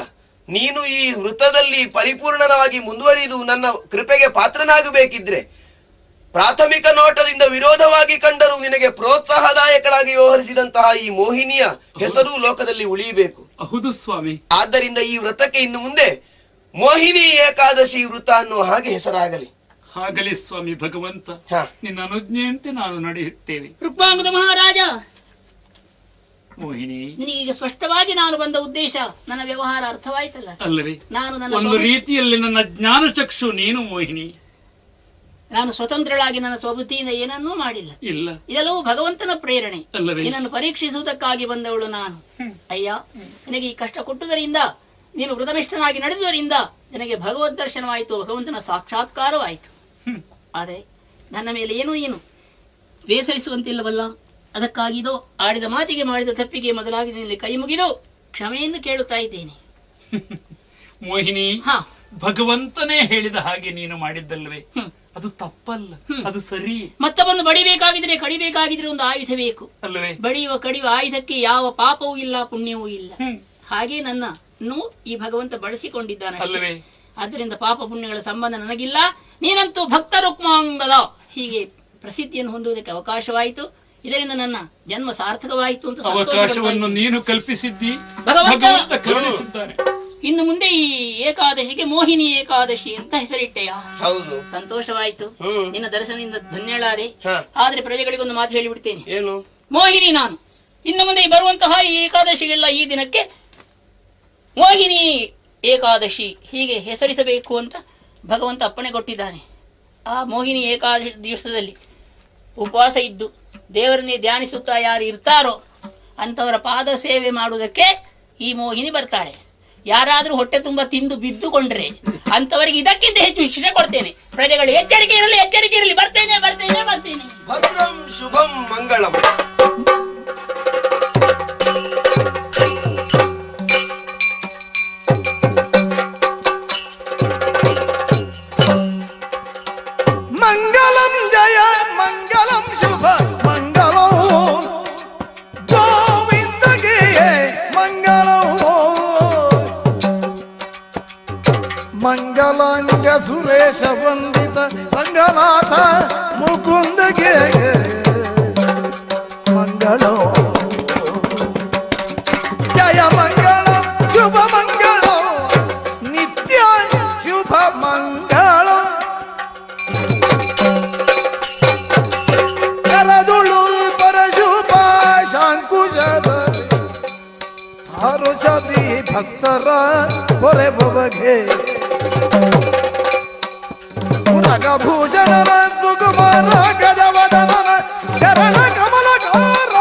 ನೀನು ಈ ವೃತ್ತದಲ್ಲಿ ಪರಿಪೂರ್ಣವಾಗಿ ಮುಂದುವರಿದು ನನ್ನ ಕೃಪೆಗೆ ಪಾತ್ರನಾಗಬೇಕಿದ್ರೆ ಪ್ರಾಥಮಿಕ ನೋಟದಿಂದ ವಿರೋಧವಾಗಿ ಕಂಡರೂ ನಿನಗೆ ಪ್ರೋತ್ಸಾಹದಾಯಕಳಾಗಿ ವ್ಯವಹರಿಸಿದಂತಹ ಈ ಮೋಹಿನಿಯ ಹೆಸರು ಲೋಕದಲ್ಲಿ ಉಳಿಯಬೇಕು. ಹೌದು ಸ್ವಾಮಿ. ಆದ್ದರಿಂದ ಈ ವ್ರತಕ್ಕೆ ಇನ್ನು ಮುಂದೆ ಮೋಹಿನಿ ಏಕಾದಶಿ ವ್ರತ ಅನ್ನುವ ಹಾಗೆ ಹೆಸರಾಗಲಿ. ಹಾಗಲಿ ಸ್ವಾಮಿ ಭಗವಂತ, ನಿನ್ನ ಅನುಜ್ಞೆಯಂತೆ ನಾನು ನಡೆಯುತ್ತೇನೆ. ರುಕ್ಮಾಂಗದ ಮಹಾರಾಜ, ಮೋಹಿನಿ, ನಿನಗೀಗ ಸ್ಪಷ್ಟವಾಗಿ ನಾನು ಬಂದ ಉದ್ದೇಶ, ನನ್ನ ವ್ಯವಹಾರ ಅರ್ಥವಾಯ್ತಲ್ಲ ಅಲ್ಲವೇ? ನಾನು ಒಂದು ರೀತಿಯಲ್ಲಿ ನನ್ನ ಜ್ಞಾನ ಚಕ್ಷು ನೀನು ಮೋಹಿನಿ. ನಾನು ಸ್ವತಂತ್ರಳಾಗಿ ನನ್ನ ಸ್ವಬುದ್ಧಿಯಿಂದ ಏನನ್ನೂ ಮಾಡಿಲ್ಲ. ಇಲ್ಲ, ಇದೆಲ್ಲವೂ ಭಗವಂತನ ಪ್ರೇರಣೆ. ಅಲ್ಲವೇ? ನಿನ್ನನ್ನು ಪರೀಕ್ಷಿಸುವುದಕ್ಕಾಗಿ ಬಂದವಳು ನಾನು. ಅಯ್ಯ, ನಿನಗೆ ಈ ಕಷ್ಟ ಕೊಟ್ಟುದರಿಂದ, ನೀನು ವೃತನಿಷ್ಠನಾಗಿ ನಡೆದುದರಿಂದ ನನಗೆ ಭಗವದ್ ದರ್ಶನವಾಯಿತು, ಭಗವಂತನ ಸಾಕ್ಷಾತ್ಕಾರವಾಯಿತು. ಆದರೆ ನನ್ನ ಮೇಲೆ ಏನೂ ಬೇಸರಿಸುವಂತಿಲ್ಲವಲ್ಲ. ಅದಕ್ಕಾಗಿದೋ ಆಡಿದ ಮಾತಿಗೆ ಮಾಡಿದ ತಪ್ಪಿಗೆ ಮೊದಲಾಗಿ ನಿನ್ನಲ್ಲಿ ಕೈ ಮುಗಿದು ಕ್ಷಮೆಯನ್ನು ಕೇಳುತ್ತಾ ಇದ್ದೇನೆ. ಮೋಹಿನಿ, ಭಗವಂತನೇ ಹೇಳಿದ ಹಾಗೆ ನೀನು ಮಾಡಿದ್ದಲ್ವೇ? ಅದು ತಪ್ಪಲ್ಲ, ಅದು ಸರಿ. ಮತ್ತವನ್ನು ಬಡಿಬೇಕಾಗಿದ್ರೆ, ಕಡಿಬೇಕಾಗಿದ್ರೆ ಒಂದು ಆಯುಧ ಬೇಕು ಅಲ್ಲವೇ? ಕಡಿಯುವ ಆಯುಧಕ್ಕೆ ಯಾವ ಪಾಪವೂ ಇಲ್ಲ, ಪುಣ್ಯವೂ ಇಲ್ಲ. ಹಾಗೆ ನನ್ನನ್ನು ಈ ಭಗವಂತ ಬಳಸಿಕೊಂಡಿದ್ದಾನೆ ಅಲ್ಲವೇ? ಆದ್ದರಿಂದ ಪಾಪ ಪುಣ್ಯಗಳ ಸಂಬಂಧ ನನಗಿಲ್ಲ. ನೀನಂತೂ ಭಕ್ತ ರುಕ್ಮಾಂಗದ ಹೀಗೆ ಪ್ರಸಿದ್ಧಿಯನ್ನು ಹೊಂದುವುದಕ್ಕೆ ಅವಕಾಶವಾಯಿತು. ಇದರಿಂದ ನನ್ನ ಜನ್ಮ ಸಾರ್ಥಕವಾಯಿತು ಅಂತ ಅವಕಾಶವನ್ನು ನೀನು ಕಲ್ಪಿಸಿದ್ದಿ, ಭಗವಂತ ಕರುಣಿಸಿದ್ದಾನೆ. ಇನ್ನು ಮುಂದೆ ಈ ಏಕಾದಶಿಗೆ ಮೋಹಿನಿ ಏಕಾದಶಿ ಅಂತ ಹೆಸರಿಟ್ಟೆಯ? ಹೌದು, ಸಂತೋಷವಾಯಿತು. ನಿನ್ನ ದರ್ಶನದಿಂದ ಧನ್ಯಳಾದೆ. ಆದ್ರೆ ಪ್ರಜೆಗಳಿಗೊಂದು ಮಾತು ಹೇಳಿಬಿಡ್ತೇನೆ. ಏನು? ಮೋಹಿನಿ ನಾನು. ಇನ್ನು ಮುಂದೆ ಬರುವಂತಹ ಈ ಏಕಾದಶಿಗೆಲ್ಲ ಈ ದಿನಕ್ಕೆ ಮೋಹಿನಿ ಏಕಾದಶಿ ಹೀಗೆ ಹೆಸರಿಸಬೇಕು ಅಂತ ಭಗವಂತ ಅಪ್ಪಣೆ ಕೊಟ್ಟಿದ್ದಾನೆ. ಆ ಮೋಹಿನಿ ಏಕಾದಶಿ ದಿವಸದಲ್ಲಿ ಉಪವಾಸ ಇದ್ದು ದೇವರನ್ನೇ ಧ್ಯಾನಿಸುತ್ತಾ ಯಾರು ಇರ್ತಾರೋ ಅಂತವರ ಪಾದ ಸೇವೆ ಮಾಡುವುದಕ್ಕೆ ಈ ಮೋಹಿನಿ ಬರ್ತಾಳೆ. ಯಾರಾದ್ರೂ ಹೊಟ್ಟೆ ತುಂಬ ತಿಂದು ಬಿದ್ದುಕೊಂಡ್ರೆ ಅಂತವರಿಗೆ ಇದಕ್ಕಿಂತ ಹೆಚ್ಚು ಶಿಕ್ಷೆ ಕೊಡ್ತೇನೆ. ಪ್ರಜೆಗಳು ಎಚ್ಚರಿಕೆ ಇರಲಿ, ಎಚ್ಚರಿಕೆ ಇರಲಿ. ಬರ್ತೇನೆ ಬರ್ತೇನೆ ಬರ್ತೇನೆ. ಭದ್ರಂ ಶುಭಂ ಮಂಗಳಂ. ಮಂಗಲಂ ಜಯ ಮಂಗಲಂ ಶುಭ ಮಂಗಲಂ ಗೋವಿಂದಗೆ ಮಂಗಲಂ ಮಂಗಲಾಂಗ ಸುರೇಶ ವಂದಿತ ರಂಗನಾಥ ಮುಕುಂದಗೆ ಮಂಗಳಂ ಜಯ ಮಂಗಳಂ ಶುಭ ಮಂಗಳಂ ನಿತ್ಯ ಶುಭ ಮಂಗಳಂ ಕರದುಳು ಪರಶುಭ ಶಾಂಕುಶದ ಹರುಷದಿ ಭಕ್ತರ ಹೊರೆಬಗೆ ಪುರಗಭೂಷಣರ ಸುಕುಮಾರ ಗಜವದನ ಚರಣ ಕಮಲಕಾರ